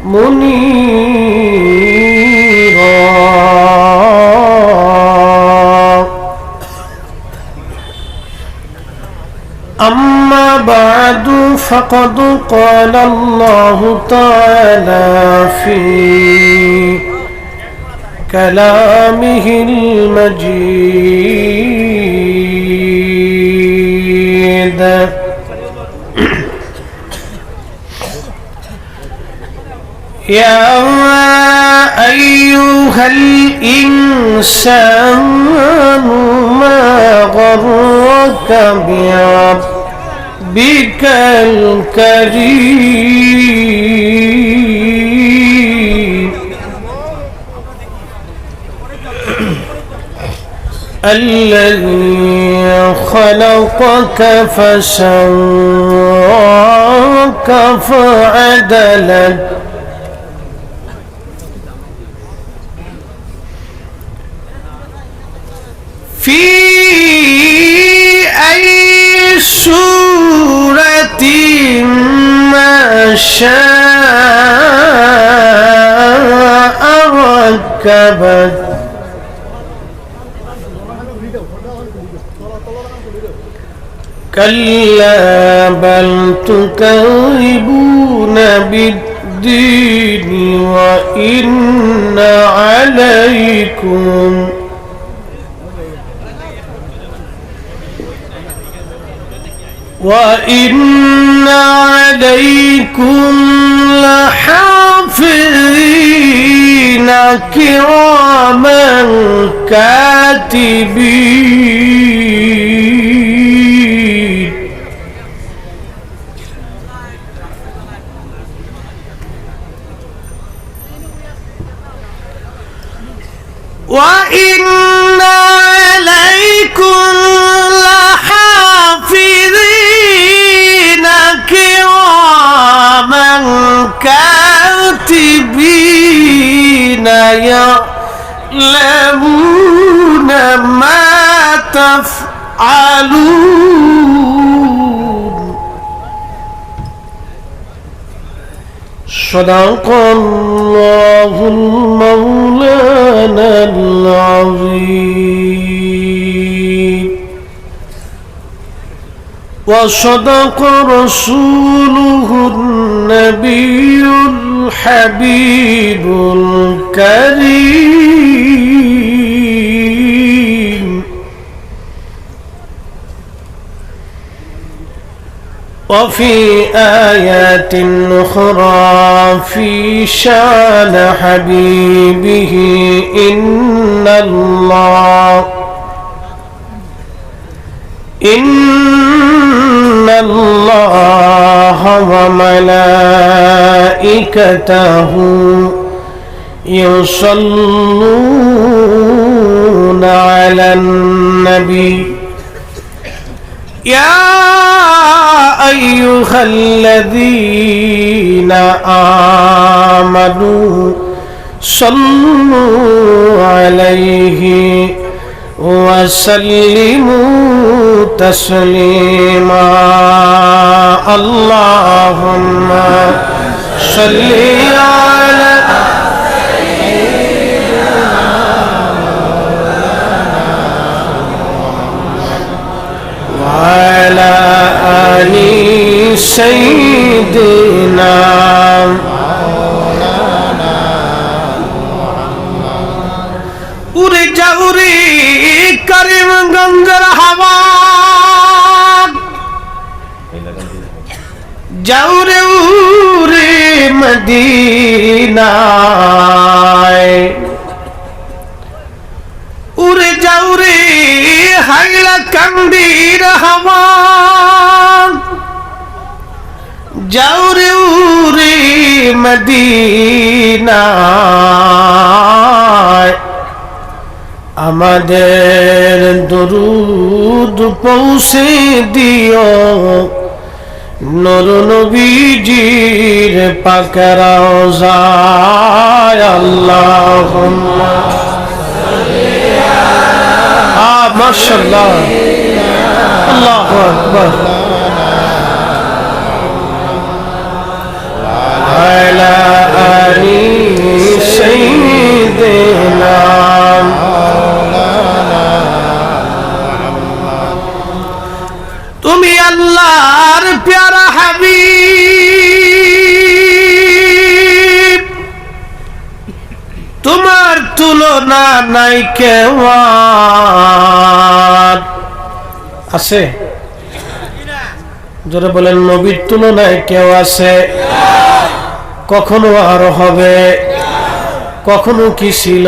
منيرا. أما بعد فقد قال الله تعالى في كلامه المجيد: يا أيها الإنسان ما غرك بربك الكريم الذي خلقك فسواك فعدلك في أي سورة ما شاء ركبك كلا بل تكذبون بالدين وإن عليكم لحافظين كراما كاتبين وإن عليكم لحافظين كراما كاتبين يعلمون ما تفعلون. صدق الله المولانا العظيم وصدق رسوله النبي الحبيب الكريم. وفي آيات أخرى في شان حبيبه: إن الله وملائكته يصلون على النبي يا أيها الذين آمنوا صلوا عليه وسلموا تسليما. اللهم صل على وعلى آل سيدنا উড়ে যা উড়ে করিমগঞ্জের হাওয়া যাউরে উড়ে মদিনায় উড়ে যাউরে হাইলা কান্দির হাওয়া যাউরে উড়ে মদিনায় আমাদের দরুদ পৌঁছে দিও নূর নবীজির পাক রওজায়। আল্লাহুম্মা মাশাআল্লাহ আল্লাহু আকবার। আলা তুলনা নাই কেউ আছে? জোরে বলেন, নবীর তুলনায় কেউ আছে? কখনো আর হবে? কখনো কি ছিল?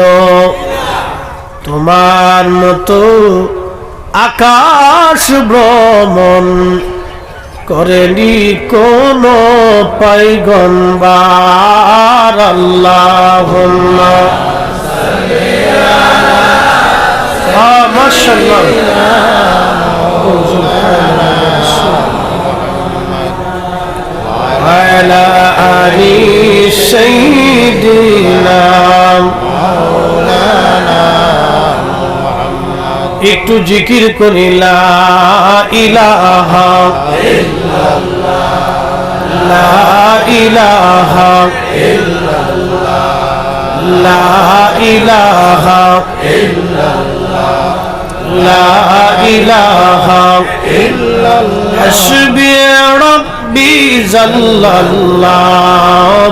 তোমার মতো আকাশ ভ্রমণ করেনি কোন পয়গম্বর। আল্লাহুম্মা মাশাআল্লাহ আলা আলি সাইয়্যিদিনা একটু জিকির করি লা ইলাহা ইল্লাল্লাহ, লা ইলাহা ইল্লাল্লাহ, লা ইলাহা ইল্লাল্লাহ, লা ইলাহা ইল্লাল্লাহ। হাসবি রাব্বি জাল্লাল্লাহ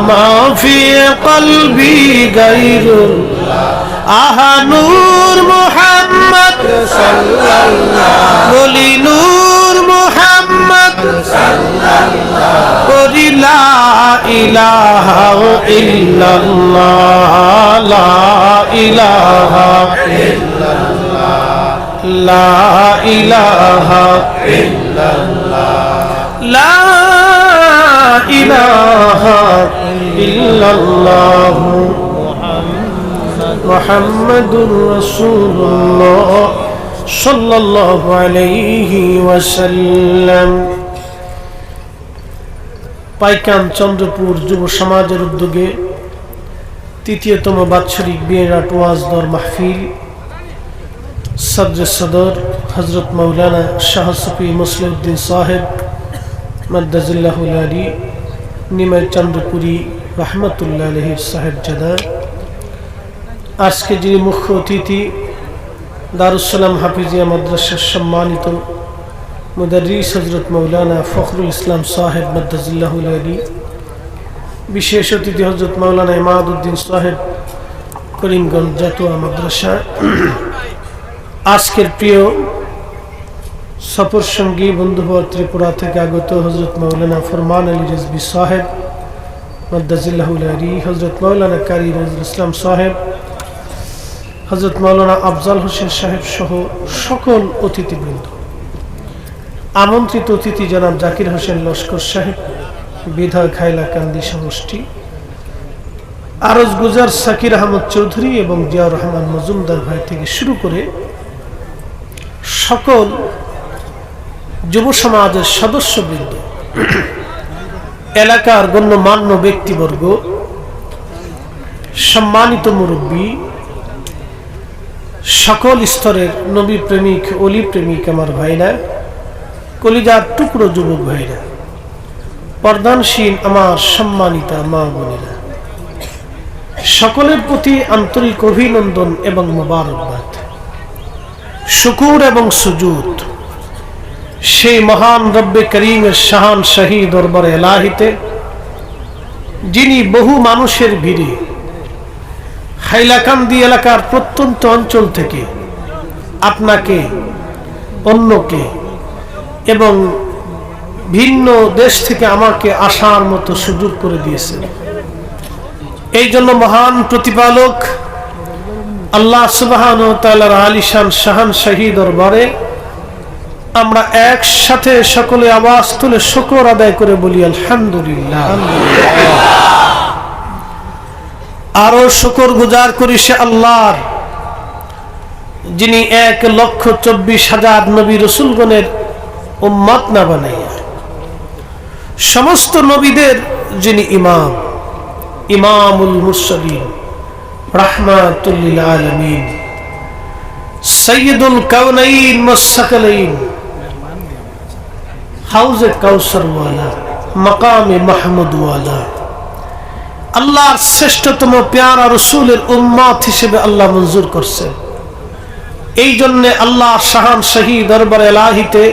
মা ফি কলবি গায়রুল্লাহ। আহা নূর মুহাম্মদ সাল্লাল্লাহ, বলি নূর মুহাম্মদ সাল্লাল্লাহ, বলি লা ইলাহা ইল্লাল্লাহ, লা ইলাহা ইল্লাল্লাহ, লা ইলাহা ইল্লাল্লাহ, লা ইলাহা ইল্লাল্লাহ মুহাম্মাদুর রাসূলুল্লাহ সাল্লাল্লাহু আলাইহি ওয়াসাল্লাম। পাইকান চন্দ্রপুর যুব সমাজের উদ্যোগে তৃতীয়তম বাৎসরিক বিরাট ওয়াজ দর মাহফিল সদর সদর হযরত মাওলানা শাহ সুফি মুসলিউদ্দিন সাহেব মাদ্দাজিল্লাহুল আলী নিমাই চন্দ্রপুরী রহমতুল্লাহ আলাইহি সাহেব জাদা। আজকে যিনি মুখ্য অতিথি দারুস সালাম হাফিজিয়া মাদ্রাসার সম্মানিত মুদাররিস হযরত মাওলানা ফখরুল ইসলাম সাহেব মাদ্দাজিল্লাহুল আলী, বিশেষ অতিথি হযরত মাওলানা ইমাদউদ্দিন সাহেব করিমগঞ্জ জাতুয়া মাদ্রাসা। আজকের প্রিয় সফর সঙ্গী বন্ধুবর ত্রিপুরা থেকে আগত হযরত মাওলানা ফরমান আলী রিজভী সাহেব মাদ্দাজিল্লাহুল আলী, হযরত মাওলানা কারি নজরুল ইসলাম সাহেব, হযরত মাওলানা আফজাল হোসেন সাহেব সহ সকল অতিথিবৃন্দ, আমন্ত্রিত অতিথি জনাব জাকির হোসেন লস্কর সাহেব বিধায়ক হাইলাকান্দি সমষ্টি, আরজ গুজার সাকির আহমদ চৌধুরী এবং জিয়াউর রহমান মজুমদার ভাই থেকে শুরু করে সকল যুব সমাজের সদস্যবৃন্দ, এলাকার গণ্যমান্য ব্যক্তিবর্গ, সম্মানিত মুরব্বী, সকল স্তরের নবী প্রেমিক অলি প্রেমিক আমার ভাইরা, কলিজার টুকরো যুবক ভাইরা, পর্দানশীল আমার সম্মানিতা মা বোনেরা, সকলের প্রতি আন্তরিক অভিনন্দন এবং মোবারকবাদ, শুকুর এবং সুজুদ সেই মহান রব্বে করিমের শাহান শাহী দরবারে এলাহিতে, যিনি বহু মানুষের ভিড়ে হাইলাকান্দি এলাকার প্রত্যন্ত অঞ্চল থেকে আপনাকে, অন্যকে এবং ভিন্ন দেশ থেকে আমাকে আসার মতো সুযোগ করে দিয়েছেন। এই জন্য মহান প্রতিপালক আল্লাহ সুবহানাহু ওয়া তাআলার আলিশান শাহান শাহী দরবারে আমরা একসাথে সকলে আওয়াজ তুলে শুকর আদায় করে বলি আলহামদুলিল্লাহ। আরো শুকর গুজার করি সে আল্লাহর, যিনি 1,24,000 নবী রসুলগণের উম্মত না বানাইয়া সমস্ত নবীদের যিনি ইমাম, ইমামুল মুরসালিন, রাহমাতুল লিল আলামিন, সাইয়্যিদুল কাউনাইন ওয়াস-সাকালাইন, হাউজে কাউসার ওয়ালা, মাকামে মাহমুদ ওয়ালা, আল্লাহর শ্রেষ্ঠতম প্যারা রসুলের উম্মত হিসেবে আল্লাহ মঞ্জুর করছেন। এই জন্য আল্লাহ শাহান শাহী দরবার এলাহিতে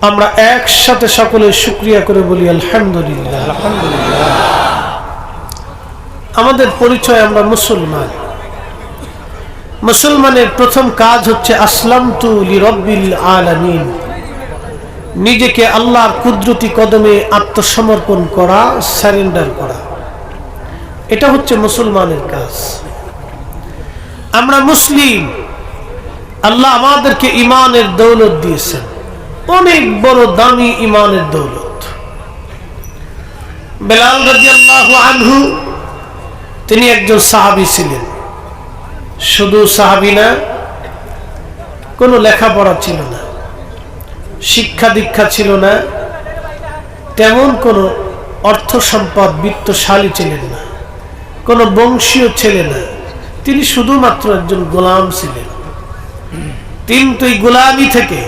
আমরা একসাথে সকলে শুকরিয়া করে বলি আলহামদুলিল্লাহ। আলহামদুলিল্লাহ। আমাদের পরিচয় আমরা মুসলমান, মুসলমানের প্রথম কাজ হচ্ছে আসলামতু লিরাব্বিল আলামিন, নিজেকে আল্লাহর কুদরতি কদমে আত্মসমর্পণ করা, সারেন্ডার করা। এটা হচ্ছে মুসলমানের কাজ। আমরা মুসলিম, আল্লাহ আমাদেরকে ইমানের দৌলত দিয়েছেন, অনেক বড় দামি ইমানের দৌলত। বেলাল রাদিয়াল্লাহু আনহু তিনি একজন সাহাবী ছিলেন। শুধু সাহাবী না, কোনো লেখাপড়া ছিল না, শিক্ষা দীক্ষা ছিল না, তেমন কোনো অর্থ সম্পদ বিত্তশালী ছিলেন না, কোনো বংশীয় ছিলেন না। তিনি শুধুমাত্র একজন গোলাম ছিলেন। কিন্তু এই গোলামি থেকে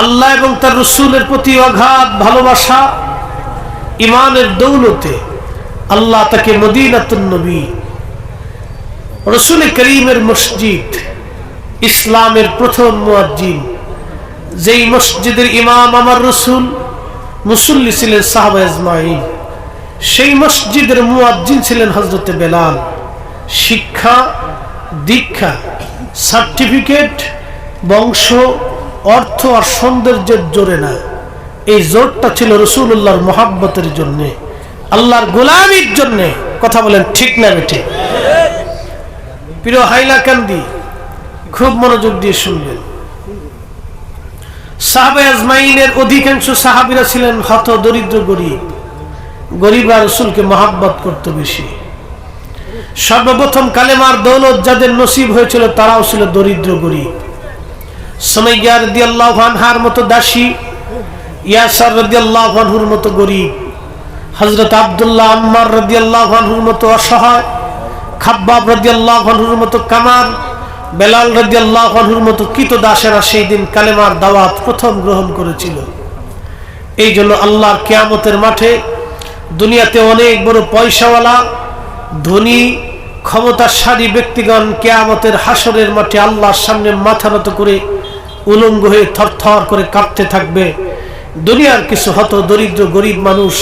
আল্লাহ এবং তার রাসূলের প্রতি অগাধ ভালোবাসা, ইমানের দৌলতে আল্লাহ তাকে মদিনাতুন নবী, রাসূল করিমের মসজিদ, ইসলামের প্রথম মুয়াজ্জিন, যেই মসজিদের ইমাম আমার রাসূল, মুসল্লি ছিলেন সাহাবা আজমাইন, সেই মসজিদের মুয়াজ্জিন ছিলেন হযরতে বেলাল। শিক্ষা দীক্ষা, সার্টিফিকেট, বংশ, অর্থ আর সৌন্দর্যের জোরে না, এই জোরটা ছিল রাসূলুল্লাহর মহব্বতের জন্য, আল্লাহর গোলামির জন্য। কথা বলেন ঠিক না বেঠিক? প্রিয় হাইলাকান্দি, খুব মনোযোগ দিয়ে শুনবেন। সাহাবা আজমাইনের অধিকাংশ সাহাবীরা ছিলেন হত দরিদ্র, গরিব। গরিবরা রাসূলকে মহব্বত করত বেশি। সর্বপ্রথম কালেমার দৌলত যাদের নসিব হয়েছিল তারাও ছিল দরিদ্র, গরিব। সুমাইয়া রাদিয়াল্লাহু আনহার মতো দাসী, ইয়াসার রাদিয়াল্লাহু আনহুর মতো গরিব, হযরত আব্দুল্লাহ আম্মার রাদিয়াল্লাহু আনহুর মতো অসহায়, খাব্বাব রাদিয়াল্লাহু আনহুর মতো কামার, বেলাল রাদিয়াল্লাহু আনহুর মতো কৃতদাসেরা সেই দিন কালেমার দাওয়াত প্রথম গ্রহণ করেছিল। এই জন্য আল্লাহর কিয়ামতের মাঠে দুনিয়াতে অনেক বড় পয়সাওয়ালা, ধনী, ক্ষমতাশালী ব্যক্তিগণ কিয়ামতের হাসরের মাঠে আল্লাহর সামনে মাথা নত করে উলঙ্গ হয়ে থরথর করে কাঁপতে থাকবে। দুনিয়ার কিছু হত দরিদ্র গরিব মানুষ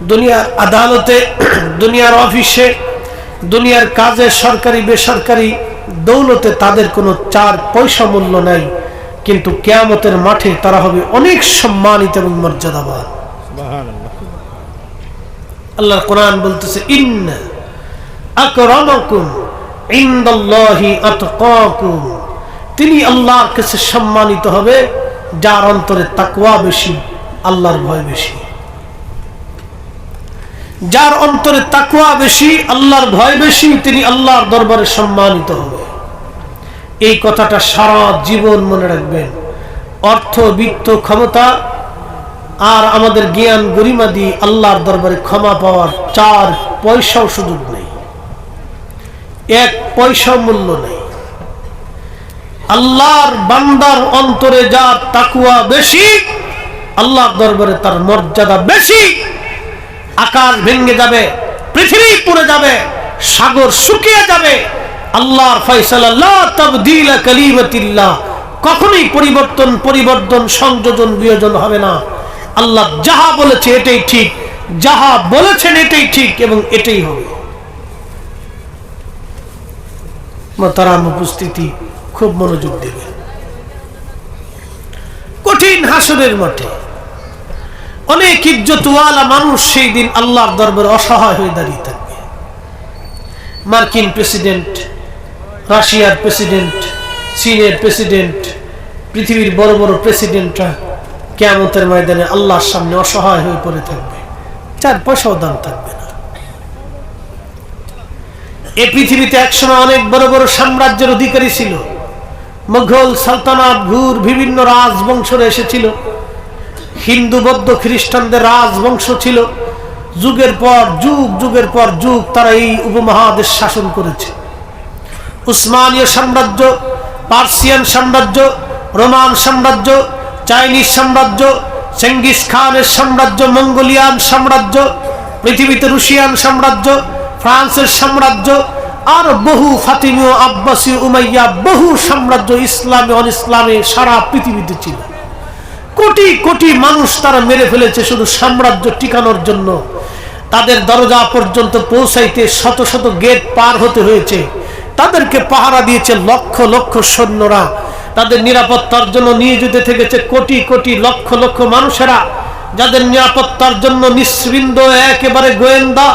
দুনিয়ার আদালতে, দুনিয়ার অফিসে, দুনিয়ার কাজে, সরকারি বেসরকারি দৌলতে তাদের কোনো 4 পয়সা মূল্য নাই, কিন্তু কিয়ামতের মাঠে তারা হবে অনেক সম্মানিত এবং মর্যাদাবান। আল্লাহর কোরআন বলতেছে, ইন্না আকরামাকুম ইনদাল্লাহি আতকাকুম, তিনি আল্লাহর কাছে সম্মানিত হবে যার অন্তরে তাকওয়া বেশি, আল্লাহর ভয় বেশি। যার অন্তরে তাকওয়া বেশি, আল্লাহর ভয় বেশি, তিনি আল্লাহর দরবারে সম্মানিত হবে। এই কথাটা সারা জীবন মনে রাখবেন। অর্থ, বিত্ত, ক্ষমতা আর আমাদের জ্ঞান গরিমা দিয়ে আল্লাহর দরবারে ক্ষমা পাওয়ার 4 পয়সাও সুযোগ নেই, 1 পয়সা মূল্য নেই। আল্লাহর বান্দার অন্তরে যার তাকওয়া বেশি, আল্লাহর দরবারে তার মর্যাদা বেশি। আকাশ ভেঙে যাবে, পৃথিবী পুড়ে যাবে, সাগর শুকিয়ে যাবে, আল্লাহর ফয়সালা লা তাবদীলা কালিমাতিল্লাহ, কখনোই পরিবর্তন সংযোজন বিয়োজন হবে না। আল্লাহ যাহা বলেছে এটাই ঠিক, যাহা বলেছেন এটাই ঠিক এবং এটাই হবে। মোহতারাম উপস্থিতি, খুব মনোযোগ দেবেন। কঠিন হাসরের মাঠে অনেক ইজ্জতওয়ালা মানুষ সেই দিন আল্লাহর দরবারে অসহায় হয়ে দাঁড়িয়ে থাকবে। মার্কিন প্রেসিডেন্ট, রাশিয়ার প্রেসিডেন্ট, চীনের প্রেসিডেন্ট, পৃথিবীর বড় বড় প্রেসিডেন্টরা কিয়ামতের ময়দানে আল্লাহর সামনে অসহায় হয়ে পড়ে থাকবে, 4 পয়সাও দাম থাকবে না। এই পৃথিবীতে একসময় অনেক বড় বড় সাম্রাজ্যের অধিকারী ছিল। মুঘল সালতানাত, ঘুর বিভিন্ন রাজবংশরা এসেছিল। হিন্দু, বৌদ্ধ, খ্রিস্টানদের রাজবংশ ছিল। যুগের পর যুগ, যুগের পর যুগ তারা এই উপমহাদেশ শাসন করেছে। উসমানীয় সাম্রাজ্য, পার্সিয়ান সাম্রাজ্য, রোমান সাম্রাজ্য, চাইনিজ সাম্রাজ্য, চেঙ্গিস খানের সাম্রাজ্য, মঙ্গোলিয়ান সাম্রাজ্য, পৃথিবীতে রুশিয়ান সাম্রাজ্য, ফ্রান্সের সাম্রাজ্য, আর বহু ফাতিমীয়, আব্বাসীয়, উমাইয়া, বহু সাম্রাজ্য ইসলামে অন ইসলামে সারা পৃথিবীতে ছিল। কোটি কোটি মানুষ তারা মেরে ফেলেছে শুধু সাম্রাজ্য টিকানোর জন্য। তাদের দরজা পর্যন্ত পৌঁছাইতে শত শত গেট পার হতে হয়েছে। তাদেরকে পাহারা দিয়েছে লক্ষ লক্ষ সৈন্যরা, তাদের নিরাপত্তার জন্য নিয়োজিত থেকেছে কোটি কোটি লক্ষ লক্ষ মানুষেরা, যাদের নিরাপত্তার জন্য নিঃশৃন্দ একেবারে গোয়েন্দা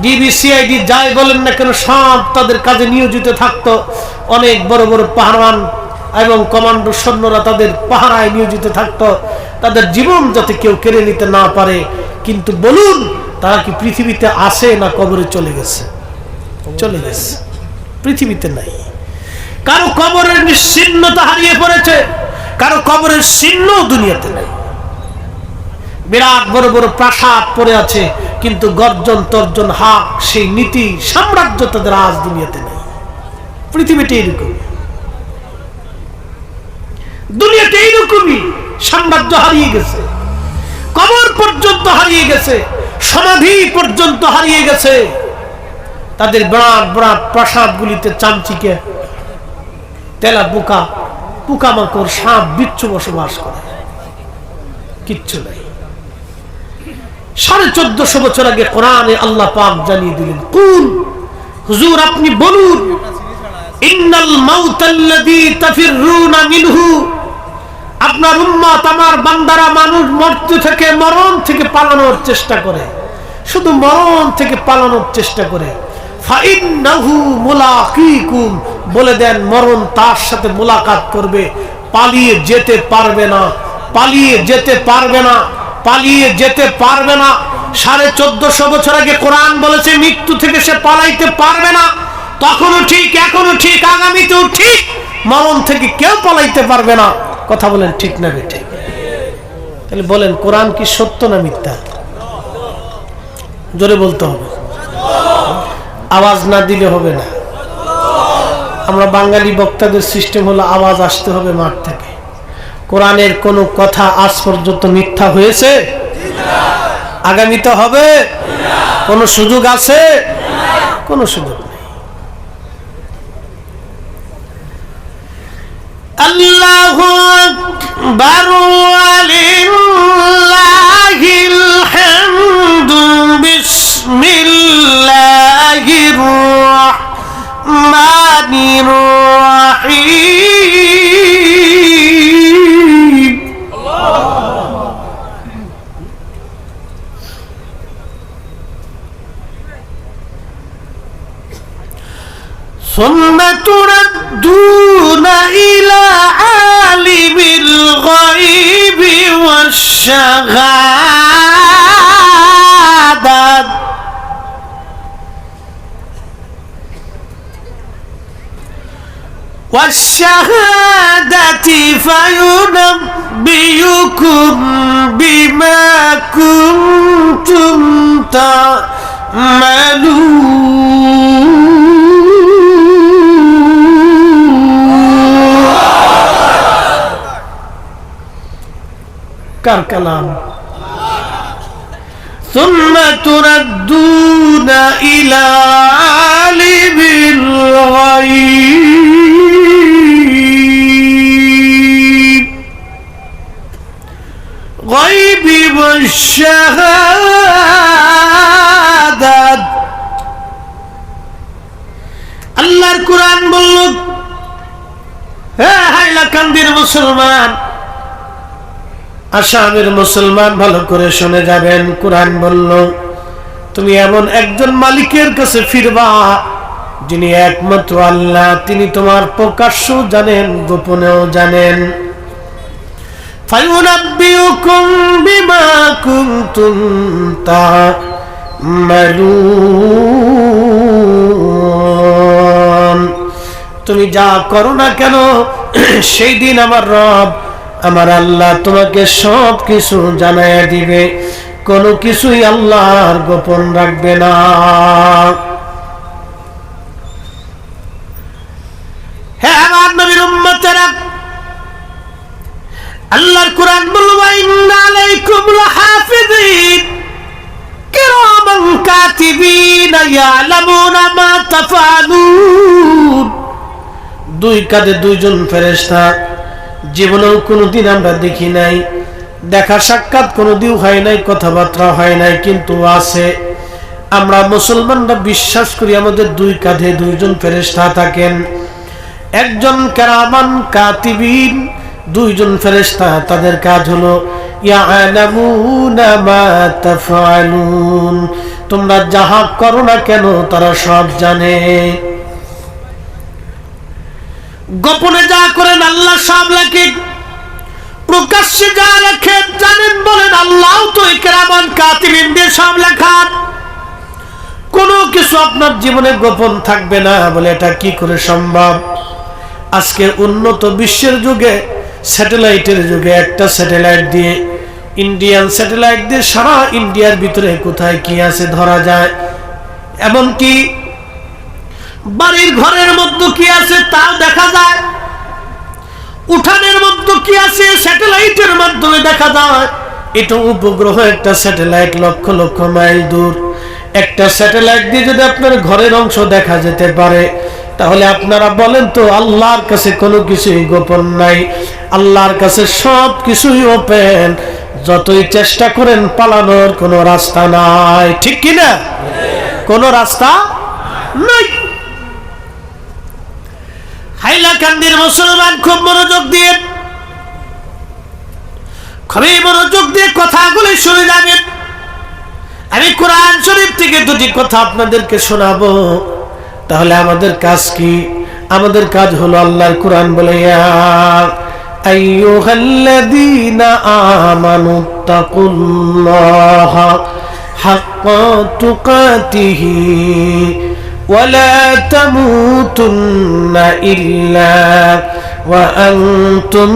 ডিবিসিআইডি যাই বলেন না কেন সব তাদের কাজে নিয়োজিত থাকতো। অনেক বড় বড় পাহারান এবং কমান্ডো সৈন্যরা তাদের পাহারায় নিয়োজিত থাকতো, তাদের জীবন যাতে কেউ কেড়ে নিতে না পারে। কিন্তু বলুন, তারা কি পৃথিবীতে আছে না কবরে চলে গেছে? চলে গেছে, পৃথিবীতে নাই। কারো কবরের নিশ্চিহ্নতা হারিয়ে পড়েছে, কারো কবরের চিহ্ন দুনিয়াতে নাই। বিরাট বড় বড় প্রাসাদ পড়ে আছে, কিন্তু গর্জন তর্জন হাক সেই নীতি সাম্রাজ্য তাদের আজ দুনিয়াতে নেই। পৃথিবীটা এরকম, দুনিয়াটা এইরকমই। সাম্রাজ্য হারিয়ে গেছে, কবর পর্যন্ত হারিয়ে গেছে, সমাধি পর্যন্ত হারিয়ে গেছে। তাদের বিরাট বিরাট প্রাসাদ গুলিতে চামচিকে তেলা পোকা, পোকামাকড়, সাপ, বিচ্ছু বসবাস করে, কিচ্ছু নাই। 1450 বছর আগে কোরআনে আল্লাহ পাক জানিয়ে দিলেন, কুল হুজুর আপনি বলুন, ইন্নাল মাউতাল্লাযী তাফিররুনা মিনহু, আপনার উম্মত আমার বান্দারা মানুষ মৃত্যু থেকে মরণ থেকে পালানোর চেষ্টা করে, শুধু মরণ থেকে পালানোর চেষ্টা করে। ফাইন্নাহু মুলাকিকুম, বলে দেন মরণ তার সাথে মুলাকাত করবে, পালিয়ে যেতে পারবে না, পালিয়ে যেতে পারবে না, পালিয়ে যেতে পারবে না। 1450 বছর আগে কোরআন বলেছে মৃত্যু থেকে সে পালাইতে পারবে না। তখনও ঠিক, এখনো ঠিক, আগামীতেও ঠিক, মরণ থেকে কেউ পালাইতে পারবে না। কথা বলেন ঠিক না ঠিক? তাহলে বলেন কোরআন কি সত্য না মিথ্যা? জোরে বলতে হবে, আওয়াজ না দিলে হবে না। আমরা বাঙালি বক্তাদের সিস্টেম হলো আওয়াজ আসতে হবে মাঠ থেকে। কোরআনের কোন কথা আজ পর্যন্ত মিথ্যা হয়েছে? আগামীতে হবে? কোন সুযোগ আছে? কোন সুযোগ নেই। আল্লাহু আকবার ওয়ালিল্লাহিল হামদু বিসমিল্লাহির রাহমানির রাহিম। সুম্মা তুরাদ্দুনা ইলা আলিমিল গায়বি ওয়াশ শাহাদাত ওয়াশ-শাহাদাতি ফায়ুনাব্বিউকুম বিমা কুনতুম তা'মালুন। কার কালাম? সুম্মা তুরাদ্দুনা ইলা আলিমিল গায়বি ওয়াশ শাহাদাত। আল্লাহর কোরআন বলল, হে হাইলাকান্দির মুসলমান, আসামের মুসলমান, ভালো করে শুনে যাবেন। কোরআন বলল, তুমি এমন একজন মালিকের কাছে ফিরবা যিনি একমাত্র আল্লাহ, তিনি তোমার প্রকাশ্য জানেন, গোপনেও জানেন। ফায়ুনাব্বিউকুম বিমা কুনতুম তা'মালুন। তুমি যা করো না কেন, সেই দিন আমার রব, আমার আল্লাহ তোমাকে সব কিছু জানায়া দিবে, কোনো কিছুই আল্লাহর গোপন রাখবে না। হে আমার নবীর উম্মতেরা, আল্লাহর কোরআন বলবে, ইন্না আলাইকুম লাহাফিযিন কিরামান কাতিবিন ইয়ালামুনা মা তাফআলুন। দুই কাঁধে দুইজন ফেরেশতা, জীবনেও কোনোদিন আমরা দেখি নাই, দেখা সাক্ষাৎ কোনোদিন হয় নাই, কথাবার্তা হয় নাই, কিন্তু আছে। আমরা মুসলমানরা বিশ্বাস করি আমাদের দুই কাঁধে দুইজন ফেরেশতা থাকেন, একজন কিরামান কাতিবিন, দুইজন ফেরেশতা, তাদের কাজ হলো ইয়ালামুনা মা তাফআলুন, তোমরা যাহা করো না কেন তারা সব জানে। গোপনে যা করেন আল্লাহ সব লেখেন, প্রকাশ্যে যা লেখেন জানেন বলেন আল্লাহ তো এই কিরামান কাতিবিন দিয়ে সব লেখান। কোনো কিছু আপনার জীবনে গোপন থাকবে না বলে এটা কি করে সম্ভব? আজকে উন্নত বিশ্বের যুগে, স্যাটেলাইটের যুগে, একটা স্যাটেলাইট দিয়ে, ইন্ডিয়ান স্যাটেলাইট দিয়ে সারা ইন্ডিয়ার ভিতরে কোথায় কি আছে ধরা যায়। এমনকি বাড়ির ঘরের মধ্যে কি আছে তাও দেখা যায়, উঠানের মধ্যে কি আছে স্যাটেলাইটের মাধ্যমে দেখা যায়। এটা উপগ্রহ, একটা স্যাটেলাইট লক্ষ লক্ষ মাইল দূর। একটা স্যাটেলাইট দিয়ে যদি আপনার ঘরের অংশ দেখা যেতে পারে, তাহলে আপনারা বলেন তো আল্লাহর কাছে কোনো কিছুই গোপন নাই, আল্লাহর কাছে সব কিছুই ওপেন। যতই চেষ্টা করেন পালানোর কোনো রাস্তা নাই, ঠিক কিনা? কোনো রাস্তা নাই। হাইলাকান্দির মুসলমান খুব মনোযোগ দিয়ে, খুবই মনোযোগ দিয়ে কথাগুলি শুনে যাবেন। আমি কোরআন শরীফ থেকে দুটি কথা আপনাদেরকে শোনাবো। তাহলে আমাদের কাজ কি? আমাদের কাজ হলো আল্লাহর কোরআন বলে, ইয়া আইয়ুহাল্লাযীনা আমানু তাকুল্লাহা হাক্কা তুকাতিহি ওয়া লা তামুতুন্না ইল্লা ওয়া আনতুম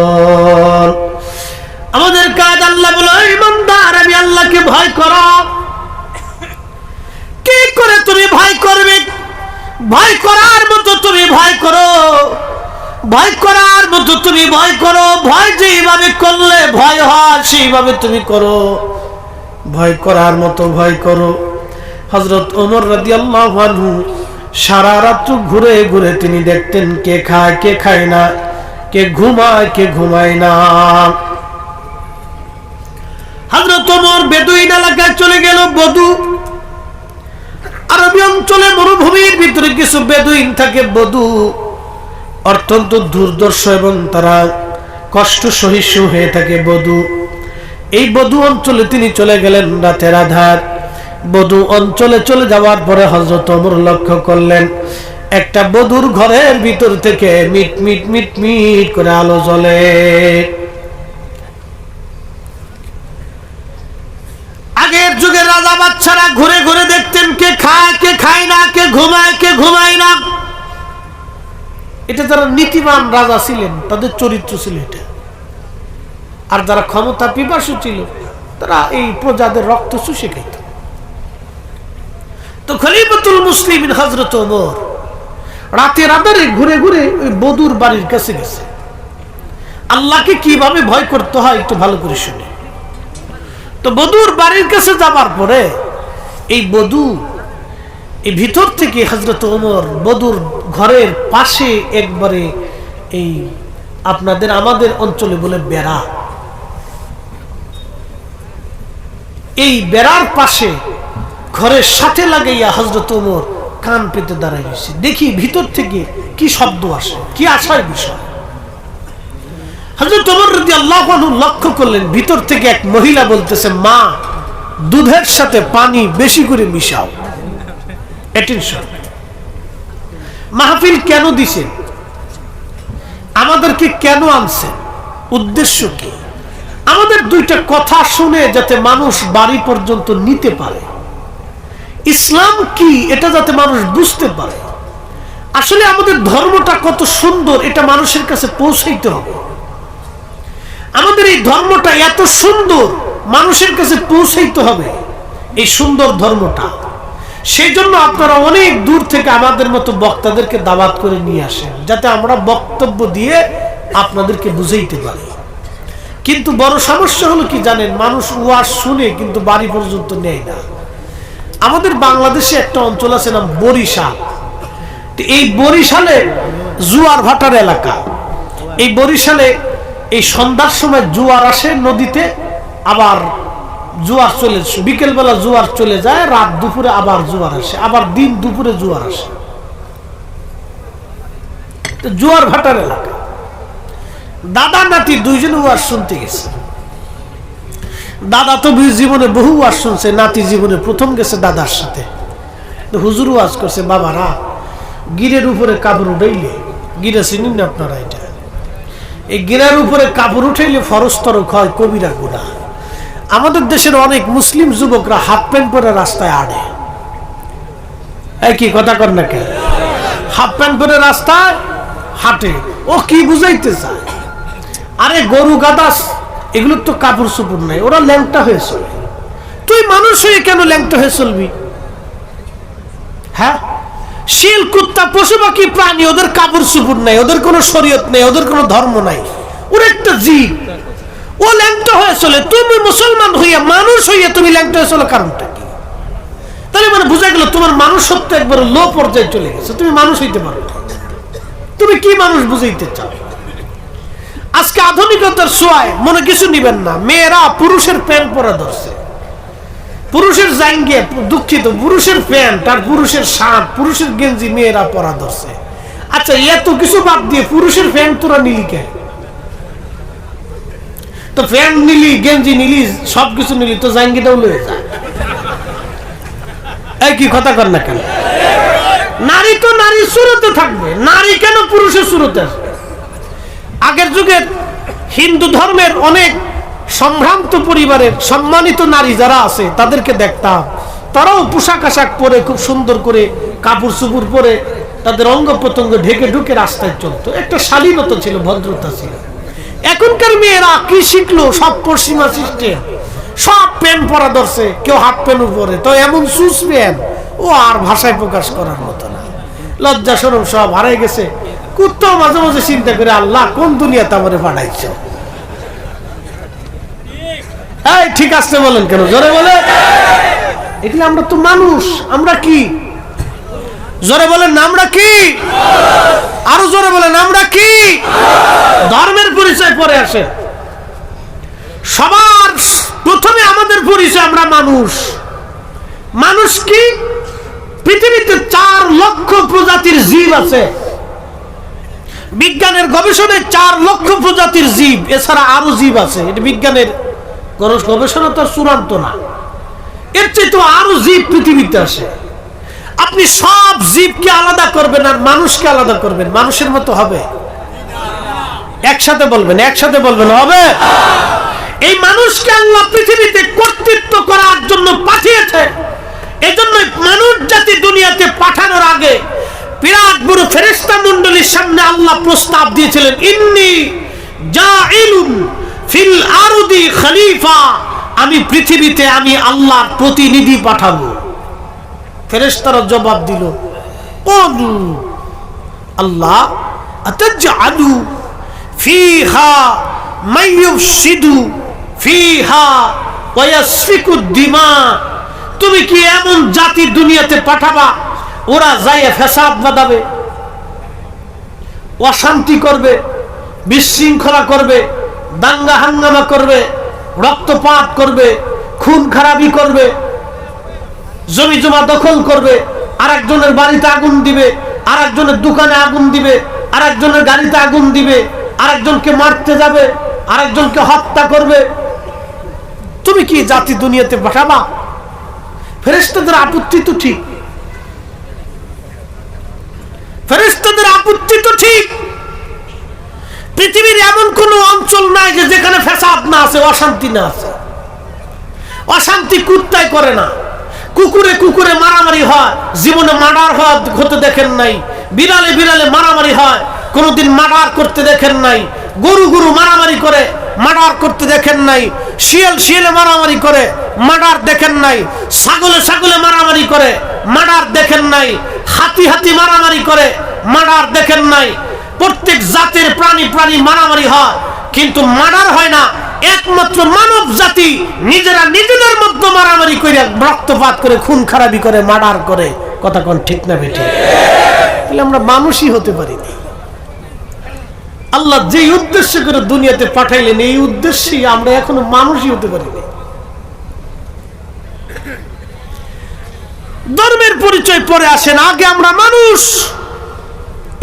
মুসলিমুন। আমাদের কাজ আল্লাহ বলে, ইমানদার আমি আল্লাহকে ভয় করো। কি করে তুমি ভয় করবে? ভয় করার মতো তুমি ভয় করো, ভয় করার মতো তুমি ভয় করো। ভয় যেভাবে করলে ভয় হয় সেইভাবে তুমি করো, ভয় করার মতো ভয় করো। হযরত ওমর রাদিয়াল্লাহু আনহু সারা রাত ঘুরে ঘুরে তিনি দেখতেন কে খায় কে খায় না, কে ঘুমায় কে ঘুমায় না। হযরত ওমর বেদুইন এলাকায় চলে গেল। বদু, আরবি অঞ্চলে মরুভূমির ভিতরে কিছু বেদুইন থাকে। বদু অত্যন্ত দুর্দর্শ এবং তারা কষ্ট সহিষ্ণু হয়ে থাকে। বদু, এই বদু অঞ্চলে তিনি চলে গেলেন রাতের আধার। বদু অঞ্চলে চলে যাওয়ার পরে হযরত ওমর লক্ষ্য করলেন একটা বদুর ঘরের ভিতর থেকে মিট মিট মিট মিট করে আলো জ্বলে। আগের যুগের রাজা বাচ্চারা ঘুরে ঘুরে দেখতেন কে খায় কে খায় না, কে ঘুমায় কে ঘুমায় না। এটা যারা নীতিবান রাজা ছিলেন তাদের চরিত্র ছিল এটা। আর যারা ক্ষমতা পিপাসু ছিল তারা এই প্রজাদের রক্ত চুষে খাইত। তো খলিফাতুল মুসলিমিন হযরত ওমর রাতের আধারে ঘুরে ঘুরে ওই বদুর বাড়ির কাছে গেছে। আল্লাহকে কিভাবে ভয় করতে হয় একটু ভালো করে শুনে। তো বদুর বাড়ির কাছে যাবার পরে এই বদু, এই ভিতর থেকে হযরত ওমর বদুর ঘরের পাশে একবারে এই আপনাদের আমাদের অঞ্চলে বলে বেড়া, এই বেড়ার পাশে ঘরের সাথে লাগাইয়া হযরত ওমর কান পেতে দাঁড়ায় গেছে। দেখি ভিতর থেকে কি শব্দ আসে, কি আসার বিষয়। হযরত ওমর রাদিয়াল্লাহু আনহু লক্ষ্য করলেন ভিতর থেকে এক মহিলা বলতেছে, মা দুধের সাথে পানি বেশি করে মিশাও। অ্যাটেনশন, মাহফিল কেন দিছেন? আমাদেরকে কেন আনছেন? উদ্দেশ্য কি? আমাদের দুইটা কথা শুনে যাতে মানুষ বাড়ি পর্যন্ত নিতে পারে, ইসলাম কি এটা যাতে মানুষ বুঝতে পারে। আসলে আমাদের ধর্মটা কত সুন্দর এটা মানুষের কাছে পৌঁছাইতে হবে। আমাদের এই ধর্মটা এত সুন্দর মানুষের কাছে পৌঁছাইতে হবে, এই সুন্দর ধর্মটা। সেই জন্য আপনারা অনেক দূর থেকে আমাদের মতো বক্তাদেরকে দাওয়াত করে নিয়ে আসেন যাতে আমরা বক্তব্য দিয়ে আপনাদেরকে বুঝাইতে পারি। কিন্তু বড় সমস্যা হলো কি জানেন, মানুষ ওয়াজ শুনে কিন্তু বাড়ি পর্যন্ত নেয় না। আমাদের বাংলাদেশে একটা অঞ্চল আছে নাম বরিশাল। এই বরিশালে জোয়ার ভাটার এলাকা। এই বরিশালে এই সন্ধ্যার সময় জোয়ার আসে নদীতে, আবার জোয়ার চলে, বিকেলবেলা জোয়ার চলে যায়, রাত দুপুরে আবার জোয়ার আসে, আবার দিন দুপুরে জোয়ার আসে। জোয়ার ভাটার এলাকা। দাদা নাতি দুইজনে ওয়াজ শুনতে গেছে। দাদা তো জীবনে বহু ওয়াজ শুনছে, নাতি জীবনে প্রথম গেছে দাদার সাথে। হুজুর ওয়াজ করছে, বাবারা গিরের উপরে কাপড় উঠাইলে, গিরে চিনেন না আপনারা? এটা এই গিরার উপরে কাপড় উঠাইলে ফরস্তরক হয়, কবিরা গুনাহ। আমাদের দেশের অনেক মুসলিম যুবকরা হাফ প্যান্ট পরে রাস্তায় আড়ে। কি কথা কর না কেন? হাফ প্যান্ট পরে রাস্তায় হাঁটে। ও কি বুঝাইতে চায়? আরে গরু গাদাস এগুলোর তো কাপড় চোপড় নাই, ওরা ল্যাংটা হয়ে চলে। তুই মানুষ হয়ে কেন ল্যাংটা হয়ে চলবি? হ্যাঁ, শিল কুত্তা পশু পাখি প্রাণী, ওদের কাপড় চোপড় নাই, ওদের কোনো শরীয়ত নেই, ওদের কোনো ধর্ম নাই, ওর একটা জীব, ও ল্যাংটা হয়ে চলে। তুমি মুসলমান হইয়া মানুষ হইয়া তুমি ল্যাংটা হয়ে চলো, কারণটা কি? তাহলে মানে বোঝা গেল তোমার মানুষত্ব একবার লো পর্যায়ে চলে গেছে, তুমি মানুষ হইতে পারো। তুমি কি মানুষ বুঝাইতে চাও? আজকে আধুনিকতার ছোঁয়ায় মনে কিছু নিবেন না, মেয়েরা পুরুষের প্যান্ট পরা ধরছে, পুরুষের জাঙ্গে, দুঃখিত, পুরুষের প্যান্ট আর পুরুষের শার্ট, পুরুষের গেঞ্জি মেয়েরা পরা ধরছে। আচ্ছা, এত কিছু বাদ দিয়ে পুরুষের প্যান্ট তোরা নিলি কেন? তো প্যান্ট নিলি, গেঞ্জি নিলি, সবকিছু নিলি, তো জাঙ্গিটাও লয়ে যায়। এই কি কথা কর না কেন? নারী তো নারীর সুরতে থাকবে, নারী কেন পুরুষের সুরতে আসবে? আগের যুগের হিন্দু ধর্মের অনেক সম্ভ্রান্ত পরিবারের সম্মানিত নারী যারা আছে তাদেরকে দেখতাম, তারাও পোশাক আশাক পরে খুব সুন্দর করে কাপড় চুপড় পরে তাদের অঙ্গ প্রত্যঙ্গ ঢেকে ঢুকে রাস্তায় চলতো। একটা শালীনতা ছিল, ভদ্রতা ছিল। এখনকার মেয়েরা কি শিখলো? সব পশ্চিমা সিস্টেম, সব প্যান্ট পরা ধরছে, কেউ হাফ প্যান্ট পরে, তো এমন সুস প্যান্ট, ও আর ভাষায় প্রকাশ করার মতো না। লজ্জা শরম সব হারাই গেছে। কুত্তাও মাঝে মাঝে চিন্তা করে, আল্লাহ কোন দুনিয়াতে আমারে পাঠাইছ? এই ঠিক আছে বলেন কেন? জোরে বলে। এগুলো আমরা তো মানুষ, আমরা কি? জোরে বলেন, আমরা কি? আরো জোরে বলেন, আমরা কি? ধর্মের পরিচয় পরে আসে। সবার প্রথমে আমাদের পরিচয়, আমরা মানুষ। মানুষ কি? পৃথিবীতে 4 লক্ষ প্রজাতির জীব আছে। বিজ্ঞানের গবেষণায় 4 লক্ষ প্রজাতির জীব, এছাড়া আরো জীব আছে। এটা বিজ্ঞানের গবেষণা তো চূড়ান্ত না, এর চেয়ে তো আরো জীব পৃথিবীতে আসে। আপনি সব জীবকে আলাদা করবেন আর মানুষকে আলাদা করবেন, মানুষের মতো হবে? একসাথে বলবেন, একসাথে বলবেন, হবে? এই মানুষকে আল্লাহ পৃথিবীতে কর্তৃত্ব করার জন্য পাঠিয়েছে। এজন্য মানুষ জাতি দুনিয়াতে পাঠানোর আগে বিরাট বড় ফেরেশতা মণ্ডলীর সামনে আল্লাহ প্রস্তাব দিয়েছিলেন, ইন্নী জাইলুন ফিল আরদি খলিফা, আমি পৃথিবীতে আমি আল্লাহর প্রতিনিধি পাঠাবো। ফেরেশতারা জবাব দিল, ক্বালু আল্লাহ আতাজআলু ফিহা মাইয়ুফসিদু ফিহা ওয়া ইয়াসফিকু দিমা, তুমি কি এমন জাতি দুনিয়াতে পাঠাবা ওরা যায় ফ্যাসাদ বাঁধাবে, অশান্তি করবে, বিশৃঙ্খলা করবে, দাঙ্গা হাঙ্গামা করবে, রক্তপাত করবে, খুন খারাপি করবে, জমি জমা দখল করবে, আরেকজনের বাড়িতে আগুন দিবে, আরেকজনের দোকানে আগুন দিবে, আরেকজনের গাড়িতে আগুন দিবে, আরেকজনকে মারতে যাবে, আরেকজনকে হত্যা করবে? তুমি কি জাতি দুনিয়াতে পাঠাবা? ফেরেশতাদের আপত্তি তো ঠিক, ফেরেশতাদের আপত্তি তো ঠিক। পৃথিবীর এমন কোন অঞ্চল নাই যে যেখানে ফ্যাসাদ না আছে, অশান্তি না আছে। অশান্তি কুত্তায় করে না, কুকুরে কুকুরে মারামারি হয়, জীবনে মার্ডার হতে দেখেন নাই। বিড়ালে বিড়ালে মারামারি হয়, কোনদিন মার্ডার করতে দেখেন নাই। গরু গরু মারামারি করে, মার্ডার করতে দেখেন নাই। শিয়াল শিয়ালে মারামারি করে, মার্ডার দেখেন নাই। ছাগলে ছাগলে মারামারি করে, মার্ডার দেখেন নাই। হাতি হাতি মারামারি করে, মার্ডার দেখেন নাই। প্রত্যেক জাতের প্রাণী প্রাণী মারামারি হয়, কিন্তু মার্ডার হয় না। একমাত্র মানব জাতি নিজেরা নিজেদের মধ্যে মারামারি করে, রক্তপাত করে, খুন খারাপি করে, মার্ডার করে। কথা কোন ঠিক না বেঠিক? তাহলে আমরা মানুষই হতে পারি না। আল্লাহ যেই উদ্দেশ্য করে দুনিয়াতে পাঠাইলেন এই উদ্দেশ্যেই আমরা এখনো মানুষই হতে পারিনি। ধর্মের পরিচয় পরে আসেন, আগে আমরা মানুষ,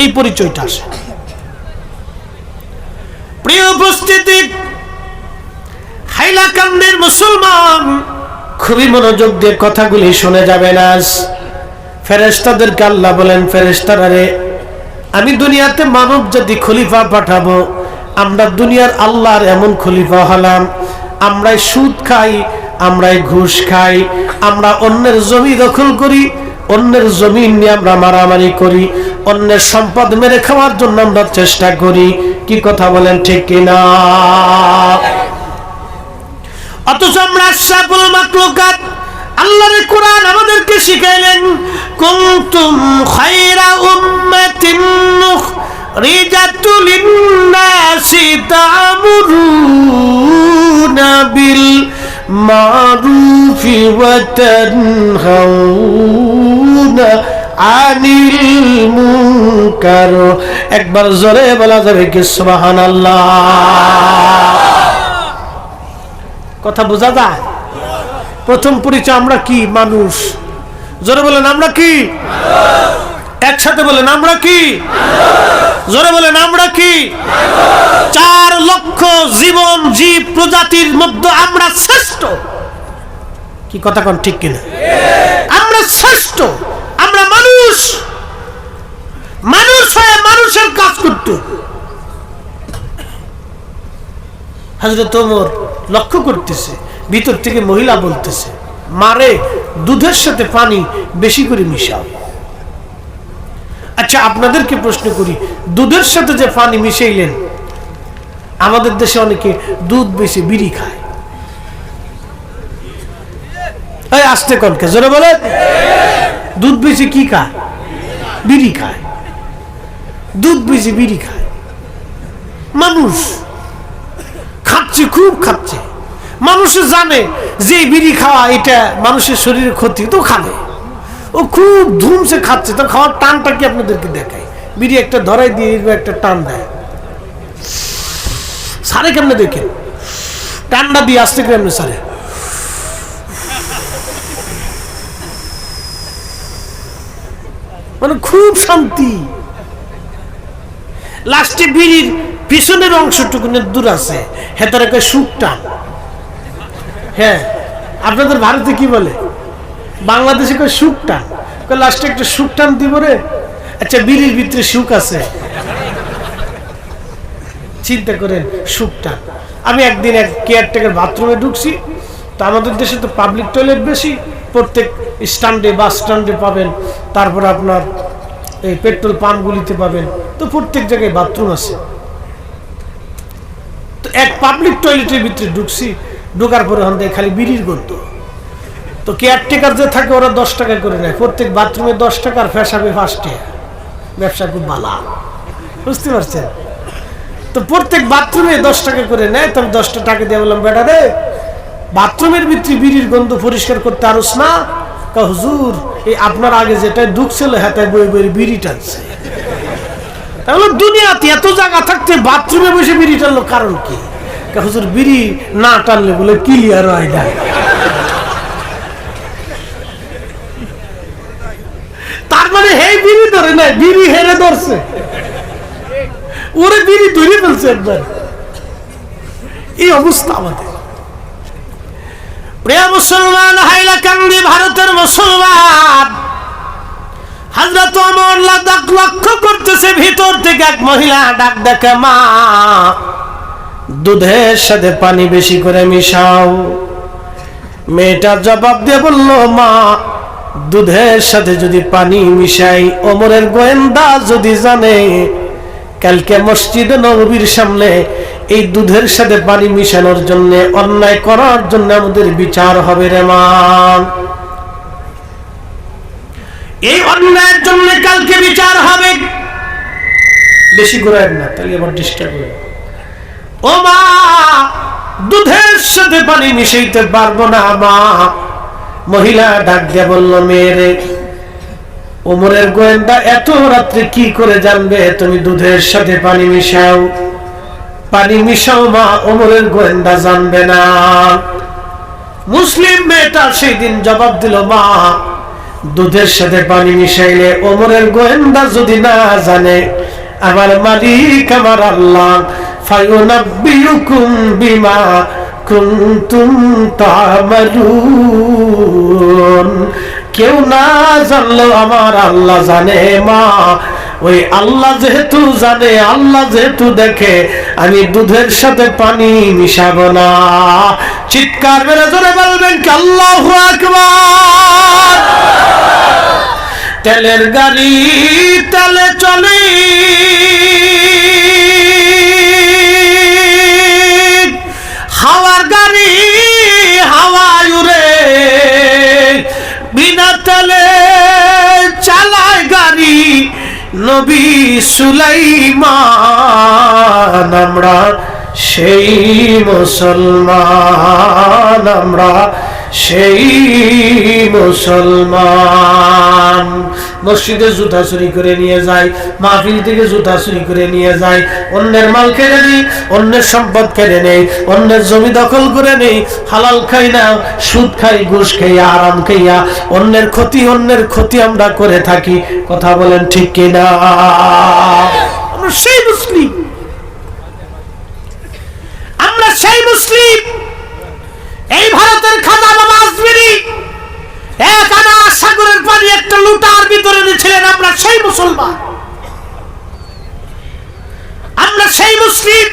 এই পরিচয়টা আসে। প্রিয় উপস্থিতি, হাইলাকান্দির মুসলমান খুবই মনোযোগ দিয়ে কথাগুলি শুনে যাবেন। আজ ফেরেশতাদেরকে আল্লাহ বলেন, ফেরেশতারা রে, আমি দুনিয়াতে মানব জাতি খলিফা পাঠাবো। আমরা দুনিয়ার আল্লাহর এমন খলিফা হলাম, আমরাই সুদ খাই, আমরাই ঘুষ খাই, আমরা অন্যের জমি দখল করি, অন্যের জমি নিয়ে আমরা মারামারি করি, অন্যের সম্পদ মেরে খাওয়ার জন্য আমরা চেষ্টা করি। কি কথা বলেন, ঠিক কিনা? অথচ আমরা আশরাফুল মাখলুকাত, আল্লাহর কোরআন আমাদেরকে শিখাইলেন, কুনতুম খায়রা উম্মাতিন উখরিজাত লিন-নাসি তা'মুরুনা বিল মারুফি ওয়া তানহাউনা আনিল মুনকার। একবার জোরে বলা যাবে কি সুবহানাল্লাহ? কথা বোঝা যায়? প্রথম পরিচয় আমরা কি? মানুষ। জোরে বলেন আমরা কি? একসাথে বলেন আমরা কি? জোরে বলেন আমরা কি? 4 লক্ষ জীবন জীব প্রজাতির মধ্যে আমরা শ্রেষ্ঠ। কি কথা কোন ঠিক কিনা? আমরা শ্রেষ্ঠ, আমরা মানুষ। মানুষ হয়ে মানুষের কাজ করতে। হযরত ওমর লক্ষ্য করতেছে, ভিতর থেকে মহিলা বলতেছে, মারে দুধের সাথে পানি বেশি করে মিশাও। আচ্ছা, আপনাদেরকে প্রশ্ন করি, দুধের সাথে যে পানি মিশাইলেন, আমাদের দেশে অনেকে দুধ বেশি বিড়ি খায়। এই আস্তে কনকে জোরে বলে, দুধ বেশি কি খায়? বিড়ি খায়। দুধ বেশি বিড়ি খায়। মানুষ খাচ্ছে, খুব খাচ্ছে। মানুষে জানে যে বিড়ি খাওয়া এটা মানুষের শরীরে ক্ষতি, তো খাবে। ও খুব ধুমসে খাচ্ছে, তো খাওয়ার টানটা কি আপনাদেরকে দেখায়। বিড়ি একটা ধরাই দিয়ে একটা টান দেয়, সারে কেমনে দেখেন, টান্ডা দিয়ে আসতে কেমনে সারে। মানে খুব শান্তি। লাস্টে বিড়ির পিছনের অংশটুকু দূর আছে, হেতার একটা সুখ টান। হ্যাঁ, আপনাদের ভারতে কি বলে? বাংলাদেশে কয় সুখ টান। লাস্টে একটা সুখ টান দিব রে। আচ্ছা, বিড়ির ভিতরে সুখ আছে, চিন্তা করেন, সুখ টান। আমি একদিন এক কেয়ারটেকার বাথরুমে ঢুকছি। তো আমাদের দেশে তো পাবলিক টয়লেট বেশি, প্রত্যেক স্ট্যান্ডে, বাস স্ট্যান্ডে পাবেন, তারপর আপনার এই পেট্রোল পাম্পগুলিতে পাবেন, তো প্রত্যেক জায়গায় বাথরুম আছে। তো এক পাবলিক টয়লেটের ভিতরে ঢুকছি, ঢোকার পরে হন দেখে খালি বিড়ির গন্ধ। তো কেয়ারটেকার যে থাকে ওরা 10 টাকা করে নেয়, প্রত্যেক বাথরুমে 10 টাকা, আর ফেসাবে 5 টাকা। ব্যবসা খুব ভালো, বুঝতে পারছেন? তো প্রত্যেক বাথরুমে 10 টাকা করে নেয়। তবে 10 টাকা দিয়ে বললাম, বেটা রে, বাথরুমের ভিতরে বিড়ির গন্ধ পরিষ্কার করতে আরস না? হুজুর, এই আপনার আগে যেটা ঢুকছিল হাতায় বই বই বিড়ি টানছে। তাহলে দুনিয়াতে এত জায়গা থাকতে বাথরুমে বসে বিড়ি টানলো কারণ কি? হুজুর, বিড়ি না টানলে বলে ক্লিয়ার হয় না। তার মানে হে বিড়ি ধরে নাই, বিড়ি হেরে ধরছে, ওরে বিড়ি ধরে ফেলছে একবার। এই অবস্থা আমাদের। প্রিয় মুসলমান, হাইলাকান্দি ভারতের মুসলমান, হযরত ওমর লক্ষ্য করতেছে, ভিতর থেকে এক মহিলা ডাক ডাকে, মা দুধের সাথে পানি বেশি করে মিশাও। মেয়েটা জবাব দিয়ে বলল, মা দুধের সাথে যদি পানি মিশাই, ওমরের গোয়েন্দা যদি জানে, কালকে মসজিদে নববীর সামনে এই দুধের সাথে পানি মিশানোর জন্য, অন্যায় করার জন্য আমাদের বিচার হবে রে মা। এই অন্যায়ের জন্য কালকে বিচার হবে। বেশি করে না, তাহলে আবার ডিস্টার্ব হবে। ও মা, দুধের সাথে পানি মিশাইতে পারবো না মা। মহিলা ডাক দিয়ে বলল, মেয়েরে ওমরের গোয়েন্দা এত রাত্রে কি করে জানবে তুমি দুধের সাথে পানি মিশাও? পানি মিশাও মা, ওমরের গোয়েন্দা জানবে না। মুসলিম মেয়েটা সেই দিন জবাব দিল, মা দুধের সাথে পানি মিশাইলে ওমরের গোয়েন্দা যদি না জানে, আমার মালিক আমার আল্লাহ ফায়ুনাব্বিউকুম বিমা কুনতুম তা'মালুন, কেউ না জানলেও আমার আল্লাহ জানে মা। ওই আল্লাহ যেহেতু জানে, আল্লাহ যেহেতু দেখে, আমি দুধের সাথে পানি মিশাবো না। চিৎকার মেরে জোরে বলবেন কি আল্লাহু আকবার। তেলের গাড়ি তেলে চলে, হাওয়ার গাড়ি হাওয়ায় উড়ে, বিনা তেলে চালায় গাড়ি নবী সুলাইমান। আমরা সেই মুসলমান, আমরা সেই মুসলমান। মসজিদে জুতা চুরি করে নিয়ে যায়, মাহফিল থেকে জুতা চুরি করে নিয়ে যায়, অন্যের মাল কেড়ে নেই, অন্যের সম্পদ কেড়ে নেই, অন্যের জমি দখল করে নেই, হালাল খাই না, সুদ খাই, ঘুষ খাইয়া, আরাম খাইয়া অন্যের ক্ষতি আমরা করে থাকি। কথা বলেন ঠিক কিনা? আমরা সেই মুসলিম, আমরা সেই মুসলিম। এই ভারতের খাজা বাবা আজমিরি এক আনা সাগরের পানি একটা লুটার ভিতরে নিয়েছিলেন। আমরা সেই মুসলমান, আমরা সেই মুসলিম।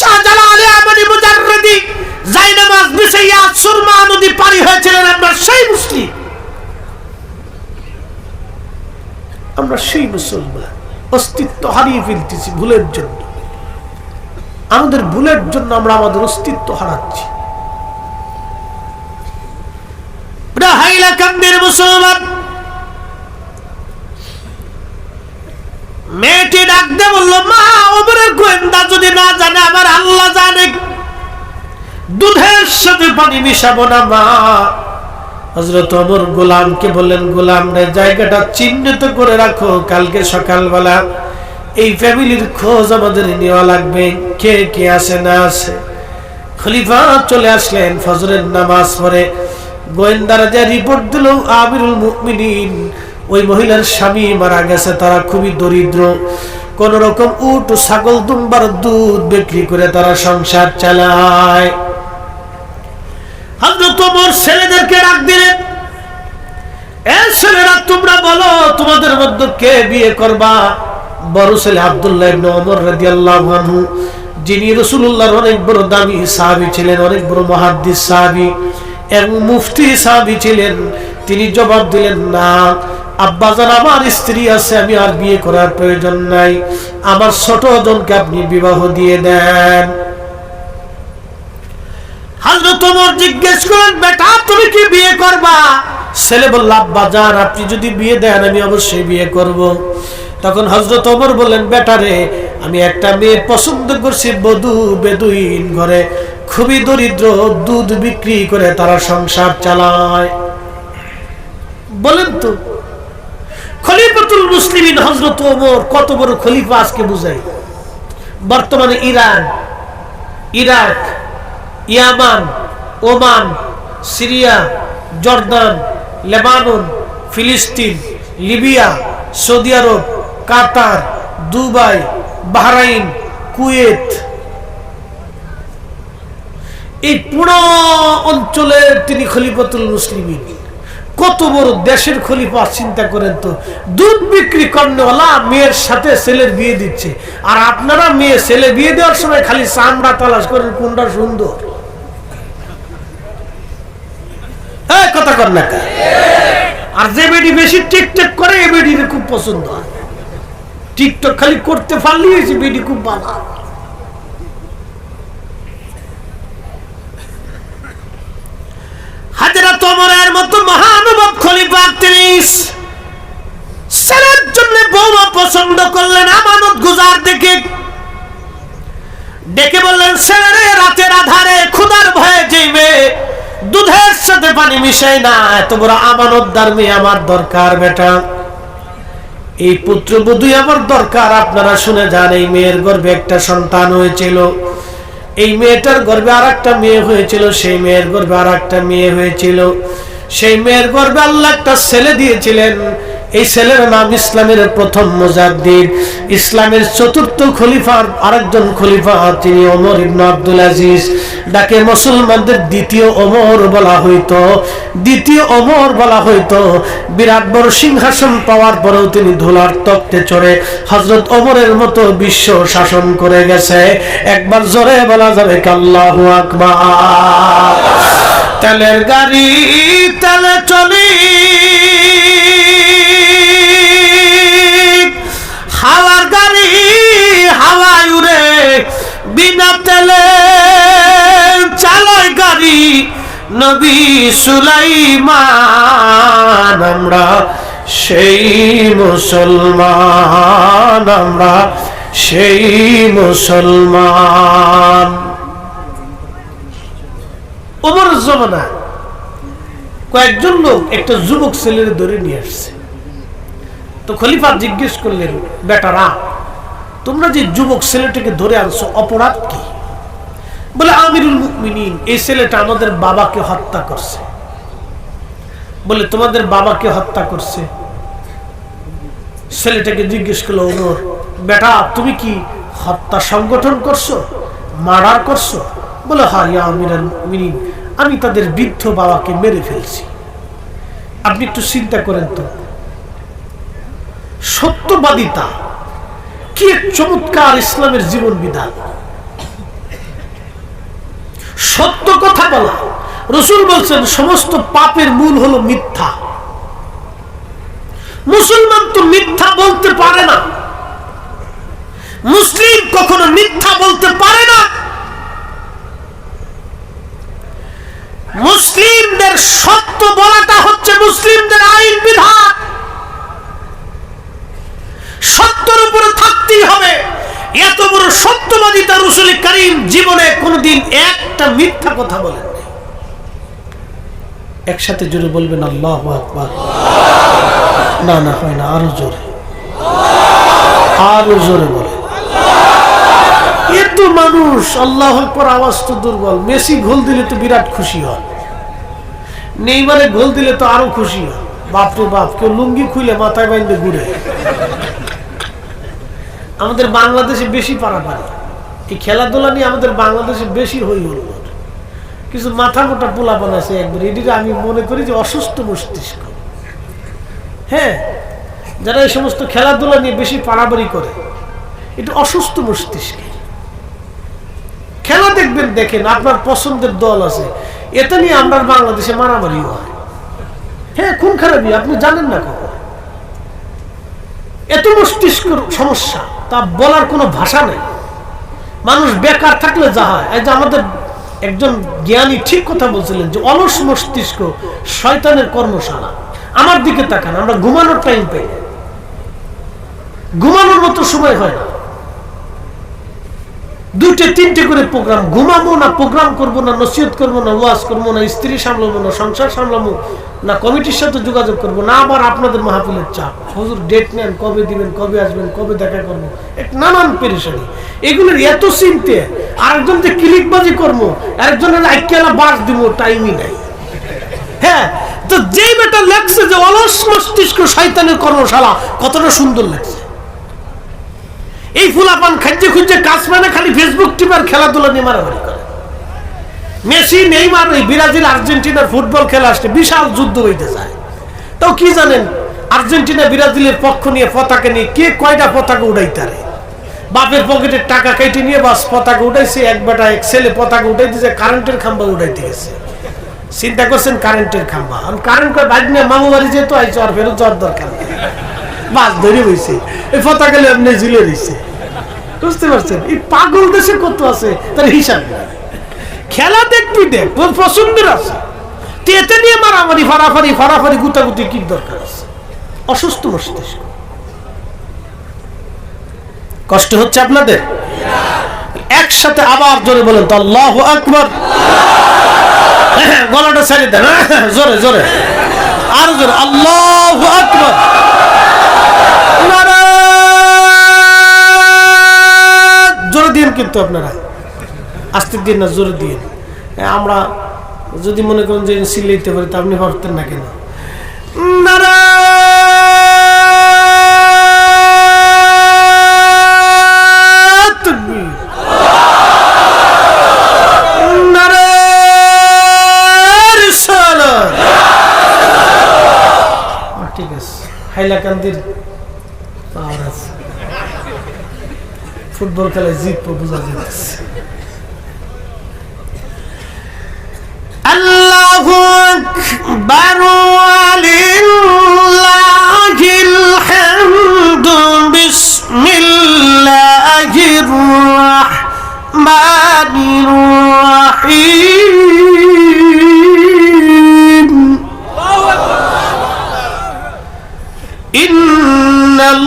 শাহজালাল আহমদ মুজাররদি জায়নামাজ বিছাইয়া সুরমা নদী পারি হয়েছিলেন। আমরা সেই মুসলিম, আমরা সেই মুসলমান। অস্তিত্ব হারিয়ে ফেলতেছি ভুলের জন্য, আমাদের ভুলের জন্য আমরা আমাদের অস্তিত্ব হারাচ্ছি। মুসলমান মেয়েটি ডাকতে বলল, মা ওমরের গোয়েন্দা যদি না জানে, আমার আল্লাহ জানে, দুধের সাথে পানি মিশাবো না মা। হযরত ওমর গোলামকে বললেন, গোলাম রে জায়গাটা চিহ্নিত করে রাখো, কালকে সকালবেলা এই ফ্যামিলির খোঁজ আমাদের নেওয়া লাগবে, কে কে আছে না আছে। খলিফা চলে আসলেন, ফজরের নামাজ পড়ে গোয়েন্দারা যে রিপোর্ট দিল, আমিরুল মুমিনিন ওই মহিলার স্বামী মারা গেছে, তারা খুবই দরিদ্র, কোন রকম উট ছাগল দুম্বার দুধ বিক্রি করে তারা সংসার চালায়। হযরত ওমর ছেলেদেরকে ডাক দিলেন, এ ছেলেরা তোমরা বলো তোমাদের মধ্যে কে বিয়ে করবা? বড় ছেলে আব্দুল্লাহ ইবনে ওমর রাদিয়াল্লাহু আনহু, যিনি রাসূলুল্লাহর অনেক বড় দামি সাহাবী ছিলেন, অনেক বড় মুহাদ্দিস সাহাবী এবং মুফতি সাহাবী ছিলেন, তিনি জবাব দিলেন, না আব্বাজান, আমার স্ত্রী আছে, আমি আর বিয়ে করার প্রয়োজন নাই, আমার ছোট বোনকে আপনি বিবাহ দিয়ে দেন। হযরত ওমর জিজ্ঞেস করেন, বেটা তুমি কি বিয়ে করবা? ছেলে বলল, আব্বাজান আপনি যদি বিয়ে দেন আমি অবশ্যই বিয়ে করব। তখন হযরত ওমর বললেন, বেটা রে আমি একটা মেয়ে পছন্দ করছি, বেদুইন ঘরে, খুবই দরিদ্র, দুধ বিক্রি করে তারা সংসার চালায়। বলেন তো খলিফাতুল মুসলিমিন হযরত ওমর কত বড় খলিফা আজকে বুঝাই। বর্তমানে ইরান, ইরাক, ইয়ামান, ওমান, সিরিয়া, জর্দান, লেবানন, ফিলিস্তিন, লিবিয়া, সৌদি আরব, কাতার, দুবাই, বাহরাইন, কুয়েত, এই পুরো অঞ্চলের তিনি খলিফাতুল মুসলিমিন। কত বড় দেশের খলিফা চিন্তা করেন তো। দুধ বিক্রি করনেওয়ালা মেয়ের সাথে ছেলের বিয়ে দিচ্ছে, আর আপনারা মেয়ে ছেলে বিয়ে দেওয়ার সময় খালি চামড়া তালাশ করেন কোনটা সুন্দর। কথা কর না, আর যে বেডি বেশি টিকটক করে এই বেডির খুব পছন্দ হয়। টিকটক খালি করতে পারলেই হয়েছে, বেডি খুব ভালো। হযরত ওমরের মতো মহানুভব খলিফা তিনি ছেলের জন্য বৌমা পছন্দ করলেন, আমানত গুজার দেখে ডেকে বললেন, ছেলে রাতের আধারে ক্ষুধার ভয়ে যাইবে, দুধের সাথে পানি মিশাই না, এত বড় আমানতদার মেয়ে আমার দরকার বেটা। এই পুত্রবধূ আমার দরকার। আপনারা শুনে যান, এই মেয়ের গর্ভে একটা সন্তান হয়েছিল, এই মেয়েটার গর্ভে আর একটা মেয়ে হয়েছিল, সেই মেয়ের গর্ভে আর একটা মেয়ে হয়েছিল, সেই মেয়ের গর্ভে আল্লাহ একটা ছেলে দিয়েছিলেন। এই ছেলের নাম ইসলামের প্রথম মুজাদ্দিদ, ইসলামের চতুর্থ খলিফার আরেকজন খলিফা, তিনি ওমর ইবনে আব্দুল আজিজ। ডাকে মুসলমানদের দ্বিতীয় ওমর বলা হইতো, দ্বিতীয় ওমর বলা হইতো। বিরাট বড় সিংহাসন পাওয়ার পরেও তিনি ধুলার তখ্তে চড়ে হযরত ওমরের মতো বিশ্ব শাসন করে গেছে। একবার জোরে বলা যাবে আল্লাহু আকবার। তেলের গাড়ি তেলে চলি, হাওয়ার গাড়ি হাওয়ায় উড়ে, বিনা তেলে চালায় গাড়ি নবী সুলাইমান। আমরা সেই মুসলমান, আমরা সেই মুসলমান। ওমর জমানা কয়েকজন লোক একটা যুবক ছেলের ধরে নিয়ে আসছে। তো খলিফা জিজ্ঞেস করলেন, বেটারা তোমরা যে যুবক ছেলেটাকে ধরে আনছো অপরাধ কি? বলে, আমিরুল মুমিনিন, এই ছেলেটা আমাদের বাবাকে হত্যা করছে। বলে, তোমাদের বাবাকে হত্যা করছে? ছেলেটাকে জিজ্ঞেস করলো ওমর, বেটা তুমি কি হত্যা সংগঠন করছো, মার্ডার করছো? বলে, হ্যাঁ ইয়া আমিরুল মুমিনিন, আমি তাদের বৃদ্ধ বাবাকে মেরে ফেলছি। আপনি একটু চিন্তা করেন তো, সত্যবাদিতা কি চমৎকার ইসলামের জীবন বিধান। সত্য কথা বলা, রাসূল বলছেন সমস্ত পাপের মূল হলো মিথ্যা। মুসলমান তো মিথ্যা বলতে পারে না, মুসলিম কখনো মিথ্যা বলতে পারে না। মুসলিমদের সত্য বলাটা হচ্ছে মুসলিমদের আইন বিধান, সত্যের উপরে থাকতেই হবে। এত বড় সত্যবাদিতা রাসূল করিম জীবনে কোনদিন একটা মিথ্যা কথা বলেন নাই। একসাথে জোরে বলবেন আল্লাহু আকবার। না না হয় না, আরো জোরে, আরো জোরে বলে। এত মানুষ আল্লাহু আকবার আওয়াজ তো দুর্বল। মেসি গোল দিলে তো বিরাট খুশি হয়, নেইমারে গোল দিলে তো আরো খুশি হয়। বাপরে বাপ, কেউ লুঙ্গি খুলে মাথায় বাইন্ধে ঘুরে। আমাদের বাংলাদেশে বেশি পারাপারি, এই খেলাধুলা নিয়ে আমাদের বাংলাদেশে বেশি হই হল। কিছু মাথা মোটা পোলাপান আছে একবার, এদিকে আমি মনে করি যে অসুস্থ মস্তিষ্ক। হ্যাঁ, যারা এই সমস্ত খেলাধুলা নিয়ে বেশি পারাপারি করে, এটা অসুস্থ মস্তিষ্ক। খেলা দেখবেন, দেখেন আপনার পছন্দের দল আছে, এটা নিয়ে আমরা বাংলাদেশে মারামারি হয়। হ্যাঁ, খুন খারাপই, আপনি জানেন না কখন। এত মস্তিষ্ক সমস্যা, তা বলার কোনো ভাষা নেই। মানুষ বেকার থাকলে যা হয়, এই যে আমাদের একজন জ্ঞানী ঠিক কথা বলছিলেন যে অলস মস্তিষ্ক শয়তানের কর্মশালা। আমার দিকে তাকান, আমরা ঘুমানোর টাইম পাই, ঘুমানোর মতো সময় হয় না। দুইটা তিনটে করে প্রোগ্রাম, ঘুমাবো না, প্রোগ্রাম করবো না, নসিহত করবো না, ওয়াজ করবো না, স্ত্রী সামলাবো না, সংসার সামলাবো না, কমিটির সাথে যোগাযোগ করবো না, আবার আপনাদের মাহফিলের চাপ, হুজুর ডেট নেন, কবে দিবেন, কবে আসবেন, কবে দেখা করবো, এক নানান পেরেশানি। এগুলোর এত চিন্তে, আরেকজন যে ক্লিকবাজি করবো, আরেকজনের আইকেলা বাস দিব, টাইমই নাই। হ্যাঁ, তো যেই বেটা লাগছে যে অলস মস্তিষ্ক শয়তানের কর্মশালা, কতটা সুন্দর লাগছে। এই ফুলাপান খাদ্যে খুঁজে কাজ মানে খালি ফেসবুক টিপার খেলাধুলা নিয়ে মারামারি করে। মেসি নেইমার ওই ব্রাজিল আর্জেন্টিনার ফুটবল খেলা আসলে বিশাল যুদ্ধ হইতে যায়। তাও কি জানেন, আর্জেন্টিনা ব্রাজিলের পক্ষ নিয়ে পতাকা নিয়ে কে কয়টা পতাকা উড়াইতে পারে। বাপের পকেটের টাকা কেটে নিয়ে বাস পতাকা উঠাইছে, এক বেটা এক ছেলে পতাকা উঠাই দিয়েছে, কারেন্টের খাম্বা উঠাইতে গেছে। চিন্তা করছেন, কারেন্টের খাম্বা, আমি কারেন্ট করে বাইক নিয়ে মামু বাড়ি যেহেতু আইসো, আর ফেরত যাওয়ার দরকার নেই, বাস ধরে হয়েছে, এই পতাকা এমনি ঝুলে রয়েছে। বুঝতে পারছেন, এই পাগল দেশে কত আছে তার হিসাব নেই। খেলা দেখবি, দেখ, তোর পছন্দের আছে, এতে নিয়ে মারামারি ফাড়াফাড়ি ফাড়াফাড়ি গুতাগুতি কি দরকার আছে? অসুস্থ মস্তিষ্ক। কষ্ট হচ্ছে আপনাদের? একসাথে আবার জোরে বলেন তো আল্লাহু আকবার। গলাটা ছেড়ে দেন, জোরে জোরে, আর জোরে আল্লাহু আকবার। কিন্তু আপনারা আস্তে দিন না জোরে দিয়ে। আমরা যদি মনে করেন যে সিলাইতে পারি তা আপনি পারতেন না কেন? ঠিক আছে, হাইলাকান্দির পাওয়ার আছে, ফুটবল খেলায় জিতবো বোঝা যাচ্ছে। আল্লাহু আকবার ওয়ালিল্লাহিল হামদু বিসমিল্লাহির রাহমানির রাহিম।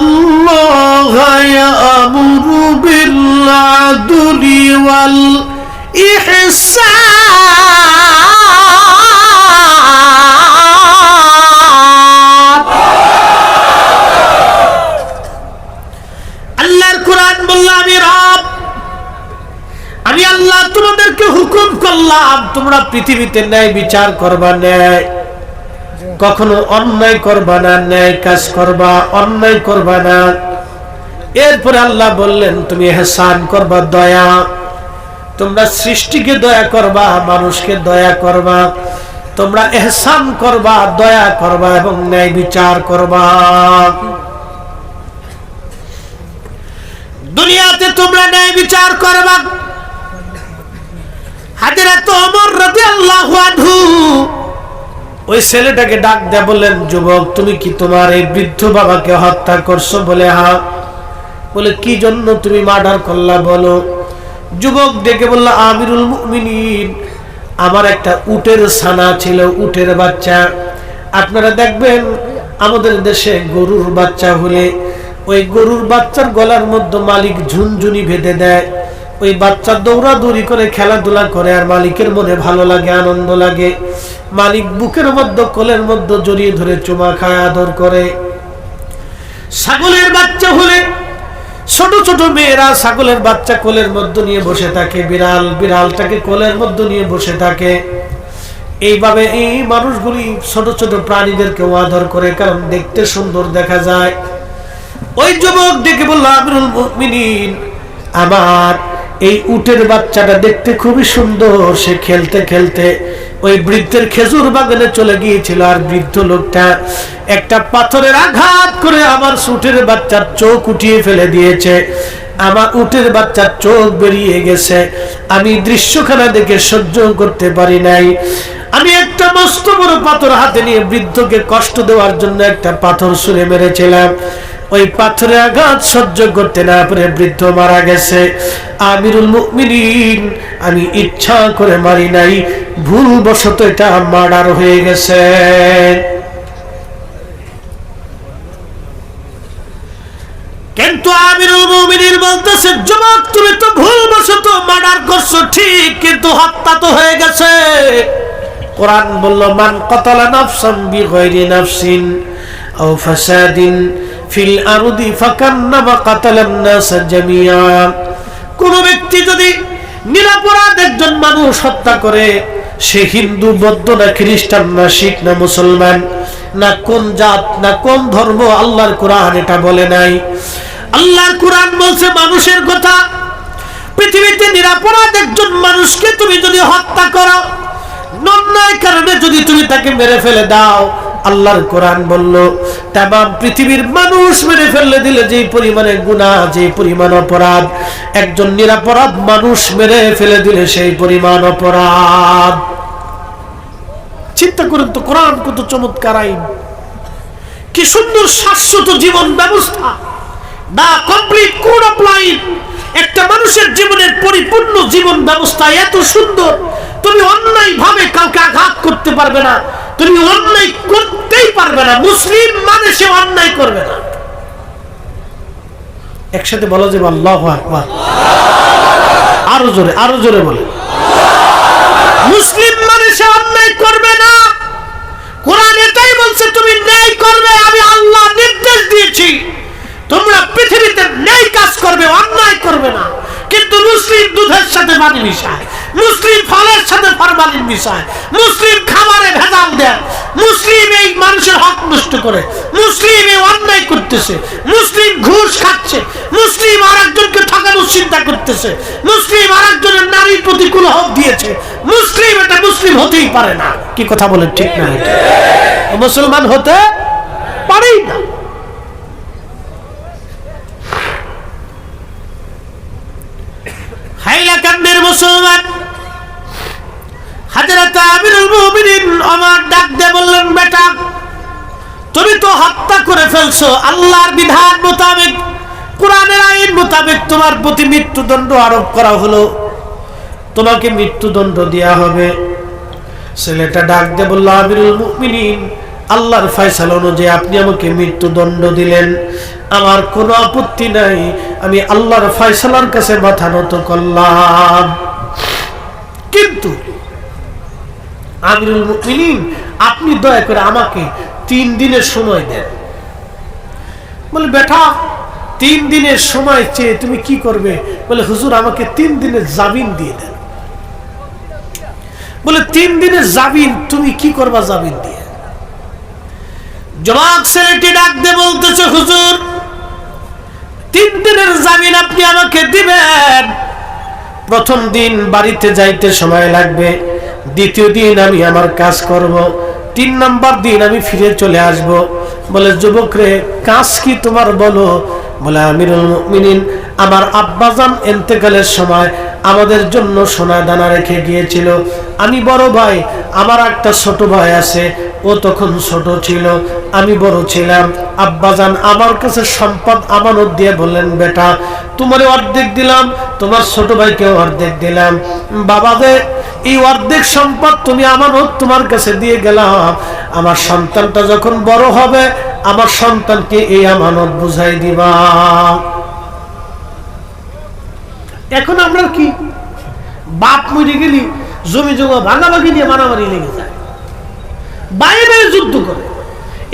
ইন্নাল্লাহা ইয়া'মুরু বিল আদলি ওয়াল ইহসান। আল্লাহর কোরআন বলল, আমি আল্লাহ তোমাদেরকে হুকুম করলাম তোমরা পৃথিবীতে ন্যায় বিচার করবা, ন্যায় কখনো অন্যায় করবা না, ন্যায় কাজ করবা, অন্যায় করবা না। এরপরে আল্লাহ বললেন তুমি ইহসান করবা, দয়া, তোমরা সৃষ্টিকে দয়া করবা, মানুষকে দয়া করবা, তোমরা ইহসান করবা, দয়া করবা এবং ন্যায় বিচার করবা। দুনিয়াতে তোমরা ন্যায় বিচার করবা। হযরত ওমর রাদিয়াল্লাহু আনহু ওই ছেলেটাকে ডাক দেয়া বললেন, যুবক তুমি কি তোমার এই বৃদ্ধ বাবাকে হত্যা করছো? বলে হ্যাঁ। বলে কি জন্য তুমি মার্ডার করলা বলো? যুবক ডেকে বলল, আমিরুল মুমিনিন, আমার একটা উটের ছানা ছিল, উটের বাচ্চা। আপনারা দেখবেন আমাদের দেশে গরুর বাচ্চা হলে ওই গরুর বাচ্চার গলার মধ্যে মালিক ঝুনঝুনি বেঁধে দেয়, ওই বাচ্চা দৌড়াদৌড়ি করে খেলাধুলা করে আর মালিকের মনে ভালো লাগে, আনন্দ লাগে। মালিক বুকের মধ্যে কোলের মধ্যে জড়িয়ে ধরে চুমা খায়, আদর করে। ছাগলের বাচ্চা হলে ছোট ছোট মেয়েরা ছাগলের বাচ্চা কোলের মধ্যে নিয়ে বসে থাকে, বিড়ালটাকে কোলের মধ্যে নিয়ে বসে থাকে। এইভাবে এই মানুষগুলি ছোট ছোট প্রাণীদেরকে আদর করে, কারণ দেখতে সুন্দর দেখা যায়। ওই যুবক ডেকে বলল, আমিরুল মুমিনিন, আমার এই উটের বাচ্চাটা দেখতে খুবই সুন্দর। সে খেলতে খেলতে ওই বৃদ্ধের খেজুর বাগানে চলে গিয়েছিল, আর বৃদ্ধ লোকটা একটা পাথরের আঘাত করে আমার উটের বাচ্চার চোখ উঠিয়ে ফেলে দিয়েছে। আমার উটের বাচ্চার চোখ বেরিয়ে গেছে। আমি দৃশ্যখানা দেখে সহ্য করতে পারি নাই। আমি একটা মস্ত বড় পাথর হাতে নিয়ে বৃদ্ধকে কষ্ট দেওয়ার জন্য একটা পাথর ছুঁড়ে মেরেছিলাম। ওই পাথরে আঘাত সহ্য করতে না পারে বৃদ্ধ মারা গেছে। আমিরুল মুমিনিন, আমি ইচ্ছা করে মারি নাই, ভুলবশত এটা মার্ডার হয়ে গেছে। কিন্তু আমিরুল মুমিনিন বলতেছে, যুবক তুমি তো ভুলবশত মার্ডার করছো ঠিক, কিন্তু হত্যা তো হয়ে গেছে। কোরআন বলল, মান কাতালা নাফসান বিগাইরি নাফসিন আও ফাসাদিন ফিল আরদি ফাকান্নামা কাতালান নাস জামিয়া। কোন ব্যক্তি যদি নিরপরাধ একজন মানুষ হত্যা করে, সে হিন্দু, বৌদ্ধ না খ্রিস্টান না শিখ না মুসলমান না কোন জাত না কোন ধর্ম, আল্লাহর কোরআন এটা বলে নাই। আল্লাহর কোরআন বলছে মানুষের কথা। পৃথিবীতে নিরপরাধ একজন মানুষকে তুমি যদি হত্যা করো, অন্যায় কারণে যদি তুমি তাকে মেরে ফেলে দাও, আল্লাহর কোরআন বলল তামাম পৃথিবীর মানুষ মেরে ফেললে দিলে যে পরিমাণে গুনাহ, যে পরিমাণ অপরাধ, একজন নিরপরাধ মানুষ মেরে ফেলে দিলে সেই পরিমাণ অপরাধ। চিন্তা করুন তো, কোরআন কত চমৎকার আইন, কি সুন্দর শাশ্বত জীবন ব্যবস্থা, the complete code of life. একটা মানুষের জীবনের পরিপূর্ণ জীবন ব্যবস্থা এত সুন্দর, তুমি অন্যায় ভাবে কাউকে আঘাত করতে পারবে না, তুমি অন্যায় করতেই পারবে না। মুসলিম মানে সে অন্যায় করবে না। একসাথে বলা যাবে আল্লাহু আকবার, আরো জোরে, আরো জোরে বলে। মুসলিম মানে সে অন্যায় করবে না। কোরআন এটাই বলছে তুমি ন্যায় করবে। আমি আল্লাহ নির্দেশ দিয়েছি তোমরা পৃথিবীতে ন্যায় কাজ করবে, অন্যায় করবে না। কিন্তু মুসলিম সাথে পানি মিশায়, মুসলিম ফলের সাথে ফরমালিন মিশায়, মুসলিম খাবারে ভেজাল দেয়, মুসলিম এই মানুষের হক নষ্ট করে, মুসলিম এই অন্যায় করতেছে, মুসলিম ঘুষ খাচ্ছে, মুসলিম আরেকজনকে ঠকানোর চিন্তা করতেছে, মুসলিম আরেকজনের নারীর প্রতি কুলহব দিয়েছে, মুসলিম এটা মুসলিম হতেই পারে না। কি কথা বলেন, ঠিক না? মুসলমান হতে পারেই না। হাইলাকান্দের মুসলমান হযরত আমিরুল মুমিনিন ওমর ডাক দিয়ে বললেন, বেটা তুমি তো হত্যা করে ফেলছো, আল্লাহর বিধান মোতাবেক, কোরআনের আইন মোতাবেক তোমার প্রতি মৃত্যুদণ্ড আরোপ করা হলো, তোমাকে মৃত্যুদণ্ড দেয়া হবে। ছেলেটা ডাক দিয়ে বলল, আমিরুল মুমিনিন, আল্লাহর ফয়সালা অনুযায়ী আপনি আমাকে মৃত্যুদণ্ড দিলেন, আমার কোনো আপত্তি নাই, আমি আল্লাহর ফয়সালার কাছে মাথা নত করলাম। কিন্তু আমিরুল মুমিনিন, আপনি দয়া করে আমাকে 3 দিনের সময় দেন। বলে, বেটা 3 দিনের সময় চেয়ে তুমি কি করবে? বলে, হুজুর আমাকে 3 দিনের জামিন দিয়ে দেন। বলে, 3 দিনের জামিন তুমি কি করবা জামিন দিয়ে? যুবক ছেলেটি ডাক দিয়ে বলতেছে, হুজুর 3 দিনের জামিন আপনি আমাকে দিবেন। প্রথম দিন বাড়িতে যাইতে সময় লাগবে, দ্বিতীয় দিন আমি আমার কাজ করব, 3 নম্বর দিন আমি ফিরে চলে আসব। বলে, যুবক রে, কাজ কি তোমার বলো? বলে, আমিরুল মুমিনিন, আমার আব্বাজান ইন্তেকালের সময় আমাদের জন্য সোনা দানা রেখে গিয়েছিল। আমি বড় ভাই, আমার একটা ছোট ভাই আছে, ও তখন ছোট ছিল, আমি বড় ছিলাম। আব্বাজান আমার কাছে সম্পদ আমানত দিয়ে বললেন, বেটা তোমারে অর্ধেক দিলাম, তোমার ছোট ভাইকেও অর্ধেক দিলাম। বাবা দে, এই অর্ধেক সম্পদ তুমি আমানত তোমার কাছে দিয়ে গেলাম, আমার সন্তানটা যখন বড় হবে আমার সন্তানকে এই আমানত বুঝাই দিবা। এখন আমরা কি, বাপ মরে গেলি জমি জমা ভাগাভাগি নিয়ে মারামারি লেগে যায়, বাইরে যুদ্ধ করে,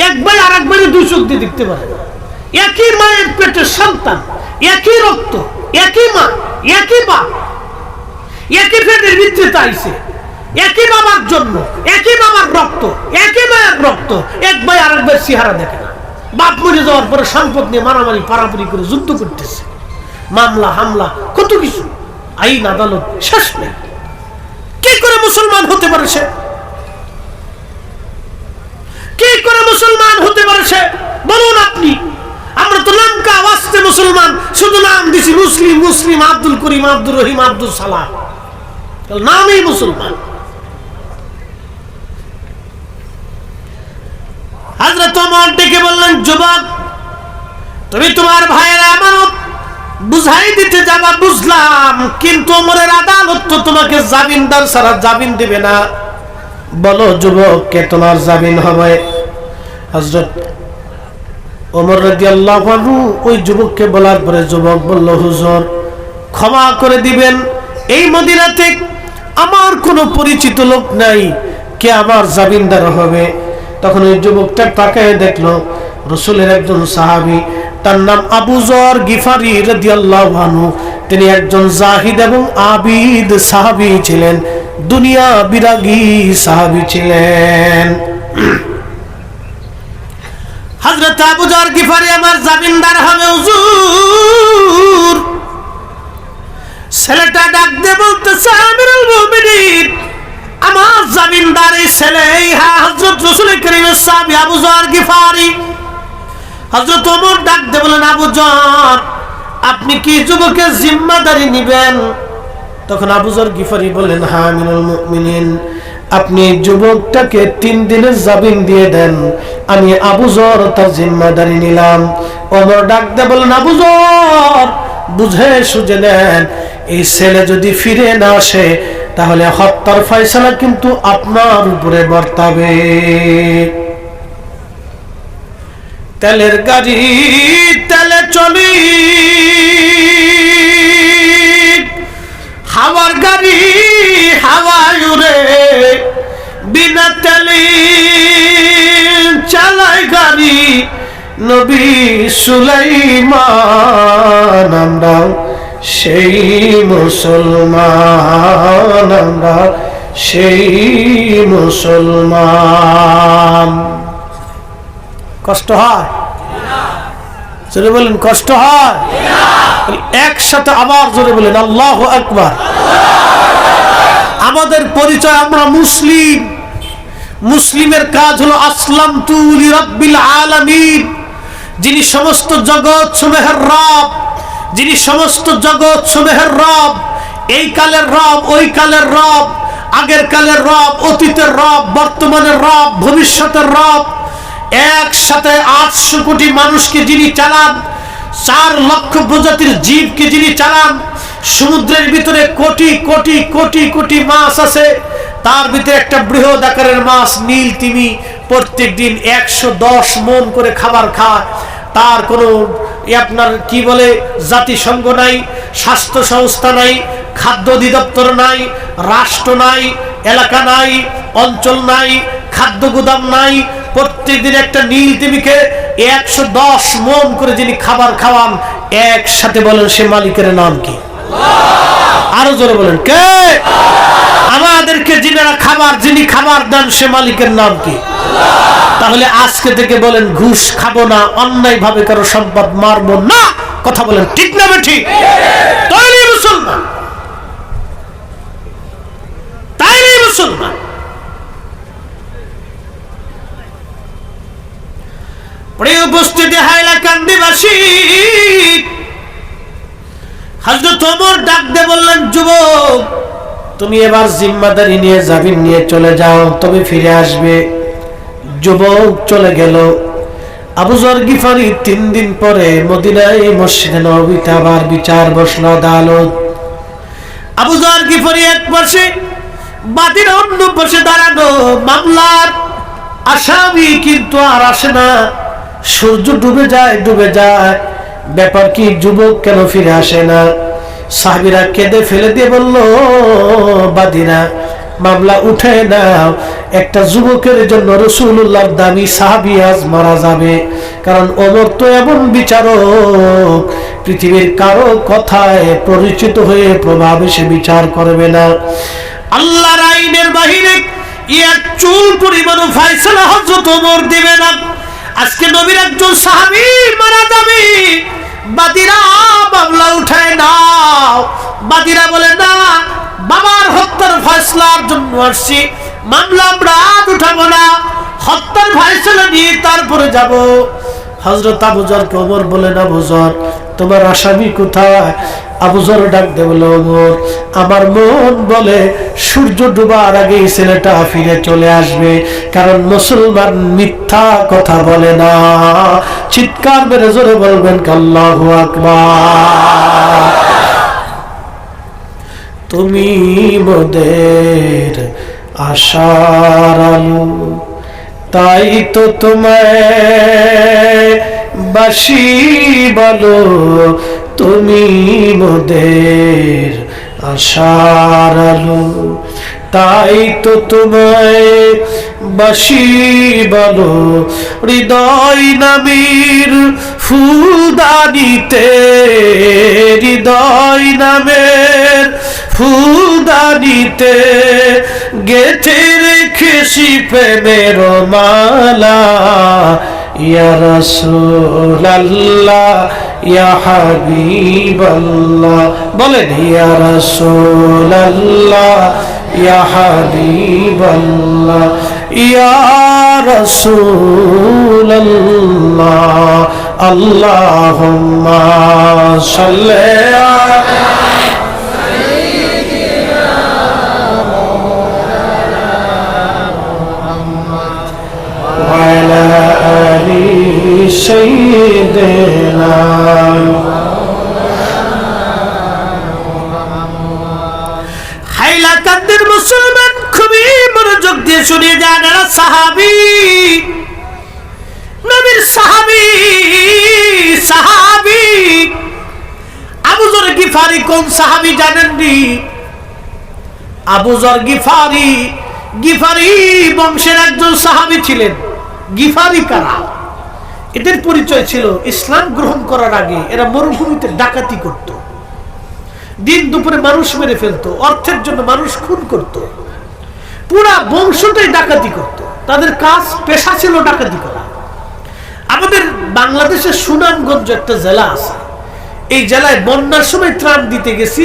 এক ভাই আর এক ভাই 2 চোখ দিয়ে দেখতে পারে না, একই মায়ের পেটের সন্তান, একই রক্ত, একই মা, একই বাপ, একই পেটের ভিতরে আইছে, একই বাবার জন্য, একই বাবার রক্ত, একই মায়ের রক্ত, এক ভাই আর এক ভাই চেহারা দেখে না। বাপ মরে যাওয়ার পরে সম্পদ নিয়ে মারামারি পারাপারি করে যুদ্ধ করতেছে, মামলা হামলা কত কিছু, আইন আদালত শেষ নেই। কি করে মুসলমান হতে পারে সে? কি করে মুসলমান হতে পারে সে? বলুন আপনি। আমরা তো নামকা ওয়াস্তে মুসলমান, শুধু নাম দিছি মুসলিম, মুসলিম আব্দুল করিম, আব্দুর রহিম, আব্দুল সালাম, নামই মুসলমান। হযরত ওমর ডেকে বললেন, যুবক তুমি তোমার ভাইয়ের আমানত বুঝাই দিতে যাবা বুঝলাম, কিন্তু ওমরের আদালত তো তোমাকে জামিনদার ছাড়া জামিন দিবে না। বলো যুবক, কে তোমার জামিন হবে? হযরত ওমর রাদিয়াল্লাহু আনহু ওই যুবককে বলার পরে যুবক বলল, হুজুর ক্ষমা করে দিবেন, এই মদিনাতে আমার কোনো পরিচিত লোক নাই, কে আমার জামিনদার হবে? তখন ওই যুবকটা তাকায় দেখলো রাসূলের একজন সাহাবী, তার নাম আবু যর গিফারি রাদিয়াল্লাহু আনহু। তিনি একজন জাহিদ এবং আবিদ সাহাবী ছিলেন, দুনিয়া বিরাগী সাহাবী ছিলেন। হযরত আবু যর গিফারি আমার জামিনদার হবে হুজুর। ছেলেটা ডাক দিয়ে বলতেছে, আমিরুল মুমিনিন, আমার জামিনদার এই ছেলে, এই হযরত রাসূল কারীমের সাহাবী আবু যর গিফারি। হযরত ওমর ডাক দিয়ে বলেন, আবু যর আপনি কি যুবকের জিম্মাদারি নেবেন? তখন আবু যর গিফারি বললেন, হ্যাঁ আমিরুল মুমিনিন, আপনি যুবকটাকে 3 দিনের জামিন দিয়ে দেন, আমি আবু যর তার জিম্মাদারি নিলাম। ওমর ডাক দিয়ে বলেন, আবু যর বুঝে সুঝে নেন, এই ছেলে যদি ফিরে না আসে তাহলে হত্যার ফয়সালা কিন্তু আপনার উপরে বর্তাবে। তেলের গাড়ি তেলে চলি, হাওয়ার গাড়ি হাওয়ায় উড়ে, বিনা তেলে চালায় গাড়ি নবী সুলাইমান। আমরাও সেই মুসলমান, আমরা সেই মুসলমান। কষ্ট হয়? জোরে বলেন, কষ্ট হয়? একসাথে আবার জোরে বলেন আল্লাহু আকবার। আমাদের পরিচয়, আমরা মুসলিম। মুসলিমের কাজ হলো আসলামতু লিরাব্বিল আলামিন, যিনি সমস্ত জগৎ সমূহের রব, যিনি সমস্ত জগৎ সমূহের রব, এই কালের রব, ওই কালের রব, আগের কালের রব, অতীতের রব, বর্তমানের রব, ভবিষ্যতের রব। একসাথে 800 কোটি মানুষকে যিনি চালান, 4 লক্ষ প্রজাতির জীবকে যিনি চালান, সমুদ্রের ভিতরে কোটি কোটি কোটি কোটি মাছ আছে, তার ভিতরে একটা বৃহৎ আকারের মাছ নীল তিমি প্রত্যেক দিন 110 মণ করে খাবার খায়। তার কোনো আপনার কি বলে জাতিসংঘ নাই, স্বাস্থ্য সংস্থা নাই, খাদ্য অধিদপ্তর নাই, রাষ্ট্র নাই, এলাকা নাই, অঞ্চল নাই, খাদ্য গুদাম নাই। প্রত্যেকদিন একটা নীল তিমিকে 110 মণ করে যিনি খাবার খাওয়ান, একসাথে বলেন সে মালিকের নাম কি? আরো জোরে বলেন কে? আমাদেরকে যিনি খাবার দেন সে মালিকের নাম কি? তাহলে আজকে থেকে বলেন ঘুষ খাবো না, অন্যায় ভাবে কারো সম্পদ মারবো না। কথা বলেন ঠিক না বেঠিক? তাইলে মুসলমান, তাইলে মুসলমান। প্রিয় উপস্থিতি, হাইলাকান্দিবাসী, হযরত ওমর ডাক দিয়ে বললেন, যুবক তুমি এবার জিম্মাদারি নিয়ে জামিন নিয়ে চলে যাও, তবে ফিরে আসবে। যুবক চলে গেল। আবু যর গিফারি 3 দিন পরে মদিনায় মসজিদে নববীতে আবার বিচার বসলো, আদালত। আবু যর গিফারি এক পাশে, বাদীর অন্য পাশে দাঁড়ানো, মামলার আসামি কিন্তু আর আসে না। সূর্য ডুবে যায়, ডুবে যায়। ব্যাপার কি, যুবক কেন ফিরে আসে না? সাহাবীরা কেঁদে ফেলে দিয়ে বলল, বাদীরা মামলা উঠে নাও, একটা যুবকের জন্য রাসূলুল্লাহর দামি সাহাবী আজ মারা যাবে। কারণ ওমর তো এমন বিচারক, পৃথিবীর কারো কথায় পরিচিত হয়ে প্রভাবে সে বিচার করবে না। আল্লাহর আইনের বাহিরে ইয়ার চুল পরিমাণ ফয়সালা হযরত ওমর দিবে না। আজকে নবীর একজন সাহাবী মারা যাবে, বাদীরা মামলা উঠায় নাও। বাদীরা বলে, না, বাবার হত্যার ফয়সালার জন্য আসছি, মামলা আমরা আজ উঠাবো না, হত্যার ফয়সালা নিয়ে তারপরে যাব। হযরত আবু যরকে ওমর বলেন, আবু যর তোমার আসামি কোথায়? আবু যর ডাক দিয়ে বলে, ওমর আমার মন বলে সূর্য ডুবার আগে এই ছেলেটা ফিরে চলে আসবে, কারণ মুসলমান মিথ্যা কথা বলে না। চিৎকার মেরে জোরে বলবেন আল্লাহু আকবার। তুমি মোদের আশার আলো, তাই তো তোমায় বাসি বলো, তুমি মোদের আশার আলো, তাই তো তোমায় বাসি বলো। হৃদয় নামের ফুলদানিতে, হৃদয় নামের ফুলদানিতে গেঁথে রেখেছি প্রেমের মালা। ইয়া রাসূলুল্লাহ, ইয়া হাবিবাল্লাহ, বলেন ইয়া রাসূলুল্লাহ, ইয়া হাবিবাল্লাহ, ইয়া রাসূলুল্লাহ, আল্লাহুম্মা সাল্লি আলা সাইয়্যিদিনা। হাইলাকান্দির মুসলমান খুবই মনোযোগ দিয়ে শুনে যান, সাহাবী, নবীর সাহাবী, সাহাবী আবু যর গিফারি। কোন সাহাবী জানেননি? আবু যর গিফারি, গিফারি বংশের একজন সাহাবী ছিলেন। গিফারি কারা? এদের পরিচয় ছিল ইসলাম গ্রহণ করার আগে এরা মরুভূমিতে ডাকাতি করত। দিন দুপুরে মানুষ মেরে ফেলতো, অর্থের জন্য মানুষ খুন করত, পুরা বংশটাই ডাকাতি করত, তাদের কাজ পেশা ছিল ডাকাতি করা। আমাদের বাংলাদেশের সুনামগঞ্জ একটা জেলা আছে, এই জেলায় বন্যার সময় ত্রাণ দিতে গেছি,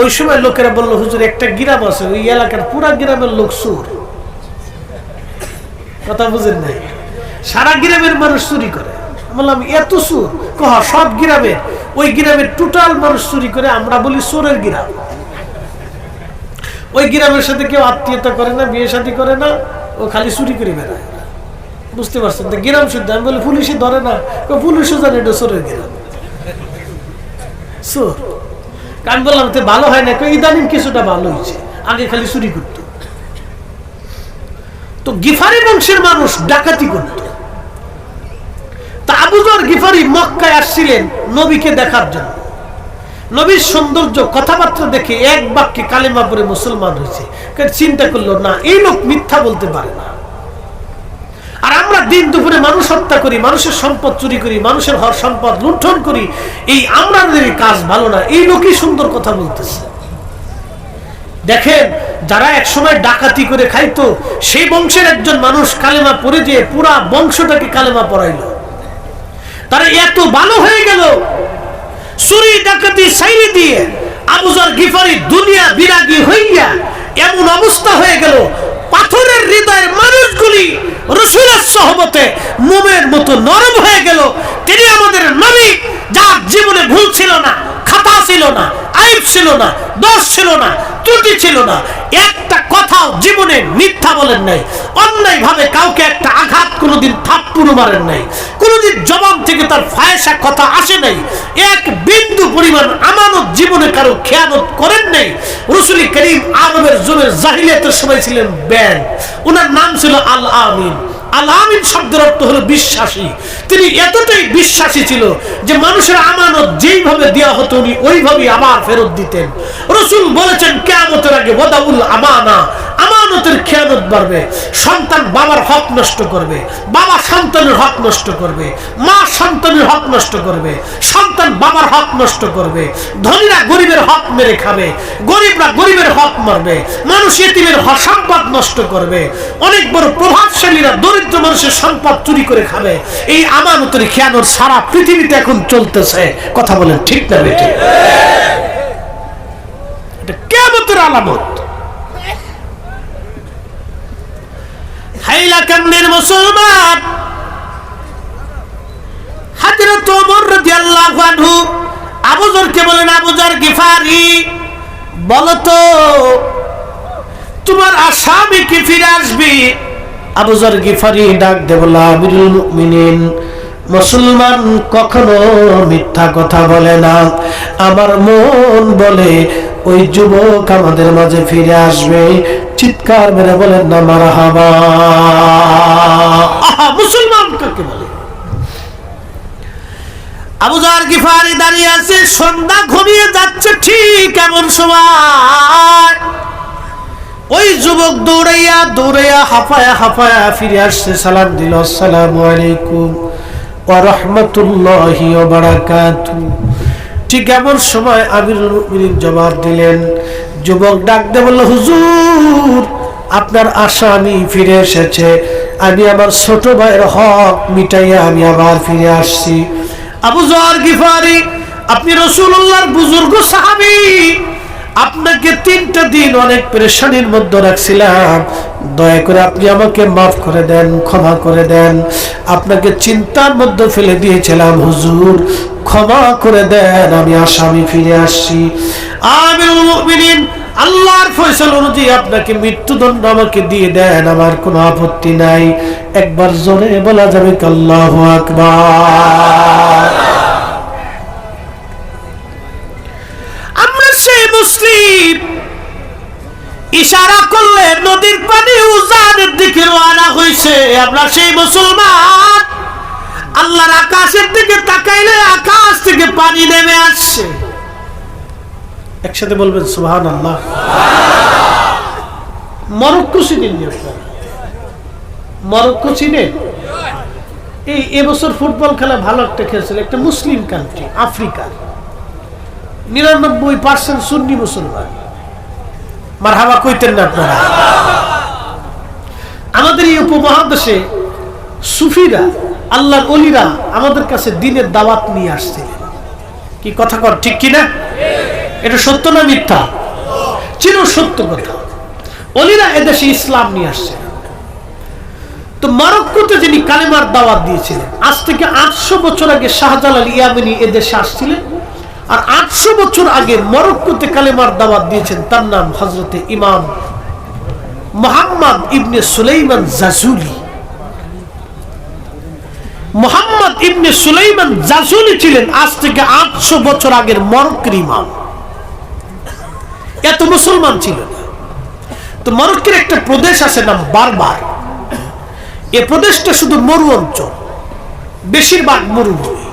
ওই সময় লোকেরা বললো হুজুর একটা গ্রাম আছে, ওই এলাকার পুরা গ্রামের লোক চোর। কথা বুঝেন নাই? সারা গ্রামের মানুষ চুরি করে। বললাম এত চোর? কহ সব গ্রামের, ওই গ্রামের টোটাল মানুষ চুরি করে, আমরা বলি চোরের গ্রাম। ওই গ্রামের সাথে কেউ আত্মীয়তা করে না, বিয়ে শাদী করে না, ও খালি চুরি করে বেড়ায়। বুঝতে পারছেন? গ্রাম শুদ্ধ। আমি বলি পুলিশে ধরে না, পুলিশও জানে এটা চোরের গ্রাম, চোর। আমি বললাম তো ভালো হয় না, ইদানিং কিছুটা ভালো হয়েছে, আগে খালি চুরি করত। তো গিফারি বংশের মানুষ ডাকাতি করত। তা আবু যর গিফারি মক্কায় আসছিলেন নবীকে দেখার জন্য। নবীর সৌন্দর্য কথাবার্তা দেখে এক বাক্যে কালেমা পড়ে মুসলমান হয়েছে। চিন্তা করলো না, এই লোক মিথ্যা বলতে পারে না। আর আমরা দিন দুপুরে মানুষ হত্যা করি, মানুষের সম্পদ চুরি করি, মানুষের সম্পদ লুণ্ঠন করি, এই আমাদের কাজ ভালো না, এই লোকই সুন্দর কথা বলতেছে। দেখেন, যারা এক সময় ডাকাতি করে খাইতো, সেই বংশের একজন মানুষ কালেমা পড়ে যে পুরা বংশটাকে কালেমা পড়াইল। তারা এত ভালো হয়ে গেল, চুরি ডাকাতি সাইরে দিয়ে আবু যর গিফারি দুনিয়া বিরাগী হইয়া এমন অবস্থা হয়ে গেল, পাথরের হৃদয়ের মানুষগুলি রাসূলের সোহবতে মোমের মতো নরম হয়ে গেল। তিনি আমাদের নবী, যার জীবনে ভুল ছিল না, খাতা ছিল না, আইব ছিল না, দোষ ছিল না, ত্রুটি ছিল না, একটা কথাও জীবনে মিথ্যা বলেন নাই, অন্যায় ভাবে কাউকে একটা আঘাত কোনোদিন থাপ্পড় মারেন নাই, কোনোদিন জবান থেকে তার ফায়সা কথা আসে নাই, এক বিন্দু পরিমাণ আমানত জীবনে কারো খেয়ানত করেন নাই। রাসূল করিম আরবের জমির জাহিলিয়াতের সময় ছিলেন ব্যান, ওনার নাম ছিল আল আমিন। আল আমিন শব্দের অর্থ হলো বিশ্বাসী। তিনি এতটাই বিশ্বাসী ছিল যে মানুষের আমানত যেইভাবে দেওয়া হতো উনি ওইভাবেই আবার ফেরত দিতেন। রাসূল বলেছেন কিয়ামতের আগে ওয়াদাউল আমানা, আমানতের খেয়ানত বাড়বে। সন্তান বাবার হক নষ্ট করবে, বাবা সন্তানের হক নষ্ট করবে, মা সন্তানের হক নষ্ট করবে, সন্তান বাবার হক নষ্ট করবে, ধনীরা গরিবের হক মেরে খাবে, গরিবরা গরিবের হক মারবে, মানুষ ইতিমের সম্পদ নষ্ট করবে, অনেক বড় প্রভাবশালীরা দরিদ্র মানুষের সম্পদ চুরি করে খাবে। এই আমানতের খেয়ানত সারা পৃথিবীতে এখন চলতেছে। কথা বলেন ঠিক না বেঠিক? এটা কিয়ামতের আলামত। হাইলাকান্দির মুসলমান হযরত ওমর রাদিয়াল্লাহু আনহু আবু যরকে বলেন, আবু যর গিফারি বলো তো তোমার আসামি কি ফিরে আসবে? আবু যর গিফারি ডাক দিয়ে বলল, আমিরুল মুমিনিন, মুসলমান কখনো মিথ্যা কথা বলে না। আমার মন বলে ওই যুবক আমাদের মাঝে ফিরে আসবে। চিৎকার মেরে বলেন না মারহাবা। আহা, মুসলমান কাকে বলে? আবু যর গিফারি দাঁড়িয়ে আছে, সন্ধ্যা ঘনিয়ে যাচ্ছে, ঠিক এমন সময় ওই যুবক দৌড়াইয়া দৌড়াইয়া হাফায়া হাফায়া ফিরে আসছে, সালাম দিল, আসসালামু আলাইকুম ওয়া রাহমাতুল্লাহি ওয়া বারাকাতুহু। ঠিক এমন সময় আমিরুল মুমিনিন জবাব দিলেন। যুবক ডাক দিয়ে বলল, হুজুর আপনার আসামি ফিরে এসেছে, আমি আমার ছোট ভাইয়ের হক মিটাইয়া আমি আবার ফিরে আসছি। আবু যর গিফারি, আপনি রাসূলুল্লাহর বুজুর্গ সাহাবী, আপনাকে 3টা দিন অনেক পেরেশানির মধ্যে রাখছিলাম, দয়া করে আপনি আমাকে মাফ করে দেন, ক্ষমা করে দেন। আপনাকে চিন্তার মধ্যে ফেলে দিয়েছিলাম হুজুর, ক্ষমা করে দেন, আমি আসামি ফিরে আসছি। আমিরুল মুমিনিন, আল্লাহর ফয়সালা অনুযায়ী আপনাকে মৃত্যুদণ্ড আমাকে দিয়ে দেন, আমার কোনো আপত্তি নাই। একবার জোরে বলা যাবে কি আল্লাহু আকবার? আমরা সেই মুসলিম, ইশারা করলে নদীর পানি উজানের দিকে রওনা হইছে। আমরা সেই মুসলমান, আল্লাহর আকাশের দিকে তাকাইলে আকাশ থেকে পানি নেমে আসছে। একসাথে বলবেন সুবহানাল্লাহ। মরক্কো চিনেন? মরক্কো চিনেন? এবছর ফুটবল খেলা ভালো একটা খেলছিল, একটা মুসলিম কান্ট্রি, আফ্রিকা। 99% সুন্নি মুসলমান। মারহাবা কইতেন না আপনারা? আমাদের এই উপমহাদেশে সুফিরা, আল্লাহর ওলিরা আমাদের কাছে দ্বীনের দাওয়াত নিয়ে আসছিলেন। কি কথা কর ঠিক কিনা? এটা সত্য না মিথ্যা? চির সত্য কথা। ওলিরা এদেশে ইসলাম নিয়ে আসছেন। তো মরক্কোতে যিনি কালেমার দাওয়াত দিয়েছিলেন, আজ থেকে 800 বছর আগে শাহজালাল ইয়ামানি এদেশে আসছিলেন। আর 800 বছর আগে মরক্কোতে কালেমার দাওয়াত দিয়েছেন, তার নাম হযরতে ইমাম মুহাম্মদ ইবনে সুলাইমান জাজুলি। মুহাম্মদ ইবনে সুলাইমান জাজুলি ছিলেন আজ থেকে 800 বছর আগের মরক্কোর ইমাম। এত মুসলমান ছিল না। তো মরক্কোর একটা প্রদেশ আছে নাম বারবার। এই প্রদেশটা শুধু মরু অঞ্চল, বেশিরভাগ মরুভূমি।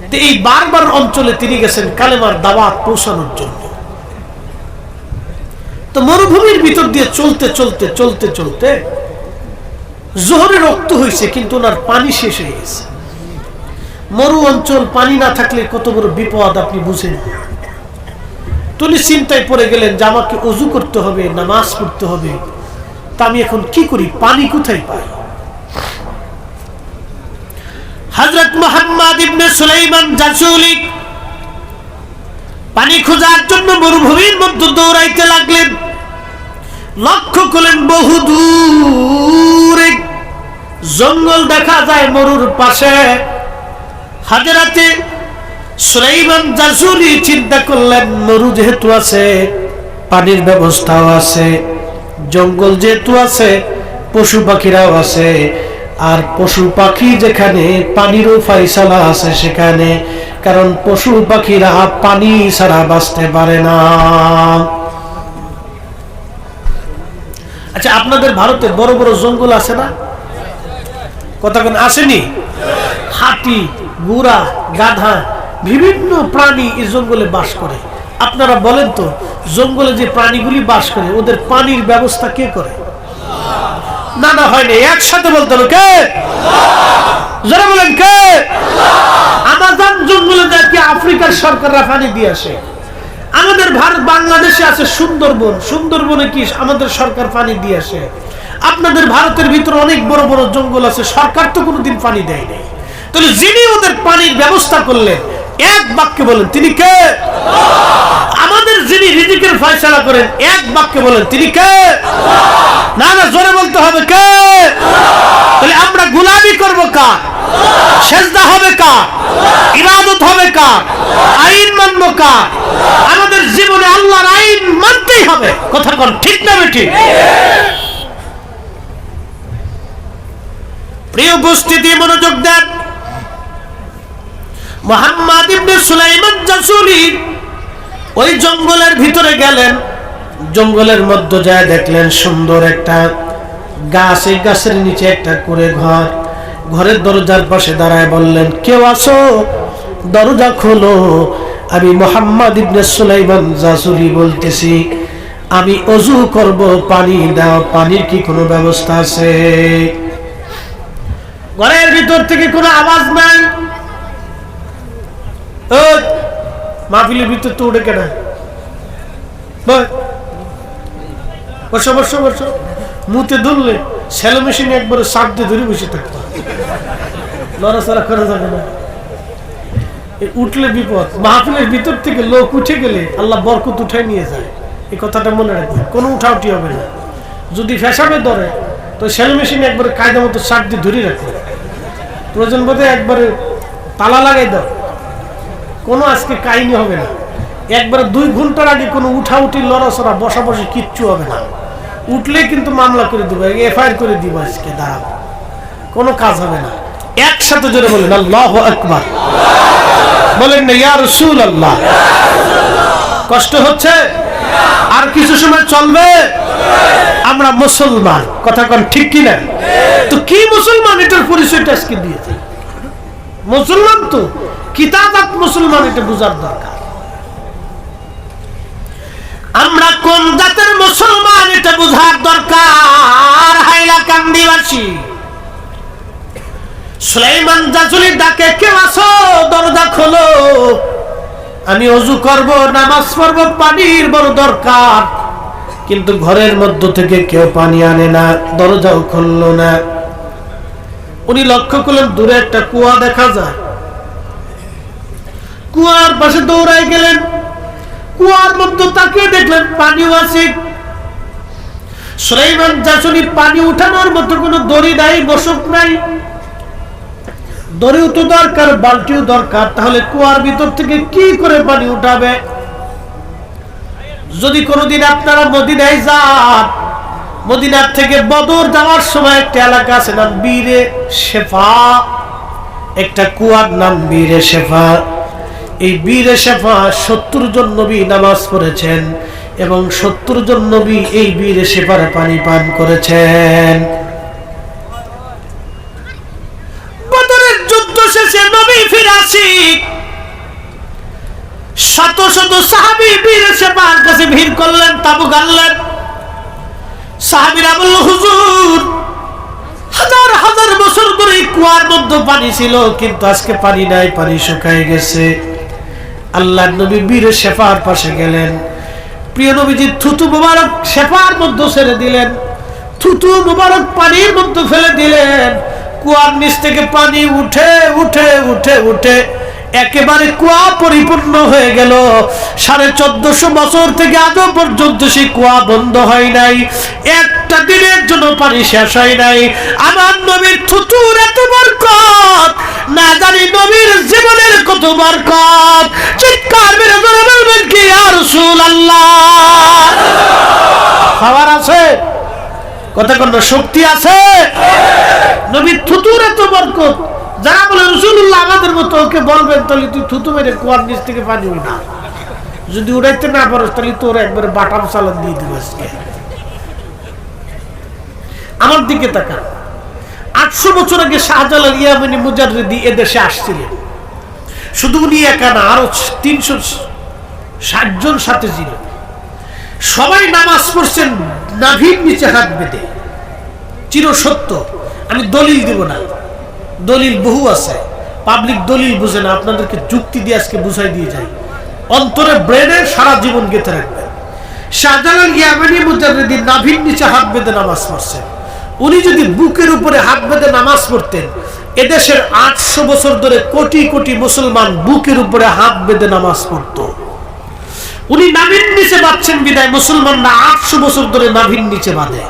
তো এই বারবার অঞ্চলে তিনি গেছেন কালেমার দাওয়াত পৌঁছানোর জন্য। তো মরুভূমির ভিতর দিয়ে চলতে চলতে চলতে চলতে জোহরে রক্ত হয়েছে, কিন্তু ওনার পানি শেষ হয়ে গেছে। মরু অঞ্চল, পানি না থাকলে কত বড় বিপদ আপনি বুঝেন। তিনি চিন্তায় পড়ে গেলেন যে আমাকে ওযু করতে হবে, নামাজ পড়তে হবে, তা আমি এখন কি করি, পানি কোথায় পাই? হযরত মুহাম্মদ ইবনে সুলাইমান জাজুলি পানি খোঁজার জন্য মরুভূমির মধ্যে দৌড়াইতে লাগলেন। লক্ষ্য করলেন বহু দূরে জঙ্গল দেখা যায় মরুর পাশে। হযরতে সুলাইমান জাজুলি চিন্তা করলেন, মরু যেহেতু আছে, পানির ব্যবস্থাও আছে, জঙ্গল যেহেতু আছে, পশু পাখিরাও আছে। আর পশু পাখি যেখানে, পানিরও ফায়সালা আছে সেখানে, কারণ পশু পাখিরা পানি ছাড়া বাঁচতে পারে না। আচ্ছা, আপনাদের ভারতে বড় বড় জঙ্গল আছে না? কথা কেন আসেনি? হাতি, ঘোড়া, গাধা, বিভিন্ন প্রাণী এই জঙ্গলে বাস করে। আপনারা বলেন তো, জঙ্গলে যে প্রাণীগুলি বাস করে ওদের পানির ব্যবস্থা কে করে? না না, হয়নি। একসাথে বলতে হবে, কে? যারা বলেন কে? আমাজন জঙ্গলে নাকি আফ্রিকার সরকাররা পানি দিয়ে আসে। আমাদের ভারত বাংলাদেশে আছে সুন্দরবন, সুন্দরবনে কি আমাদের সরকার পানি দিয়ে আসে? আপনাদের ভারতের ভিতরে অনেক বড় বড় জঙ্গল আছে, সরকার তো কোনোদিন পানি দেয় নাই। তাহলে যিনি ওদের পানির ব্যবস্থা করলেন, এক বাক্যে বলেন তিনি কে? আমাদের যিনি রিজিকের ফয়সালা করেন, এক বাক্যে বলেন তিনি কে? না না, জোরে বলতে হবে, কে? তাহলে আমরা গোলামি করব কার? সেজদা হবে কার? ইবাদত হবে কার? আইন মানব কার? আমাদের জীবনে আল্লাহর আইন মানতেই হবে। কথা কোন ঠিক না বেঠিক? প্রিয় উপস্থিতি, মনোযোগ দেন। মুহাম্মদ ইবনে সুলাইমান জাজুলি ওই জঙ্গলের ভিতরে গেলেন। জঙ্গলের মধ্যে যায় দেখলেন সুন্দর একটা গাছ, এই গাছের নিচে একটা করে ঘর। ঘরের দরজার পাশে দাঁড়ায় বললেন, কেউ আছো? দরজা খোলো। আমি মুহাম্মদ ইবনে সুলাইমান জাজুলি বলতেছি, আমি ওযু করব, পানি দাও, পানির কি কোনো ব্যবস্থা আছে? ঘরের ভিতর থেকে কোনো আওয়াজ নাই। মাহফিলের ভিতর তো উঠে কেনা, বসো বসো বসো। মুতে ধরলে সেলো মেশিনে একবারে চাপ দিয়ে ধরে বসে থাকতো, নড়াচড়া করা যাবে না। উঠলে বিপদ। মাহফিলের ভিতর থেকে লোক উঠে গেলে আল্লাহ বরকত উঠায় নিয়ে যায়, এই কথাটা মনে রাখবেন। কোনো উঠাউটি হবে না। যদি ফেসাবে ধরে তো সেলো মেশিনে একবারে কায়দা মতো চাপ দিয়ে ধরে রাখবে। প্রয়োজন বোধে একবারে তালা লাগাই দাও, কোনো আজকে কাহিনী হবে না। একবারে 2 ঘন্টার আগে কোনো উঠাউটি, লড়াচড়া, বসাবসি কিচ্ছু হবে না। উঠলে কিন্তু মামলা করে দিব, এফআইআর করে দিব, আজকে দাঁড়াবো, কোনো কাজ হবে না। একসাথে জোরে বলেন আল্লাহু আকবার। বলেন না ইয়া রাসূলুল্লাহ। কষ্ট হচ্ছে? আর কিছু সময় চলবে। আমরা মুসলমান, কথা কোন ঠিক কিনা? তো কি মুসলমান, এটার পরিচয়টা আজকে দিয়েছে। মুসলমান তো কিতাবাত মুসলমান, এটা বুঝার দরকার। আমরা কোন জাতের মুসলমান এটা বুঝার দরকার। হাইলাকান্দিবাসী সুলাইমান জাজুলি ডাকে, কেউ আছো? দরজা খোলো। আমি ওযু করব, নামাজ পড়ব, পানির বড় দরকার, কিন্তু ঘরের মধ্য থেকে কেউ পানি আনে না, দরজাও খুললো না। উনি লক্ষ্য করলেন দূরে একটা কুয়া দেখা যায়, কুয়ার পাশে দৌড়ায় গেলেন, কুয়ার মধ্যে তাকিয়ে দেখলেন পানিও আছে। সুলাইমান জাসুনি পানি উঠানোর মতো কোনো দড়ি নাই, বসক নাই, দড়িও তো দরকার, বালতিও দরকার, তাহলে কুয়ার ভিতর থেকে কি করে পানি উঠাবে? যদি কোনোদিন আপনারা মদিনায় যান, মদিনার থেকে বদর যাওয়ার সময় একটা এলাকা আছে নাম বীরে শেফা, একটা কুয়ার নাম বীরে শেফা। এই বীরে শেফা 70 জন নবী নামাজ পড়েছেন এবং 70 জন নবী এই বীরে শেফার পানি পান করেছেন। বদরের যুদ্ধ শেষে নবী ফিরে আসি, শত শত সাহাবী বীরে শেফার কাছে ভিড় করলেন, তাবু গাড়লেন। সাহাবীরা বলল, হুজুর, হাজার হাজার বছর ধরে কুয়ার মধ্যে পানি ছিল, কিন্তু আজকে পানি নাই, পানি শুকায় গেছে। আল্লাহর নবী বীরে শেফার পাশে গেলেন, প্রিয় নবীজি থুতু মুবারক শেফার মধ্যে ছেড়ে দিলেন, থুতু মুবারক পানির মধ্যে ফেলে দিলেন। কুয়ার নিচ থেকে পানি উঠে উঠে উঠে উঠে একেবারে কুয়া পরিপূর্ণ হয়ে গেল। 1450 বছর থেকে আজও পর্যন্ত সেই কুয়া বন্ধ হয় নাই, একটা দিনের জন্য পানি শেষ হয় নাই। আমার নবীর থুতুর এত বরকত, না জানি নবীর জীবনের কত বরকত। চিৎকার মেরে ধরে বলবেন কি ইয়া রাসূলুল্লাহ? খাবার আছে, কথা কোন শক্তি আছে? নবীর থুতুর এত বরকত, যারা বলে রাসূলুল্লাহ আমাদের মতো, ওকে বলবেন তাহলে তুই থুতু মেরে কুয়ার নিচ থেকে পানি উঠা, যদি উড়াইতে না পারো তাহলে তোর একবারে বাটাম চালান দিয়ে দিব। আজকে আমার দিকে তাকা, 800 বছর আগে শাহজালাল ইয়ামানি মুজাররিদি এদেশে আসছিলেন। শুধু উনি একা না, আরো 360 জন সাথে ছিল। সবাই নামাজ পড়ছেন নাভির নিচে হাত বেঁধে, চিরসত্য। আমি দলিল দিব না, দলিল বহু আছে, পাবলিক দলিল বুঝে না, আপনাদেরকে যুক্তি দিয়ে আজকে বুঝাই দিয়ে যাই, অন্তরে ব্রেনে সারা জীবন গেঁথে রাখবেন। শাহজালাল ইয়ামানি মুজাররিদি নাভির নিচে হাত বেঁধে নামাজ পড়ছেন। উনি যদি বুকের উপরে হাত বেঁধে নামাজ পড়তেন, এদেশের 800 বছর ধরে কোটি কোটি মুসলমান বুকের উপরে হাত বেঁধে নামাজ পড়ত। উনি নাভির নিচে বাঁধছেন বিদায় মুসলমানরা 800 বছর ধরে নাভির নিচে বাঁধে।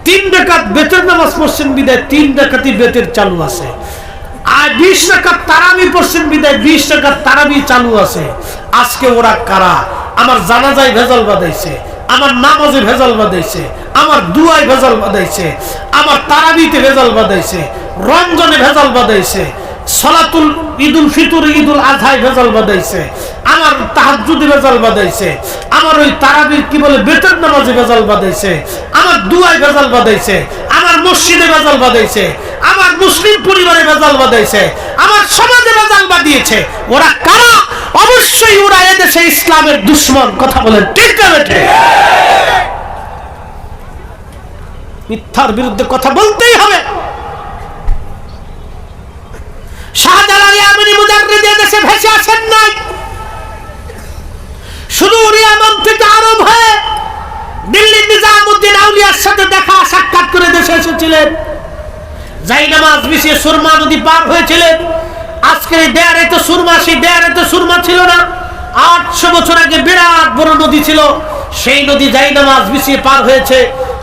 3 রাকাত বেতের নামাজ পড়ছেন বিদায় 3 রাকাতই বেতের চালু আছে। আর 20 রাকাত তারাবি পড়ছেন বিদায় 20 রাকাত তারাবি চালু আছে। আজকে ওরা কারা? আমার জানাজায় ভেজাল বাঁধাইছে, আমার নামাজে ভেজাল বাঁধাইছে, আমার দুয়ায় ভেজাল বাঁধাইছে, আমার তারাবিতে ভেজাল বাঁধাইছে, রমজানে ভেজাল বাঁধাইছে, সালাতুল ঈদুল ফিতর ঈদুল আজহায় ভেজাল বাঁধাইছে, আমার তাহাজ্জুদে ভেজাল বাঁধাইছে, আমার ওই তারাবির কি বলে বেতের নামাজে ভেজাল বাঁধাইছে, আমার দুয়ায় ভেজাল বাঁধাইছে, আমার মসজিদে ভেজাল বাঁধাইছে, আমার মুসলিম পরিবারে ভেজাল বাঁধাইছে, আমার সমাজে ভেজাল বাঁধিয়েছে। ওরা কারা? অবশ্যই ওরা এদেশে ইসলামের দুশমন। কথা বলেন ঠিক না বেঠে? মিথ্যার বিরুদ্ধে কথা বলতেই হবে। শাহজালাল ইয়ামানি মুজাররিদি এদেশে ভেসে আসেন নাই, শুধু ইয়ামান থেকে আরব হয়ে দিল্লির নিজামউদ্দিন আউলিয়ার সাথে দেখা সাক্ষাৎ করে দেশে এসেছিলেন। যাই নামাজ বিছিয়ে সুরমা নদী পার হয়েছিলেন। আজকে দেয়ারে তো সুরমা, সেই দেয়ারে তো সুরমা ছিল না। 800 বছর আগে বিরাট বড় নদী ছিল, সেই নদী যাই নামাজ বিছিয়ে পার হয়েছে।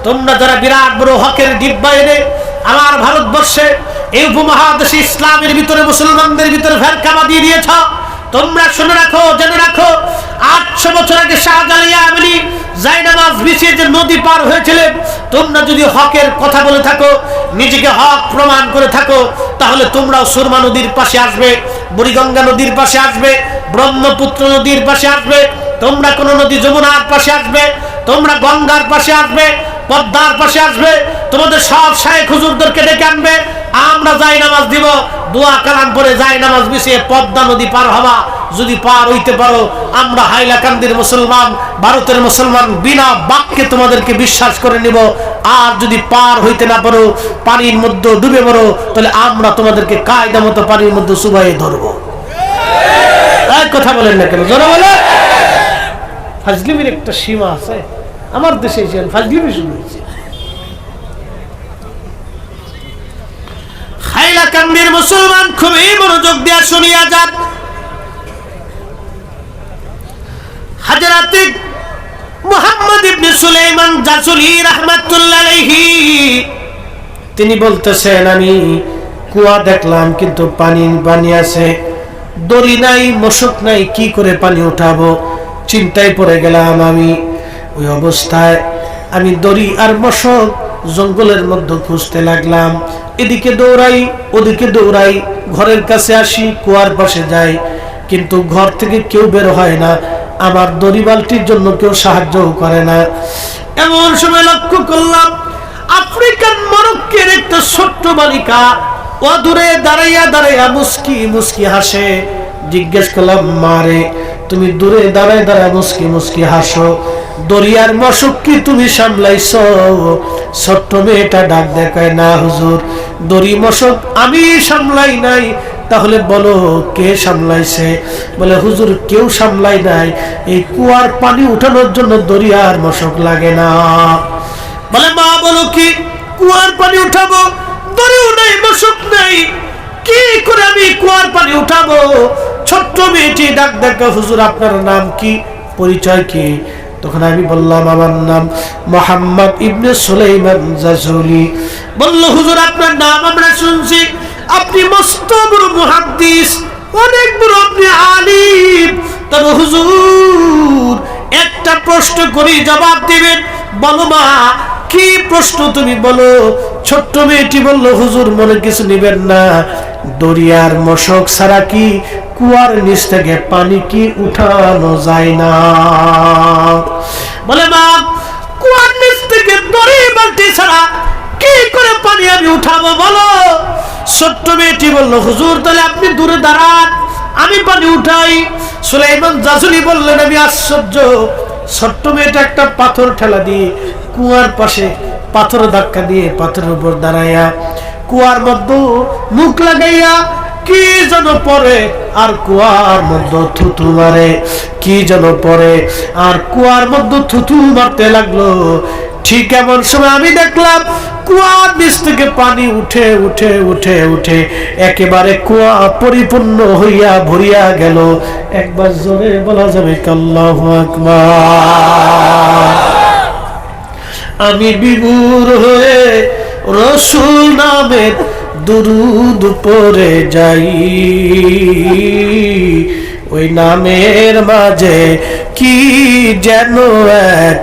তোমরা যারা বিরাট বড় হকের ডিব্বা এনে আমার ভারতবর্ষে এই উপমহাদেশে ইসলামের ভিতরে মুসলমানদের ভিতরে ফেরকা দিয়ে দিয়েছ, তোমরা শুনে রাখো, জেনে রাখো, 800 বছর আগে শাহজালাল ইয়ামানি যাই নামাজ বিছিয়ে যে নদী পার হয়েছিলেন, তোমরা যদি হকের কথা বলে থাকো, নিজেকে হক প্রমাণ করে থাকো, তাহলে তোমরাও সুরমা নদীর পাশে আসবে, বুড়িগঙ্গা নদীর পাশে আসবে, ব্রহ্মপুত্র নদীর পাশে আসবে, তোমরা কোন নদী যমুনার পাশে আসবে, তোমরা গঙ্গার পাশে আসবে, পদ্মার পাশে আসবে, তোমাদের সব শায়েখ হুজুরদেরকে ডেকে আনবে, আমরা যাই নামাজ দিব, দোয়া কালাম পরে যাই নামাজ বিছিয়ে পদ্মা নদী পার হবা। যদি পার হইতে পারো, আমরা হাইলাকান্দির মুসলমান, ভারতের মুসলমান, বিনা বাক্যে তোমাদেরকে বিশ্বাস করে নিব। আর যদি পার হইতে না পারো, পানির মধ্যে ডুবে পড়ো, তাহলে আমরা তোমাদেরকে কায়দা মতো পানির মধ্যে চুবাইয়ে ধরবো। কথা বলেন না কেন? জোরে বলে। ফাজলিমির একটা সীমা আছে। আমার দেশে এসে ফাজলিমি শুরু হয়েছে। হাইলাকান্দির মুসলমান খুবই মনোযোগ দিয়ে শুনিয়া যান। হযরত মুহাম্মদ ইবনে সুলাইমান জাসুলি রাহমাতুল্লাহ আলাইহি তিনি বলতেছেন, আমি কুয়া দেখলাম কিন্তু পানি আছে, দড়ি নাই, মশক নাই, কি করে পানি উঠাবো? চিন্তায় পড়ে গেলাম আমি। ওই অবস্থায় আমি দড়ি আর মশক জঙ্গলের মধ্যে খুঁজতে লাগলাম। এদিকে দৌড়াই, ওদিকে দৌড়াই, ঘরের কাছে আসি, কুয়ার পাশে যাই, কিন্তু ঘর থেকে কেউ বের হয় না। আমার দড়ি বালতির জন্য কেউ সাহায্য করে না। এমন সময় লক্ষ্য করলাম আফ্রিকান মরক্কোর একটা ছোট্ট বালিকা অদূরে দাঁড়াইয়া দাঁড়াইয়া মুস্কি মুস্কি হাসে। জিজ্ঞেস করলাম, মারে তুমি দূরে দাঁড়ায় দাঁড়ায় মুস্কি মুস্কি হাসো, দরিয়ার মশক কি তুমি সামলাইছো? ছোট্ট মেয়েটা ডাক দেখায়, না হুজুর, দড়ি মশক আমি সামলাই নাই। তাহলে বলো কে সামলাইছে? বলে, হুজুর কেউ সামলাই নাই, এই কুয়ার পানি উঠানোর জন্য দরিয়ার মশক লাগে না। বলে, মা বলো কি, কুয়ার পানি উঠাবো, দড়িও নাই, মশক নাই, কি করে আমি কুয়ার পানি উঠাবো? ছোট্ট মেয়েটি ডাক দেখা, হুজুর আপনার নাম কি, পরিচয় কি? তখন আমি বললাম, আমার নাম মুহাম্মদ ইবনে সুলাইমান জাসুলি। বলল, হুজুর আপনার নাম আমরা শুনছি, আপনি মস্ত বড় মুহাদ্দিস, অনেক বড় আপনি আলিম, তবে হুজুর একটা প্রশ্ন করি, জবাব দিবেন। বলো মা, কি প্রশ্ন তুমি বলো। ছোট্ট মেয়েটি বলল, হুজুর মনে কিছু নিবেন না, দরিয়ার মশক ছাড়া কি কুয়ার নিচ থেকে পানি কি উঠানো যায় না? বলে, মা কুয়ার নিচ থেকে দড়ি বালতি ছাড়া কি করে পানি আমি উঠাবো বলো। ছোট্ট মেয়েটি বলল, হুজুর তাহলে আপনি দূরে দাঁড়ান, আমি পানি উঠাই। সুলাইমান জাসুলি বললেন, আমি আশ্চর্য। ছোট্ট মেয়েটা একটা পাথর ঠেলা দিয়ে কুয়ার পাশে পাথর ধাক্কা দিয়ে পাথরের উপর দাঁড়াইয়া কুয়ার মধ্যে মুখ লাগাইয়া কি যেন পরে, আর কুয়ার মধ্যে থুতু মারে, কি যেন পরে আর কুয়ার মধ্যে থুতু মারতে লাগলো। ঠিক এমন সময় আমি দেখলাম কুয়ার নিচ থেকে পানি উঠে উঠে উঠে উঠে একেবারে কুয়া পরিপূর্ণ হইয়া ভরিয়া গেল। একবার জোরে বলা যাবে আল্লাহু আকবার। আমি বিভোর হয়ে রাসূল নামের দুরূদ পড়ে যাই, ওই নামের মাঝে কি যেন এক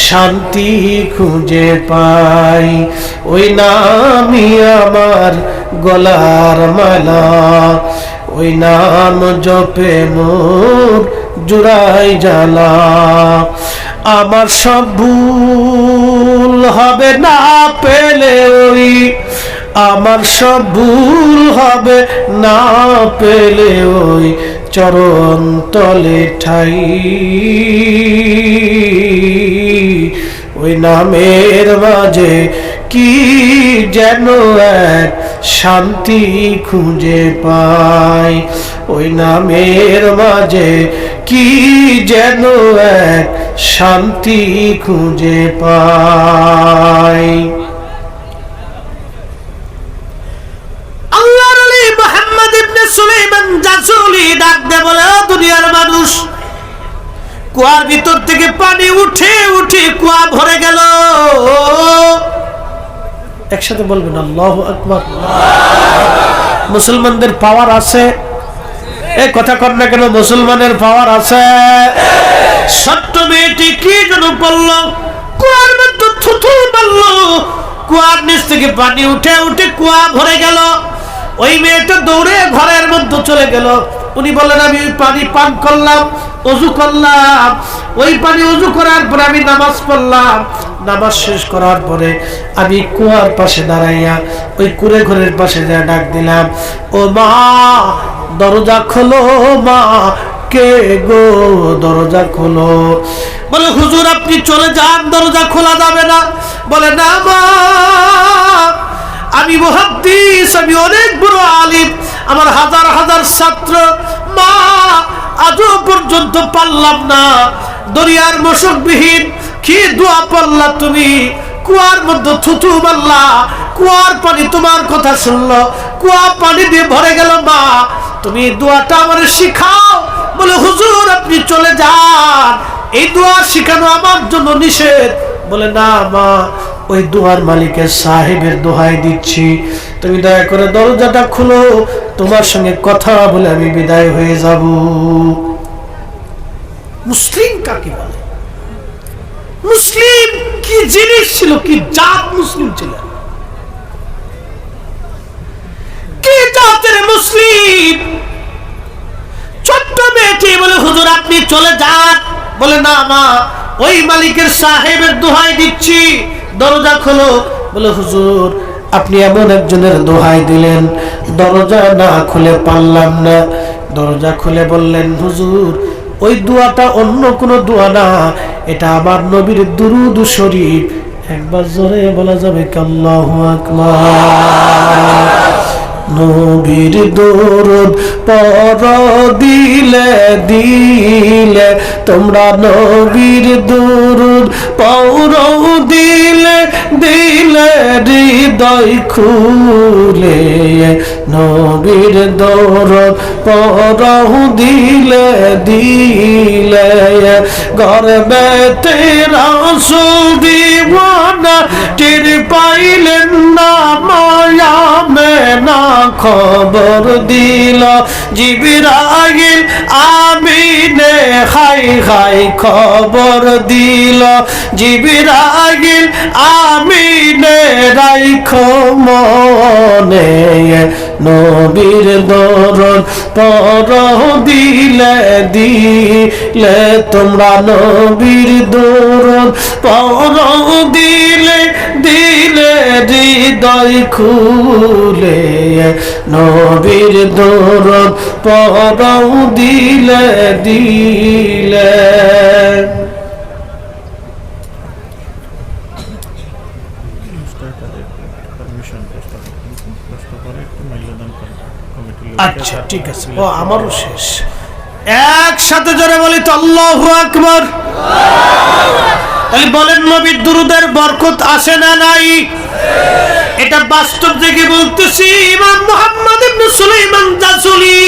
শান্তি খুঁজে পাই, ওই নামই আমার গলার মালা, ওই নাম জপে মোর জুড়াই জ্বালা। আমার সব ভুল হবে না পেলে ওই, আমার সব ভুল হবে না পেলে ওই চরণ তলে ঠাই, ওই নামের মাঝে কি যেন এক শান্তি খুঁজে পাই, ওই নামের মাঝে কি যেন এক শান্তি খুঁজে পাই। আল্লাহর ওলি মুহাম্মদ ইবনে সুলাইমান জাসুলি ডাক দিয়ে বলে, ও দুনিয়ার মানুষ, কুয়ার ভিতর থেকে পানি উঠে উঠে কুয়া ভরে গেল। একসাথে বলবেন আল্লাহু আকবার। মুসলমানদের পাওয়ার আছে, এই কথা কর না কেন, মুসলমানের পাওয়ার আছে। ছোট্ট মেয়েটি কি যেন বলল, কুয়ার মধ্যে থুথু মারল, কুয়ার নিচ থেকে পানি উঠে উঠে কুয়া ভরে গেল। ওই মেয়েটা দৌড়ে ঘরের মধ্যে চলে গেল। উনি বললেন, আমি ওই পানি পান করলাম, ওযু করলাম, ওই পানি ওযু করার পরে আমি নামাজ পড়লাম, নামাজ শেষ করার পরে আমি কুয়ার পাশে দাঁড়াইয়া ওই কুড়ে ঘরের পাশে যা ডাক দিলাম, ও মা দরজা খোলো, মা কে গো দরজা খোলো। বলে, হুজুর আপনি চলে যান, দরজা খোলা যাবে না। বলে, না মা, আমি মুহাদ্দিস, আমি অনেক বড় আলিম, আমার হাজার হাজার ছাত্র, মা আজও পর্যন্ত পারলাম না। দরিয়ার মশকবিহীন কি দোয়া পড়লা তুমি, কুয়ার মধ্যে থুতু মারলা, কুয়ার পানি তোমার কথা শুনলো, কুয়া পানি দিয়ে ভরে গেল। মা তুমি দোয়াটা আমারে শিখাও। বলে হুজুর আপনি চলে যান, এই দোয়া শিখানো আমার জন্য নিষেধ। বলে না মা, ওই দোয়ার মালিকের সাহেবের দোহাই দিচ্ছি, তুমি দয়া করে দরজাটা খুলো, তোমার সঙ্গে কথা বলে আমি বিদায় হয়ে যাব। মুসলিম কাকে বলে? মুসলিম কি জিনিস ছিল, কি জাত মুসলিম ছিল, কি জাতের মুসলিম? ছোট্ট মেয়েটি বলে হুজুর আপনি চলে যান। বলে না মা, ওই মালিকের সাহেবের দোহাই দিচ্ছি, দরজা খোলো। বলে হুজুর আপনি এমন একজনের দোহাই দিলেন, দরজা না খুলে পারলাম না। দরজা খুলে বললেন হুজুর ওই দোয়াটা অন্য কোনো দোয়া না, এটা আমার নবীর দুরূদ শরীফ। একবার জোরে বলা যাবে কি আল্লাহু আকবার? নবীর দরুদ পড় দিলে দিলে তোমরা, নবীর দরুদ পড় দিলে দিলে হৃদয় খুলে, নবীর দরুদ পড় দিলে দিলে গর্বেতে রাসূল দিওয়ানা টের পাইলেন না, মায়া মেনা খবর দিল জিবরাইল আমিনে হাই হাই খবর দিল জিবরাইল আমিনে রাইখো মনে, নবীর দরুদ পড় দিলে দিলে তোমরা, নবীর দরুদ পড় দিলে দিলে হৃদয় খুলে, নবীর দরুদ পড় দিলে দিলে। আচ্ছা ঠিক আছে, ও আমারও শেষ। একসাথে জোরে বলি তো আল্লাহু আকবার। তাহলে বলেন নবীর দুরুদের বরকত আসে না নাই? এটা বাস্তব থেকে বলতেছি। ইমাম মুহাম্মদ ইবনে সুলাইমান জাসুলি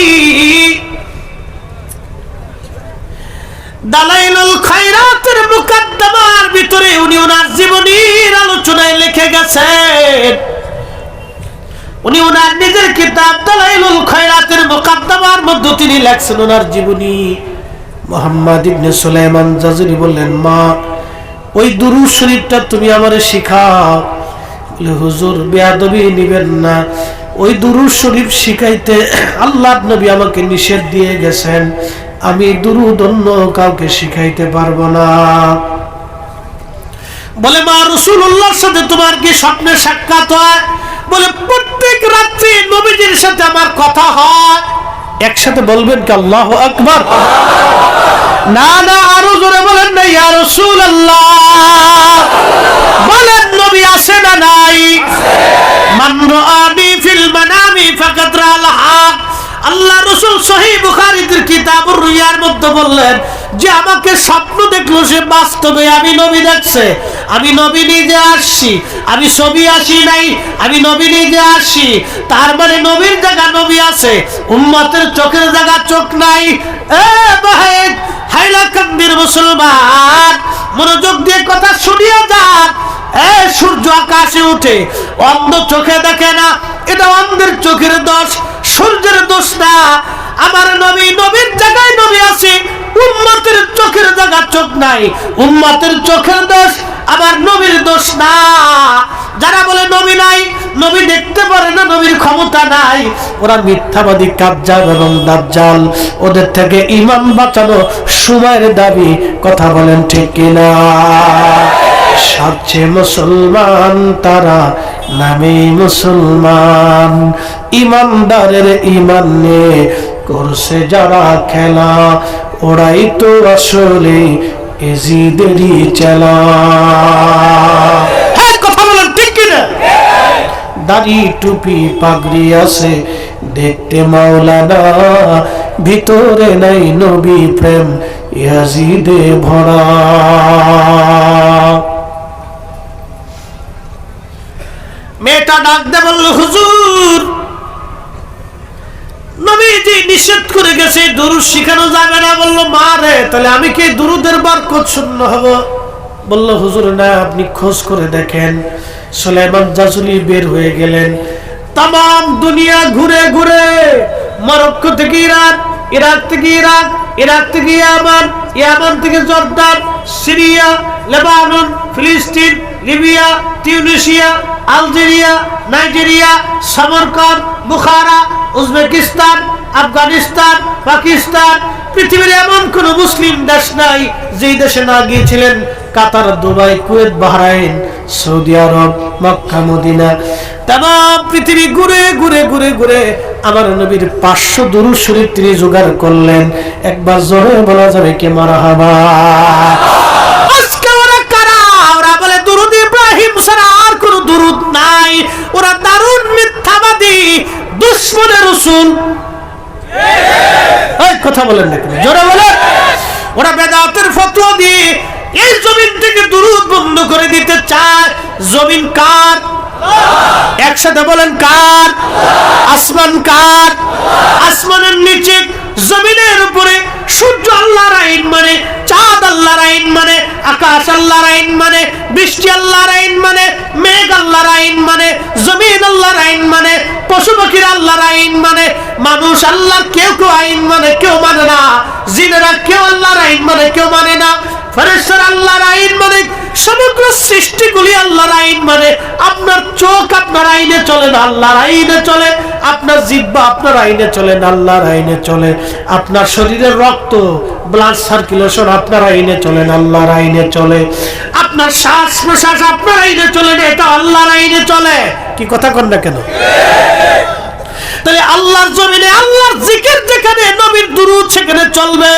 দালাইলুল খায়রাতের মুকদ্দমার ভিতরে উনি ওনার জীবনীর আলোচনায় লিখে গেছেন। উনি ওনার নিজের কিতাব দালাইলুল খায়রাতের মুকদ্দমার মধ্যে তিনি লেখছেন ওনার জীবনী। মুহাম্মদ ইবনে সুলাইমান জাসুলি বললেন মা ওই দুরূদ শরীফটা তুমি আমারে শিখাও। বলে হুজুর বেয়াদবি নিবেন না, ওই দুরূদ শরীফ শিখাইতে আল্লাহর নবী আমাকে নিষেধ দিয়ে গেছেন, আমি দুরূদ অন্য কাউকে শিখাইতে পারবো না। বলে মা রাসূলুল্লাহর সাথে তোমার কি স্বপ্নে সাক্ষাৎ হয়? বলে প্রত্যেক রাত্রি নবীজির সাথে আমার কথা হয়। একসাথে বলবেন কি আল্লাহু আকবার? না না, আরো জোরে বলেন না ইয়া রাসূলুল্লাহ। বলেন নবী আছে না নাই? মান রাআনি ফিল মানামি ফাকাদ রাআল হক। আল্লাহ রাসূল সহিহ বুখারীর কিতাবুর রুয়ার মধ্যে বললেন যে আমাকে স্বপ্ন দেখলো সে বাস্তবে আমি নবী দেখছে। আমি নবী নিজে আসছি, আমি ছবি আসি নাই, আমি নবী নিজে আসছি। তার মানে নবীর জায়গা নবী আছে, উম্মতের চোখের জায়গা চোখ নাই। এ ভাই হাইলাকান্দির মুসলমান মনোযোগ দিয়ে কথা শুনিয়া যান। সূর্য আকাশে উঠে, অন্ধ চোখে দেখে না, এটা অন্ধের চোখের দোষ, সূর্যের দোষ না। আমার নবী নবীর জায়গায় নবী আছে, উম্মতের চোখের জায়গা চোখ নাই, উম্মতের চোখের দোষ, আমার নবীর দোষ না। যারা বলে নবী নাই, নবী দেখতে পারে না, নবীর ক্ষমতা নাই, ওরা মিথ্যাবাদী কাজ্জাব এবং দাজ্জাল। ওদের থেকে ঈমান বাঁচানো সময়ের দাবি। কথা বলেন ঠিক কিনা? সাচ্ছে মুসলমান তারা নামে মুসলমান, ইমানদারের ঈমান নিয়ে করছে যারা খেলা, ওরাই তো আসলে এজিদেরই চেলা। হ্যাঁ কথা বলেন ঠিক কিনা? দাড়ি টুপি পাগড়ি আছে দেখতে মাওলানা, ভিতরে নাই নবী প্রেম ইয়াজিদে ভরা। মেয়েটা ডাক দে বলল, হুজুর নবীজি নিষেধ করে গেছে দুরূদ শিখানো যাবে না। বলল, মা রে, তাহলে আমি কি দুরূদের বরকত শূন্য হব? বলল, হুজুর না, আপনি খোঁজ করে দেখেন। সুলাইমান জাজুলি বের হয়ে গেলেন, তাম দুনিয়া ঘুরে ঘুরে, মরক্কো থেকে ইরাক, ইরাক থেকে ইরাক, ইরাক থেকে ইয়ামান, ইয়ামান থেকে জর্দান, সিরিয়া, লেবানন, ফিলিস্তিন, Libya, Tunisia, Algeria, Nigeria, সমরকন্দ, Bukhara, Uzbekistan, Afghanistan, Pakistan, পৃথিবীর এমন কোন মুসলিম দেশ নাই যেই দেশে না গিয়েছিলেন। কাতার, দুবাই, কুয়েত, বাহরাইন, সৌদি আরব, মক্কা, মদিনা, তাম পৃথিবী ঘুরে ঘুরে ঘুরে ঘুরে আমার নবীর 500 দুরূদ শরীফ তিনি জোগাড় করলেন। একবার জোরে বলা যাবে কি মারহাবা? আজকে ওরা কারা? ওরা বলে দুরূদ ইব্রাহিম ছাড়া আর কোনো দুরূদ নাই। ওরা দারুণ মিথ্যাবাদী, দুশমনে রাসূল। এই কথা বলেন না কেন? জোরে বলেন। ওরা বেদাতের ফতোয়া দিয়ে এই জমিন থেকে দুরূদ বন্ধ করে দিতে চায়। জমিন কার? একসাথে বলেন, কার? আসমান কার? আসমানের নিচে, জমিনের উপরে সূর্য আল্লাহর আইন মানে, চাঁদ আল্লাহর আইন মানে, আকাশ আল্লাহর আইন মানে, বৃষ্টি আল্লাহর আইন মানে, মেঘ আল্লাহর আইন মানে, জমিন আল্লাহর আইন মানে, পশু পাখির আল্লাহর আইন মানে, মানুষ আল্লাহর কেউ কেউ আইন মানে, কেউ মানে না। জিনেরা কেউ আল্লাহর আইন মানে, কেউ মানে না। ফেরেশতারা আল্লাহর আইন মানে, সমগ্র সৃষ্টিগুলি আল্লাহর আইন মানে। আপনার চোখ আপনার আইনে চলে না, আল্লাহর আইনে চলে। আপনার জিহ্বা আপনার আইনে চলে না, আল্লাহর আইনে চলে। আপনার শরীরের রক্ত, ব্লাড সার্কুলেশন আপনার আইনে চলে না, আল্লাহর আইনে চলে। আপনার শ্বাস প্রশ্বাস আপনার আইনে চলে না, এটা আল্লাহর আইনে চলে। কি কথা কন না কেন? তাহলে আল্লাহর জমিনে আল্লাহর জিকির যেখানে, নবীর দুরূদ সেখানে চলবে।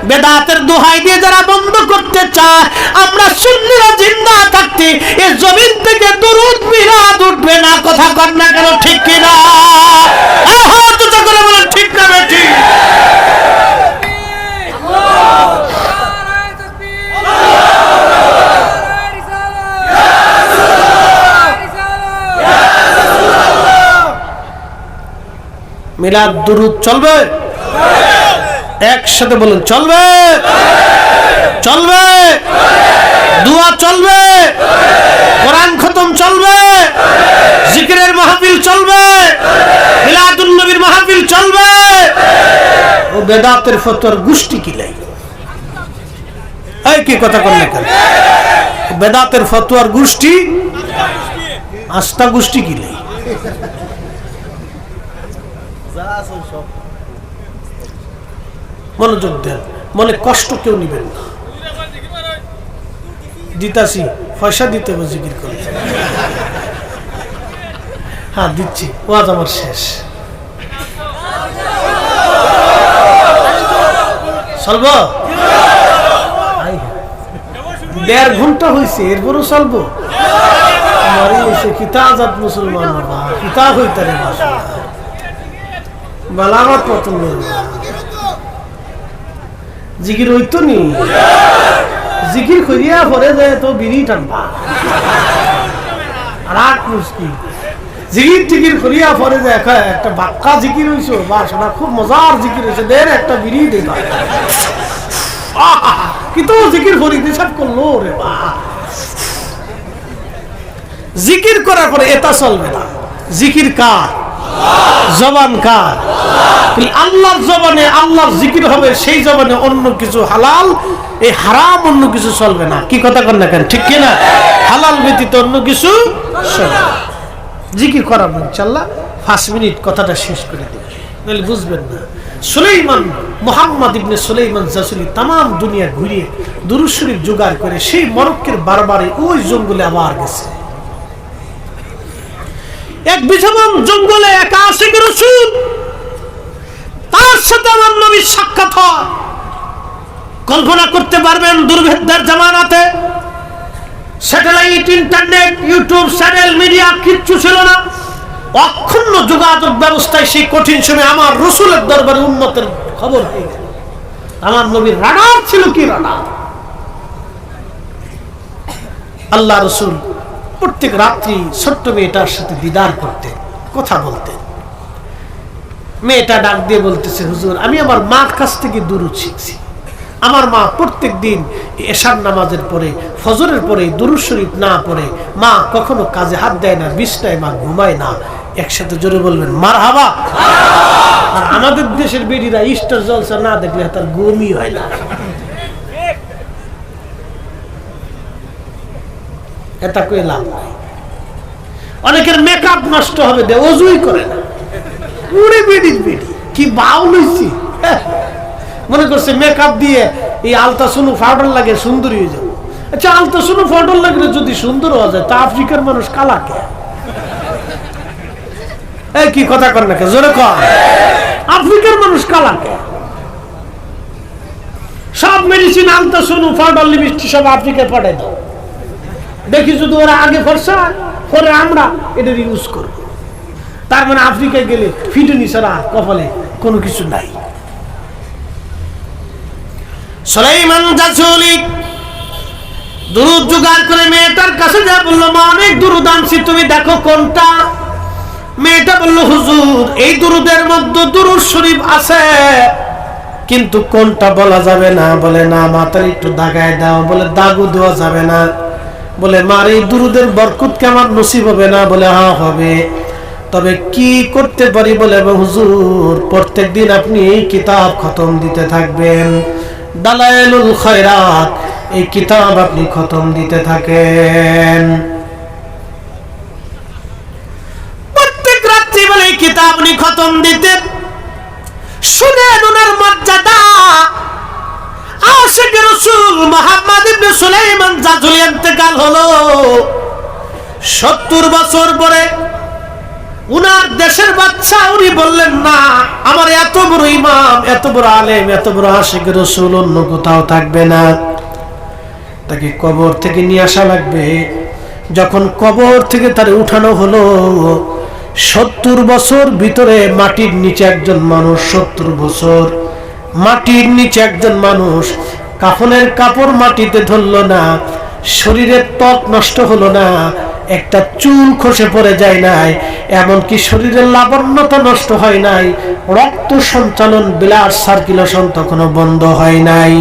বেদাতের দোহাই দিয়ে যারা বন্ধ করতে চায়, আমরা সুন্নিরা জিন্দা থাকতে এই জমিন থেকে দুরূদ মিলাদ উঠবে না। কথা কন না কেন? ঠিক কি না? হাত উঁচু করে বলেন, ঠিক না বেঠিক? মিলাদ দুরূদ চলবে? একসাথে বলুন, চলবে? চলবে? দোয়া চলবে? কোরআন খতম চলবে? জিকিরের মাহফিল চলবে? মিলাদুন নবীর মাহফিল চলবে? ও বেদাতের ফতোয়ার গোষ্ঠী কিলাই। এই কি কথা বললে কেন? বেদাতের ফতোয়ার গোষ্ঠী, আস্থা গোষ্ঠী কিলাই। মনোযোগ দেন, মনে কষ্ট কেউ নিবেন না। দিতাছি, পয়সা দিতে হবে জিকির করে। হ্যাঁ দিচ্ছি, ওয়াজ আমার শেষ। চলবো? 1.5 ঘন্টা হয়েছে, এরপরও চলবো? কিতা আজাদ মুসলমান, কিতা হইতারে বালামাত পছন্দ। জিকির হইতো নি? জিকির করিয়া পরে যায় তো বিড়ি টানবা, রাত মুশকিল। জিকির টিকির করিয়া পরে যায় একটা বাক্কা জিকির হইছো, বা সেটা খুব মজার জিকির হয়েছে, দেন একটা বিড়ি দেবা। কিন্তু জিকির করি হিসাব করলো রে বা। জিকির করার পরে এটা চলবে না। জিকির কার? জবান কার? আল্লাহর জবানে আল্লাহর জিকির হবে, সেই জবানে অন্য কিছু হালাল, এই হারাম অন্য কিছু চলবে না। কি কথা কন না কেন? ঠিক কিনা? হালাল ব্যতীত অন্য কিছু চলবে না। জিকির করাবো ইনশাআল্লাহ। 5 মিনিট কথাটা শেষ করে দেব, নাহলে বুঝবেন না। সুলাইমান, মুহাম্মদ ইবনে সুলাইমান জাসুলি তাম দুনিয়া ঘুরিয়ে দুরূদ শরীফ জোগাড় করে সেই মরক্কের বারবারে ওই জঙ্গলে আবার গেছে। এক বিছামান জঙ্গলে একা আশিক রাসূল, তার সাথে আমার নবীর সাক্ষাৎ হয়। কল্পনা করতে পারবেন দুর্ভেদ্যের জামানাতে satellite, internet, YouTube channel, media কিচ্ছু ছিল না। অক্ষুণ্ণ যোগাযোগ ব্যবস্থায় সেই কঠিন সময় আমার রাসূলের দরবারে উম্মতের খবর হয়ে গেল। আমার নবীর রাডার ছিল কি রাডার। আল্লাহ রাসূল প্রত্যেক রাত্রি ছোট্ট মেয়েটার সাথে দিদার করতেন, কথা বলতেন। মেয়েটা ডাক দিয়ে বলতেছে, হুজুর আমি আমার মার কাছ থেকে দুরূদ শিখছি। আমার মা প্রত্যেক দিন এশার নামাজের পরে, ফজরের পরে দুরূদ শরীফ না পড়ে মা কখনো কাজে হাত দেয় না, বিছনায় মা ঘুমায় না। একসাথে জোরে বলবেন মারহাবা। আর আমাদের দেশের বেডিরা স্টার জলসা না দেখলে তার ঘুমই হয় না। এটা কই লাভ নাই। অনেকের মেকআপ নষ্ট হবে, অজুই করে না, পুরো বেডির বেডি কি বাউল হইছি। মনে করছে মেকআপ দিয়ে এই আলতাসোনো পাউডার লাগে সুন্দরী হয়ে যাবে। আচ্ছা আলতাসোনো পাউডার লাগলে যদি সুন্দর হওয়া যায় তা আফ্রিকার মানুষ কালা কে? এই কি কথা কর না কে, জোরে কর। আফ্রিকার মানুষ কালা কে? সব মেডিসিন আলতাসোনো পাউডার লিপস্টিক সব আফ্রিকায় পাঠাই দাও। দেখি যদি ওরা আগে ফর্সা করে আমরা এটার ইউজ করব। তার মানে আফ্রিকায় গেলে ফিটুনি ছাড়া কপালে কোনো কিছু নাই। সুলাইমান জাসুলি দুরূদ জোগাড় করে মেয়েটার কাছে যা বলল, মা অনেক দুরূদ আনছি, তুমি দেখো কোনটা। মেয়েটা বলল, হুজুর এই দুরূদের মধ্যে দুরূদ শরীফ আছে, কিন্তু কোনটা বলা যাবে না। বলে না, মাথার একটু দাগায় দাও। বলে দাগও দেওয়া যাবে না। বলে মার এই দুরূদের বরকত কি আমার নসিব হবে না? বলে হ্যাঁ হবে। তবে কি করতে পারি? বলে হুজুর প্রত্যেক দিন আপনি এই কিতাব খতম দিতে থাকবেন, দালাইলুল খায়রাত, এই কিতাব আপনি খতম দিতে থাকেন প্রত্যেক রাত্রি। বলে এই কিতাব আপনি খতম দিতেন। শুনেন ওনার মর্যাদা। আশিক রাসূল মুহাম্মদ ইবনে সুলাইমান জাজুলি ইন্তেকাল হলো 70 বছর পরে। উনার দেশের বাচ্চা, উনি বললেন না আমার এত বড় ইমাম, এত বড় আলেম, এত বড় আশিক রাসূল অন্য কোথাও থাকবে না, তাকে কবর থেকে নিয়ে আসা লাগবে। যখন কবর থেকে তারে উঠানো হলো, 70 বছর ভিতরে মাটির নিচে একজন মানুষ, 70 বছর মাটির নিচে একজন মানুষ, কাফনের কাপড় মাটিতে ধরলো না, শরীরের ত্বক নষ্ট হলো না, একটা চুল খসে পড়ে যায় নাই, এমনকি শরীরের লাবণ্যতা নষ্ট হয় নাই, রক্ত সঞ্চালন ব্লাড সার্কুলেশন তখনো বন্ধ হয় নাই।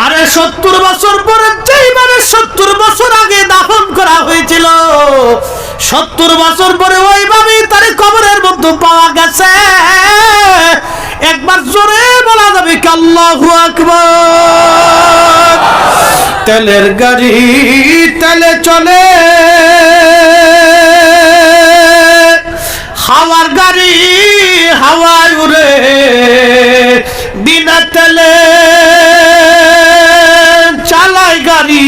আরে 70 বছর পরে যেইভাবে 70 বছর আগে দাফন করা হয়েছিল, 70 বছর পরে ওইভাবেই তার কবরের মধ্যে পাওয়া গেছে। একবার জোরে বলা যাবে কি আল্লাহু আকবার। তেলের গাড়ি তেলে চলে, হাওয়ার গাড়ি হাওয়ায় উড়ে, বিনা তেলে চালায় গাড়ি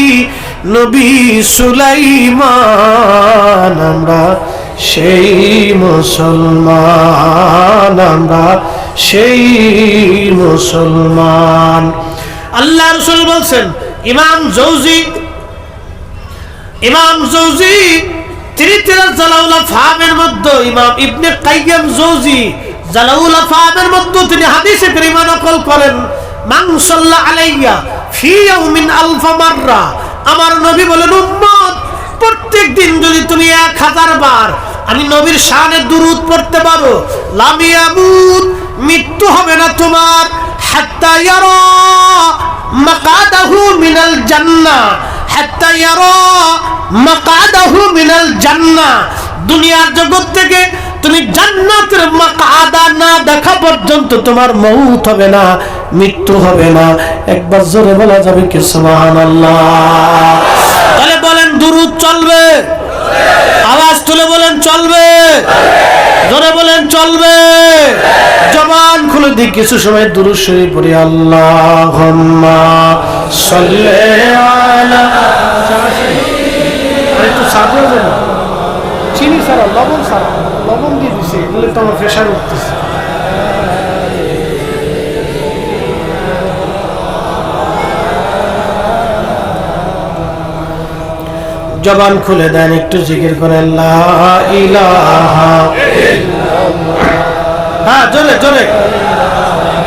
নবী সুলাইমান। আমরা সেই মুসলমান, আমরা সেই মুসলমান। আল্লাহ রাসূল বলছেন, ইমাম জৌজি তিনি জালাউল আফহামের মধ্যে, ইমাম ইবনে কাইয়্যিম জৌজি জালাউল আফহামের মধ্যে তিনি হাদিসে কারিমা নকল করেন, মান সাল্লা আলাইয়া ফি ইয়াউমিন আলফা মাররা। আমার নবী বলেন, উম্মত প্রত্যেক দিন যদি তুমি 1000 বার আমি নবীর শানে দুরূদ পড়তে পারো, লাম ইয়ামুত, মৃত্যু হবে না তোমার, হাত্তা ইয়ারা মাকাদাহু মিনাল জান্নাহ, হাত্তা ইয়ারা মাকাদাহু মিনাল জান্নাহ। দুনিয়ার জগৎ থেকে তুমি জান্নাতের মাকাদা না দেখা পর্যন্ত তোমার মউত হবে না, মৃত্যু হবে না। একবার জোরে বলা যাবে কি সুবহানাল্লাহ? তাহলে বলেন দুরূদ চলবে? আওয়াজ তুলে বলেন চলবে? জোরে বলেন চলবে? জবান খুলে দিই কিছু সময় দুরূদ শরীফ পড়ি। আল্লাহুম্মা সাল্লি আলা, একটু সাবধান না, চিনি ছাড়া লবণ ছাড়া, লবণ দিয়ে দিছে, এগুলো তো আমার প্রেশার উঠতেছে। জবান খুলে দেন, একটু জিকির করেন লা ইলাহা ইল্লাল্লাহ। হ্যাঁ জোরে জোরে।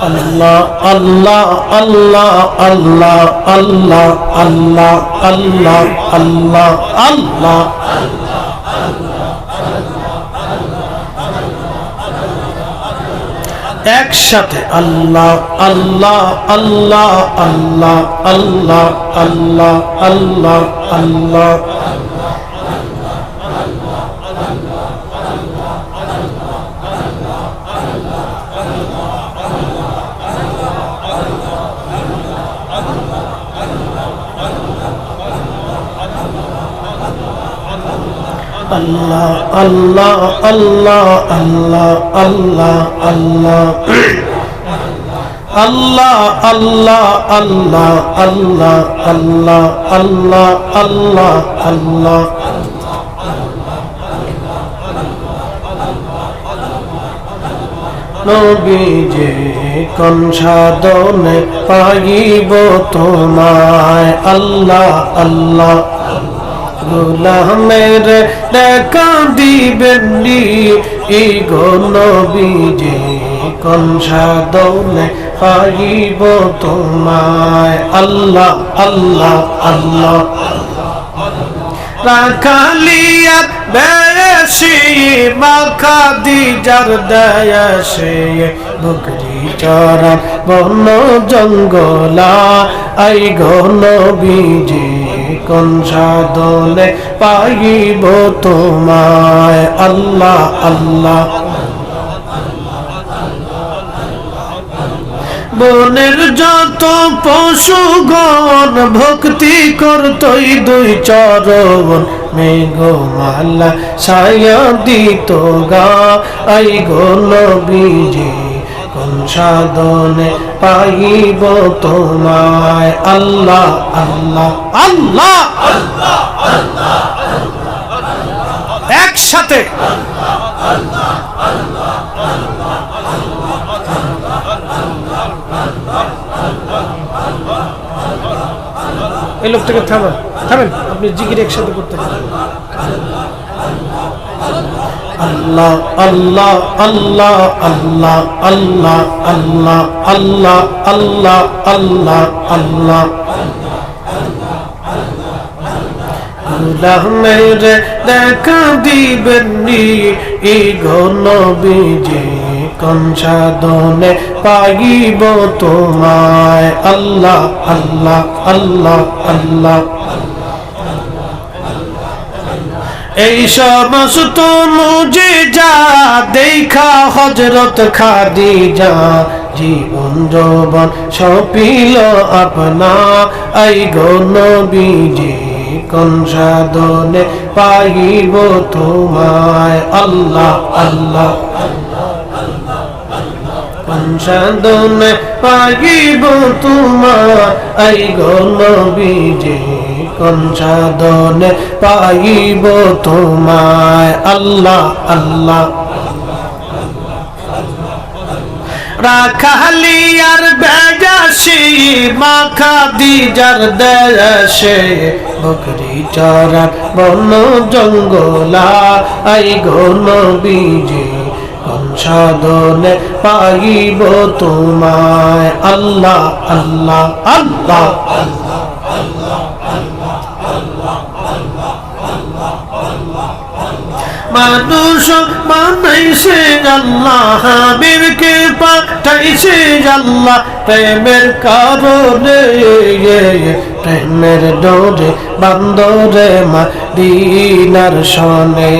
Allah Allah Allah Allah Allah Allah Allah Allah Allah একসাথে আল্লাহ আল্লাহ আল্লাহ আল্লাহ আল্লাহ আল্লাহ আল্লাহ আল্লাহ Allah Allah Allah Allah Allah Allah Allah Allah Allah Allah Allah Allah Allah Allah নবীজি কোন সাধনে পাইব তোমায় আল্লাহ আল্লাহ গোলামের দেখা দিবেননি এই গো নবীজি কোন সাধনে পাইব তোমায় আল্লাহ আল্লাহ আল্লাহ রাখালিয়ার বেশি মাখা দিজার দেয়াসে বকরি চরা বন জঙ্গলা আই গো নবীজি কোন সাধনে পাইব তোমায় আল্লাহ আল্লাহ বনের যত পশুগণ ভক্তি করতই দুই চরণ মেঘমালা ছায়া দিত গা আই গো নবীজি কোন সাধনে পাইব তোমায় আল্লাহ আল্লাহ আল্লাহ আল্লাহ আল্লাহ একসাথে এই লোকটাকে থামেন থামেন আপনি জিকির একসাথে করতে পারেন আল্লাহ আল্লাহ আল্লাহ আল্লাহ আল্লাহ আল্লাহ আল্লাহ আল্লাহ আল্লাহ আল্লাহ গোলামের দেখা দিবেননি এই গো নবীজি কোন সাধনে পাইব তোমায় আল্লাহ আল্লাহ আল্লাহ আল্লাহ এই সমস্ত মুজিজা দেখা হযরত খাদিজা জীবন যৌবন সপিল আপনা আই গো নবীজি কোন সাধনে পাইব তোমায় আল্লাহ আল্লাহ কোন সাধনে পাইব তোমায় আই গো নবীজি কোন সাধনে পাইব তোমায় আল্লাহ আল্লাহ রাখালিয়ার বেজাসি মাখা দিজার দেশে বকরি চরা বন জঙ্গলা আই গো নবীজি কোন সাধনে পাইব তোমায় আল্লাহ আল্লাহ আল্লাহ আল্লাহ মানুষ বানাইছে আল্লাহ হাবিবকে পাঠাইছে আল্লাহ প্রেমের কারণে প্রেমের ডোরে বান্দরে মদিনার শনে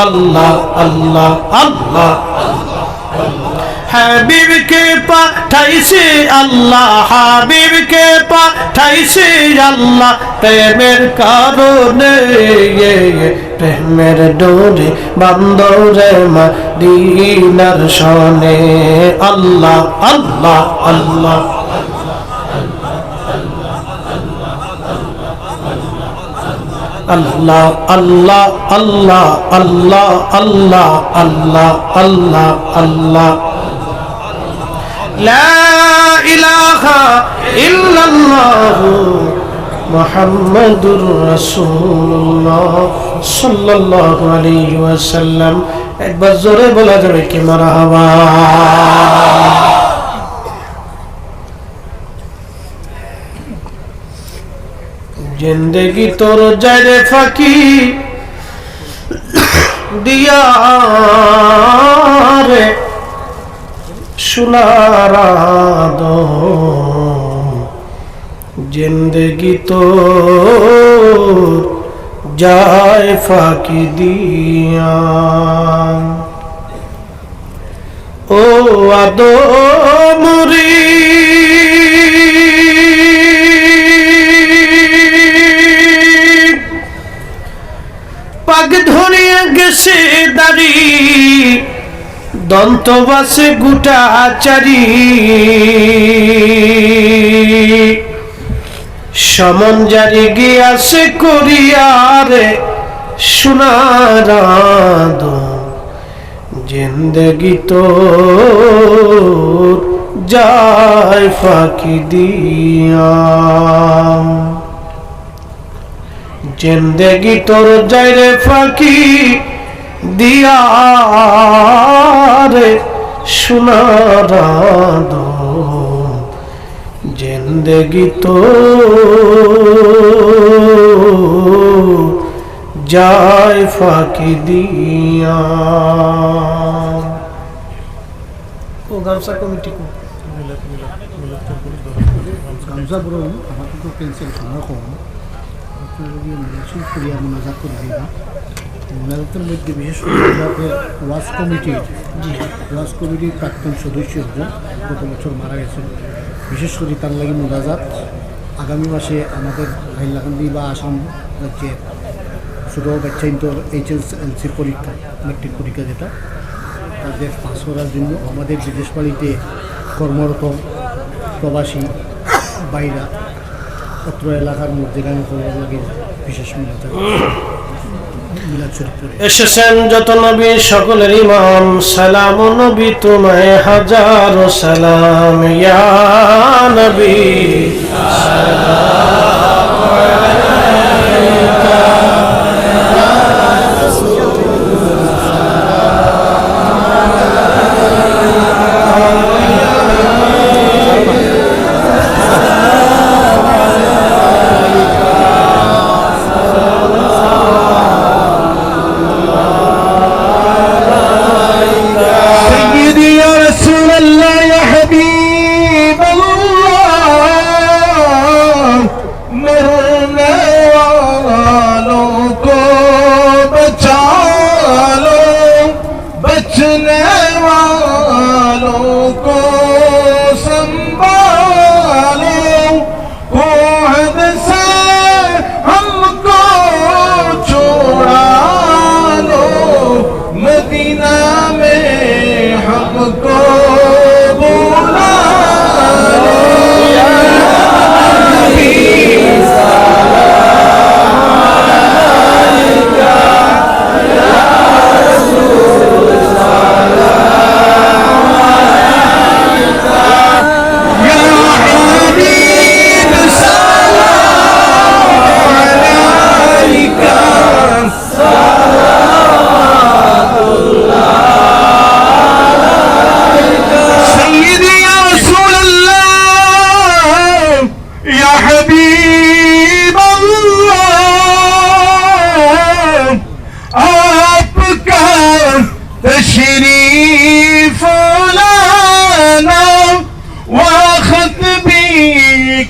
আল্লাহ আল্লাহ আল্লাহ হাবিবকে পাঠাইছে আল্লাহ হাবিবকে পাঠাইছে আল্লাহ প্রেমের কারণে প্রেমের ডোরে বান্দরে মদিনার শনে আল্লাহ আল্লাহ আল্লাহ আল্লাহ আল্লাহ আল্লাহ আল্লাহ আল্লাহ আল্লাহ আল্লাহ আল্লাহ লা ইলাহা ইল্লাল্লাহু মুহাম্মাদুর রাসূলুল্লাহ সাল্লাল্লাহু আলাইহি ওয়াসাল্লাম একবার জোরে বলা যাবে কি মারহাবা জিন্দেগি তোর যারে ফাঁকি দিয়া রে সোনার আদম, জিন্দেগি তোর যায় ফাঁকি দিয়া। ও আদমরি পাগ ধরিয়া গেছে দাড়ি, দন্তবাসে গুটা চারি, সমন জারি গিয়াছে করিয়ারে সোনার আদম, জিন্দেগি তোর যায় ফাঁকি দিয়া। জিন্দেগি তোর যায় রে ফাঁকি দিয়া রে সোনার আদম, জিন্দেগি তোর যায় ফাঁকি দিয়া। ও গামছা কমিটি কো গামছা বড় আমাকে তো ক্যান্সেল করা কম শুক্রিয়া মোনাজাত করে দিবা। মোনাজাতের মধ্যে বিশেষ করে ওয়াজ কমিটির প্রাক্তন সদস্য গত বছর মারা গেছেন, বিশেষ করে তার লাগে মোনাজাত। আগামী মাসে আমাদের হাইলাকান্দি বা আসাম রাজ্যের ছোটো বাচ্চা ইন্টার HSLC পরীক্ষা, মেট্রিক পরীক্ষা যেটা, তাদের পাস করার জন্য আমাদের বিদেশ বাড়িতে কর্মরত প্রবাসী বাইরা অত্র এলাকার মধ্যে গান করার লাগে বিশেষ মিলাদ শরীফ করে এসেছেন যত নবী সকলের ইমাম, সালাম নবী তোমায় হাজার সালাম, ইয়া নবী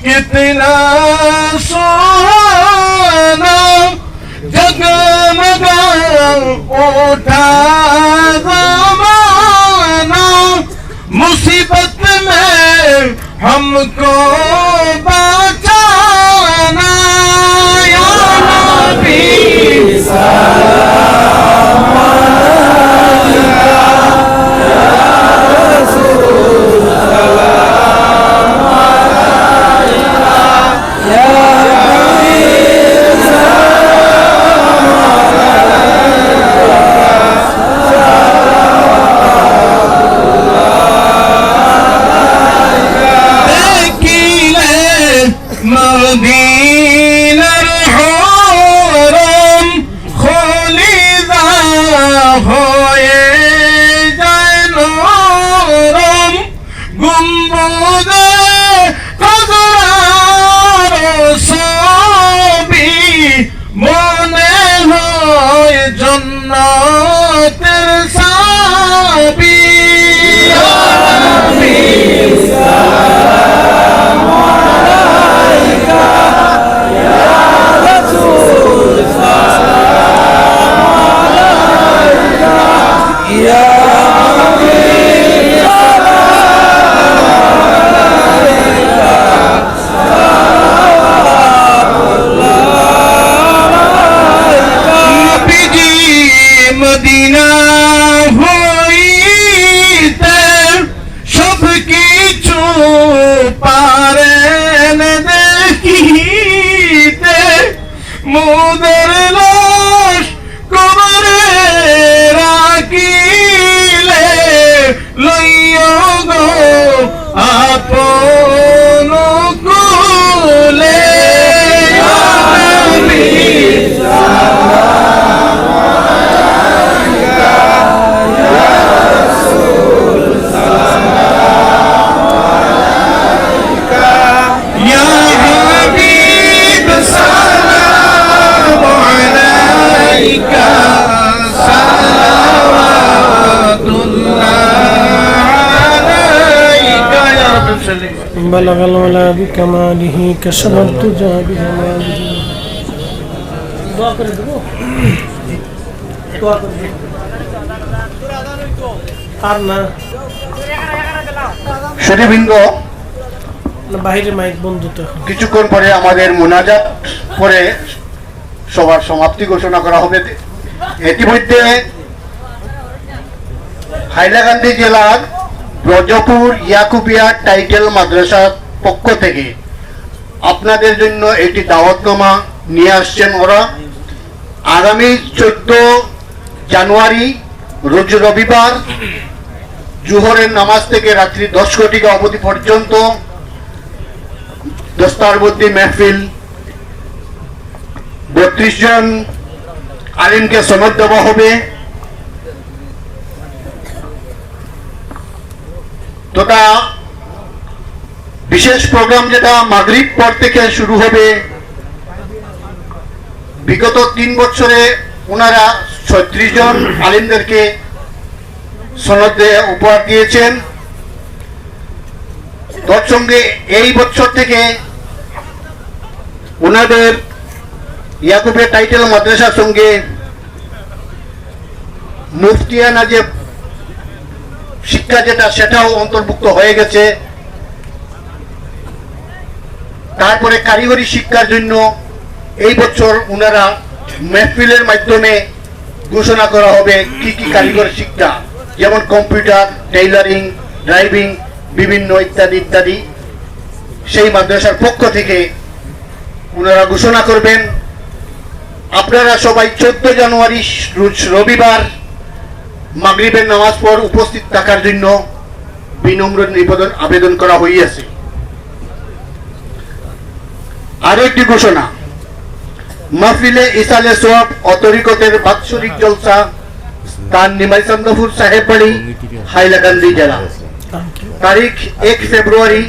कितना सुहाना जगमगा उठा ज़माना, मुसीबत में हमको बचाना, या नबी सलाम अलैका, या रसूल सलाम अलैका, या हबीब सलाम अलैका। মুদের লাশ কবরে রাখিলে লইয়া গো আপন কুলে بلغ الولا بكماله كشف الدجى بجماله সুধীবৃন্দ, বাহিরে মাইক বন্ধ তো। কিছুক্ষণ পরে আমাদের মোনাজাত করে সবার সমাপ্তি ঘোষণা করা হবে। ইতিমধ্যে হাইলাকান্দি জেলার ব্রজপুর ইয়াকুবিয়া টাইটেল মাদ্রাসার পক্ষ থেকে আপনাদের জন্য একটি দাওয়াতনামা নিয়ে আসছেন ওরা। আগামী 14 জানুয়ারি রোজ রবিবার জোহরের নামাজ থেকে রাত্রি 10 ঘটিকা অবধি পর্যন্ত দস্তারবন্দি মেহফিল, 32 জন আলিমকে সনদ দেওয়া হবে তথা বিশেষ প্রোগ্রাম যেটা মাগরিব পর থেকে শুরু হবে। বিগত 3 বছরে ওনারা 36 জন আলিমদেরকে সনদ উপহার দিয়েছেন। তৎসঙ্গে এই বছর থেকে ওনাদের ইয়াকুবের টাইটেল মাদ্রাসার সঙ্গে মুফতিয়ানা যে শিক্ষা যেটা সেটাও অন্তর্ভুক্ত হয়ে গেছে। তারপরে কারিগরি শিক্ষার জন্য এই বছর ওনারা মেহফিলের মাধ্যমে ঘোষণা করা হবে কি কি কারিগরি শিক্ষা, যেমন কম্পিউটার, টেইলারিং, ড্রাইভিং, বিভিন্ন ইত্যাদি ইত্যাদি সেই মাদ্রাসার পক্ষ থেকে ওনারা ঘোষণা করবেন। আপনারা সবাই 14 জানুয়ারি রোজ রবিবার মাগরিবের নামাজ পর উপস্থিত থাকার জন্য বিনম্র নিবেদন আবেদন করা হইয়াছে। আরো একটি ঘোষণা, মাহফিলে ইসালে সোয়াব ও তরিকতের বাৎসরিক জলসা স্থান নিমাইচন্দ্রপুর সাহেব বাড়ি, হাইলাকান্দি জেলা। তারিখ 1 ফেব্রুয়ারি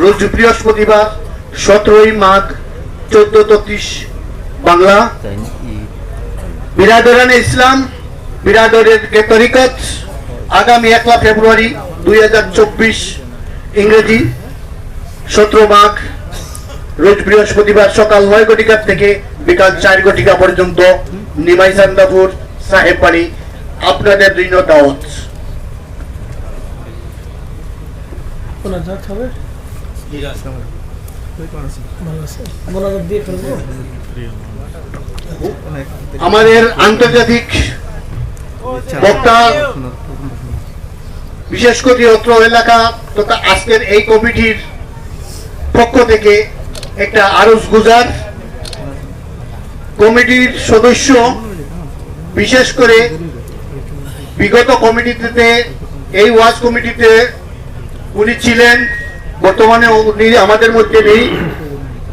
রোজ বৃহস্পতিবার 17 মাঘ 1433 বাংলা। বিরাদরানে ইসলাম বিরাদরের তরিকত আগামী 1 ফেব্রুয়ারি 2024 ইংরেজি 17 মাঘ রোজ বৃহস্পতিবার সকাল 9 ঘটিকা থেকে বিকাল 4 ঘটিকা পর্যন্ত নিমাইচন্দ্রপুর সাহেব বাড়ি। আপনাদের জন্য দাওয়াত। আমাদের আন্তর্জাতিক বক্তা, বিশেষ করে অত্র এলাকা তথা আজকের এই কমিটির পক্ষ থেকে একটা আরজ গুজার। কমিটির সদস্য, বিশেষ করে বিগত কমিটিতে এই ওয়াজ কমিটিতে উনি ছিলেন, বর্তমানে উনি আমাদের মধ্যে নেই,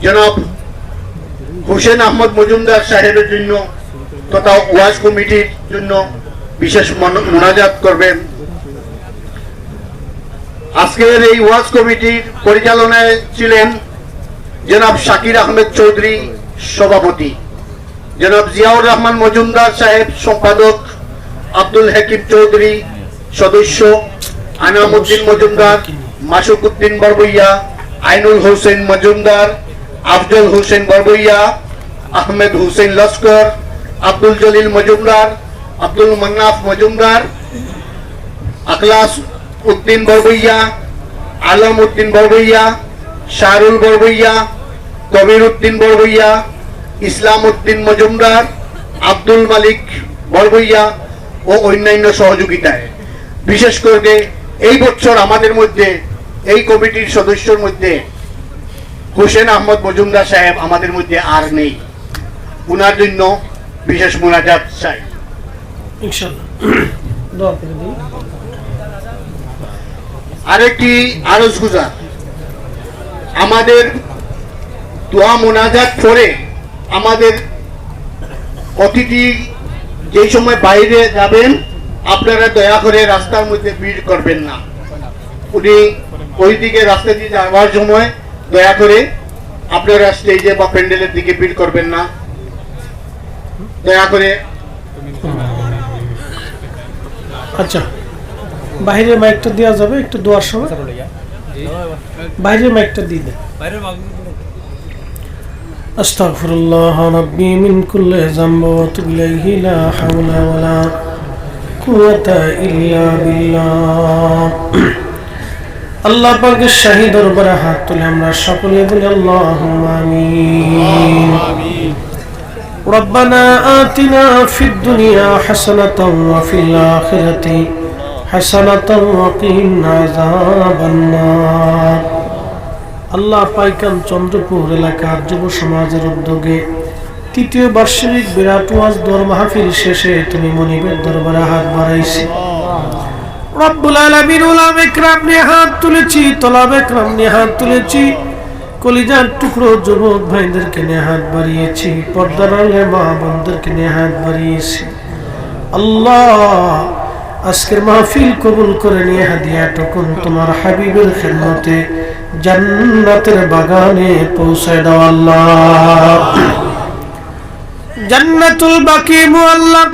জনাব হোসেন আহমদ মজুমদার সাহেবের জন্য তথা ওয়াজ কমিটির জন্য বিশেষ মোনাজাত করবেন। আজকের এই ওয়াজ কমিটির পরিচালনায় ছিলেন জনাব শাকির আহমেদ চৌধুরী সভাপতি, জনাব জিয়াউর রহমান মজুমদার সাহেব সম্পাদক, আব্দুল হাকিম চৌধুরী সদস্য, আনামউদ্দিন মজুমদার, মাসুক উদ্দিন বরবইয়া, আইনুল হোসেন মজুমদার, আফজল হোসেন বরবইয়া, আহমেদ হোসেন লস্কর, আব্দুল জলিল মজুমদার, আব্দুল মান্নাফ মজুমদার, আখলাস উদ্দিন বরবইয়া, আলম উদ্দিন বরবইয়া, শাহরুল বরবইয়া, কবির উদ্দিন বরবইয়া, ইসলাম উদ্দিন মজুমদার, আব্দুল মালিক বরবইয়া ও অন্যান্য সহযোগিতায়। বিশেষ করে এই বছর আমাদের মধ্যে এই কমিটির সদস্যর মধ্যে হোসেন আহমদ মজুমদার সাহেব আমাদের মধ্যে আর নেই। উনার জন্য বিশেষ মোনাজাত চাই। ইনশাআল্লাহ দোয়া করে দিই। আরেকটি আরজ গুজার, আমাদের দোয়া মোনাজাত পরে আমাদের অতিথি যেই সময় বাইরে যাবেন আপনারা দয়া করে রাস্তার মধ্যে ভিড় করবেন না। উনি ওই দিকে রাস্তা দিয়ে যাওয়ার সময় দয়া করে আপনারা স্টেজে বা প্যান্ডেলের দিকে ভিড় করবেন না, দয়া করে। আচ্ছা, বাইরের মাইকটা দেওয়া যাবে একটু দোয়ার সময়? বাইরের মাইকটা দিয়ে দেন। আস্তাগফিরুল্লাহ রাব্বি মিন কুল্লি যামবি ওয়া আতুবু ইলাইহি লা হাওলা ওয়া লা কুওয়াতা ইল্লা বিল্লাহ। আল্লাহ পাকের শাহী দরবারে হাত তুলে আমরা সকলে বলি আল্লাহুম্মা আমিন। ربنا آتنا في الدنيا حسنة وفي الآخرة حسنة وقنا عذاب النار। আল্লাহ পাইকান চন্দ্রপুর এলাকার যুব সমাজের উদ্যোগে তৃতীয় বার্ষিক বিরাট ওয়াজ দোয়ার মাহফিল শেষে তুমি মনিবের দরবারে হাত বাড়াইছি রব্বুল আলামিন। উলামা ইকরাম নিয়ে হাত তুলেছি, তলাবে ইকরাম নিয়ে হাত তুলেছি, কলিজার টুকরো যুবক ভাইদেরকে নিয়ে হাত বাড়িয়েছি, পর্দার আড়ালে মা বোনদেরকে নিয়ে হাত বাড়িয়েছি। আল্লাহ আজকের মাহফিল কবুল করে নিয়ে হাদিয়া টুকুন তোমার হাবিবের খিদমতে জান্নাতের বাগানে পৌঁছায় দাও আল্লাহ। জান্নাতুল বাকি মুআল্লাক,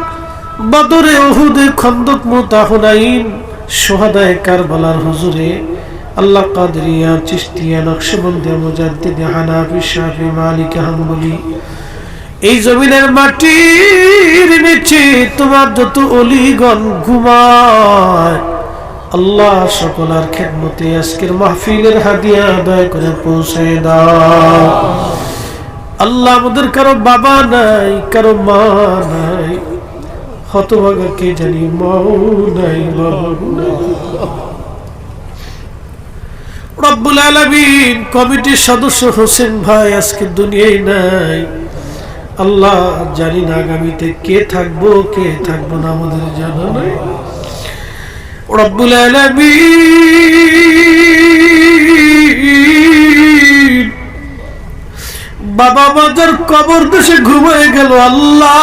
বদরে, উহুদে, খন্দক, মুতা, হুনাইন, শুহাদায়ে কারবালার হুজুরে আল্লাহ কাদরিয়া, চিশতিয়া, নকশবন্দিয়া, মুজাদ্দিদে, হানাফি, শাফি, মালিকি, হাম্বলি, এই জমিনের মাটির নিচে তোমার যত ওলিগণ ঘুমায় আল্লাহ সকলের খেদমতে আজকের মাহফিলের হাদিয়া দয়া করে পৌঁছে দাও আল্লাহ। আমাদের কারো বাবা নাই, কারো মা নাই, হতভাগা কে জানি মাও নাই, বাবা নাই। রব্বুল আলামিন কমিটির সদস্য হোসেন ভাই আজকে দুনিয়ায় নাই। আল্লাহ জানি না আগামীতে কে থাকবো কে থাকবো না, আমাদের জানা নাই। রব্বুল আলামিন বাবা মাদের কবর দেশে ঘুমিয়ে গেল আল্লাহ,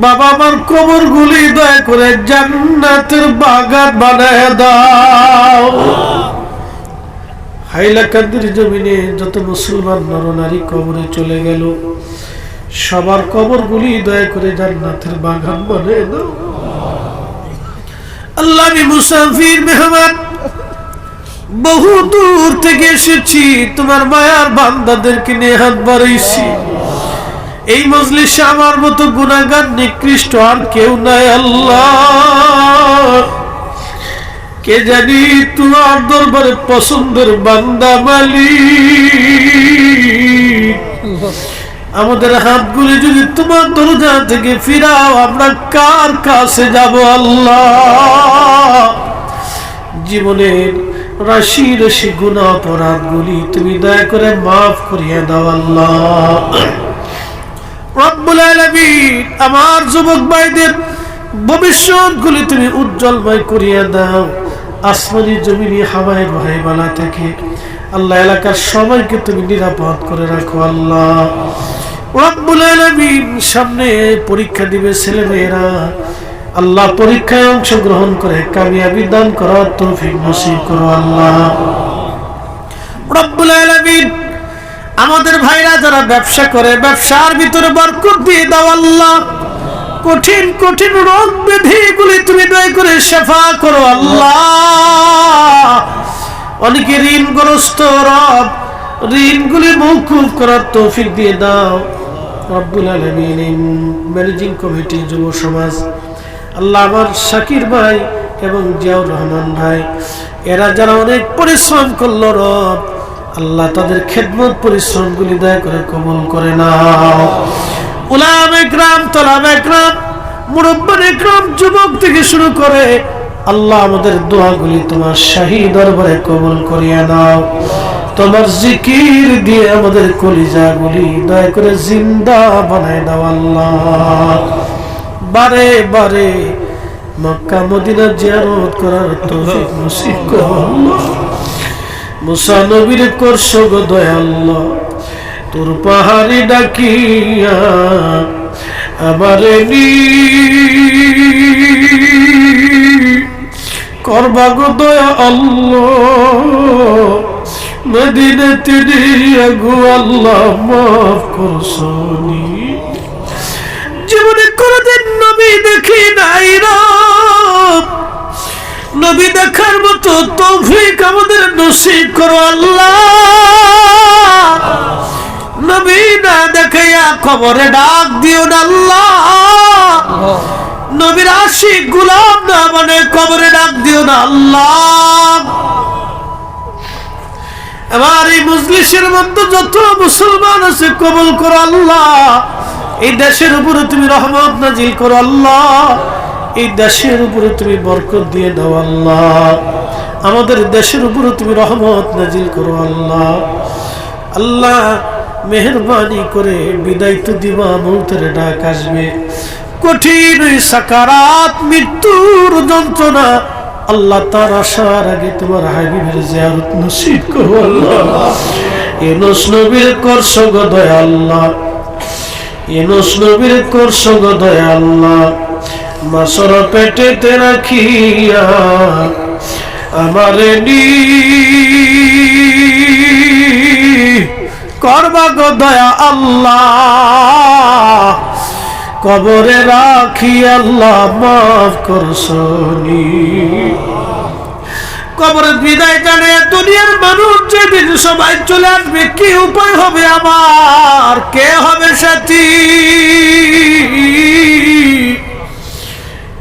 বাবা মার কবর গুলি দয়া করে জান্নাতের বাগান বানায় দাও। হাইলাকান্দির জমিনে যত মুসলমান নরনারী কবরে চলে গেল সবার কবর গুলি দয়া করে জান্নাতের বাগান বানায় দাও আল্লাহ। আমি মুসাফির মেহমান, বহু দূর থেকে এসেছি, তোমার মায়ার বান্দাদেরকে নিয়ে হাত বাড়াইছি। এই মজলিসে আমার মতো গুনাহগার নিকৃষ্ট আর কেউ নাই আল্লাহ। কে জানি তোমার দরবারে পছন্দের বান্দা মালিক, আমাদের হাতগুলি যদি তোমার দরজা থেকে ফিরাও আমরা কার কাছে যাব আল্লাহ। জীবনের রাশি রাশি গুনাহ অপরাধগুলি তুমি দয়া করে মাফ করিয়ে দাও আল্লাহ। রব্বুল আলামিন আমার যুবক ভাইদের ভবিষ্যৎগুলি তুমি উজ্জ্বলময় করিয়ে দাও। আসমানি জমিনি হাওয়ায় রহে বালা থেকে আল্লাহ এলাকার সবাইকে তুমি নিরাপদ করে রাখো আল্লাহ। রব্বুল আলামিন সামনে পরীক্ষা দিবে ছেলেমেয়েরা, আল্লাহ পরীক্ষায় অংশগ্রহণ করে কামিয়াবি দান করার তৌফিক নসিব করো আল্লাহ। রব্বুল আলামিন আমাদের ভাইরা যারা ব্যবসা করে ব্যবসার ভিতরে বরকত দিয়ে দাও আল্লাহ। কঠিন কঠিন রোগ ব্যাধিগুলি তুমি দয়া করে শিফা করো আল্লাহ। অনেকে ঋণগ্রস্ত রব, ঋণগুলি মওকুফ করার তৌফিক দিয়ে দাও রব্বুল আলামিন। ম্যানেজিং কমিটি যুব সমাজ আল্লাহ, আমার শাকির ভাই এবং জিয়াউর রহমান ভাই, এরা যারা অনেক পরিশ্রম করলো রব আল্লাহ তাদের খেদমত পরিশ্রমগুলি দয়া করে কবুল করে নাও। উলামা ইকরাম, তলাবা ইকরাম, মুরব্বিন ইকরাম, যুবক থেকে শুরু করে আল্লাহ আমাদের দোয়াগুলি তোমার শাহী দরবারে কবুল করিয়া নাও। তোমার জিকির দিয়ে আমাদের কলিজাগুলি দয়া করে জিন্দা বানায় দাও আল্লাহ। বারে বারে মক্কা মদিনা জিয়ারত করার তৌফিক নসিব করো আল্লাহ। মুসা নবীর করছো গো দয়া আল্লাহ, তোর পাহাড়ি ডাকিয়া আমারে নি করবা গো দয়া আল্লাহ। মদিনাতে নিয়ে গো আল্লাহ মাফ করছনি। জীবনে কোনদিন নবী দেখি নাই রব, নবী দেখার মতো তৌফিক আমাদের নসিব করো আল্লাহ। নবী না দেখাইয়া কবরে ডাক দিও না আল্লাহ। নবীর আশিক গোলাম না মানে কবরে ডাক দিও না আল্লাহ। আমার এই মজলিসের মধ্যে যত মুসলমান আছে কবুল করো আল্লাহ। এই দেশের উপরে তুমি রহমত নাজিল করো আল্লাহ। এই দেশের উপরে তুমি বরকত দিয়ে দাও আল্লাহ। আমাদের দেশের উপরে তুমি রহমত নাজিল করো আল্লাহ। আল্লাহ মেহেরবানি করে বিদায় তো দিবা, মৌতের ডাক আসবে, কঠিন সাকারাত মৃত্যুর যন্ত্রণা আল্লাহ তার আসার আগে তোমার হাবিবের জিয়ারত নসিব করো আল্লাহ। ইউনূস নবীর করছো গো দয়া আল্লাহ, ইউনূস নবীর করছো গো দয়া আল্লাহ। মাছর পেটেতে রাখিয়া আমারে নি করবা গো দয়া আল্লাহ। কবরে রাখি আল্লাহ মাফ করছনি। কবরে বিদায় জানে দুনিয়ার মানুষ যেদিন সবাই চলে আসবে, কি উপায় হবে আমার, কে হবে সাথী,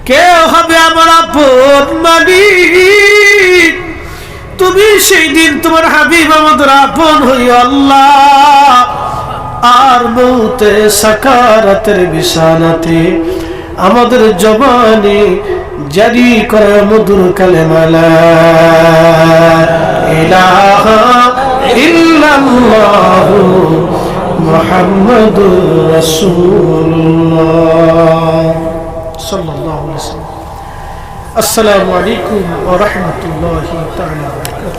কে হবে আমার আপন মালিক। তুমি সেই দিন তোমার হাবিব আমাদের আপন হইও আল্লাহ। আর মৌতে সাকারাতের বিছানাতে আমাদের জবানে জারি করে মধুর কালেমা লা ইলাহা ইল্লাল্লাহু মুহাম্মাদুর রাসূলুল্লাহ সাল্লাল্লাহু আলাইহি ওয়াসাল্লাম। আসসালামু আলাইকুম ওয়া রাহমাতুল্লাহি তাআলা ওয়া বারাকাতুহু।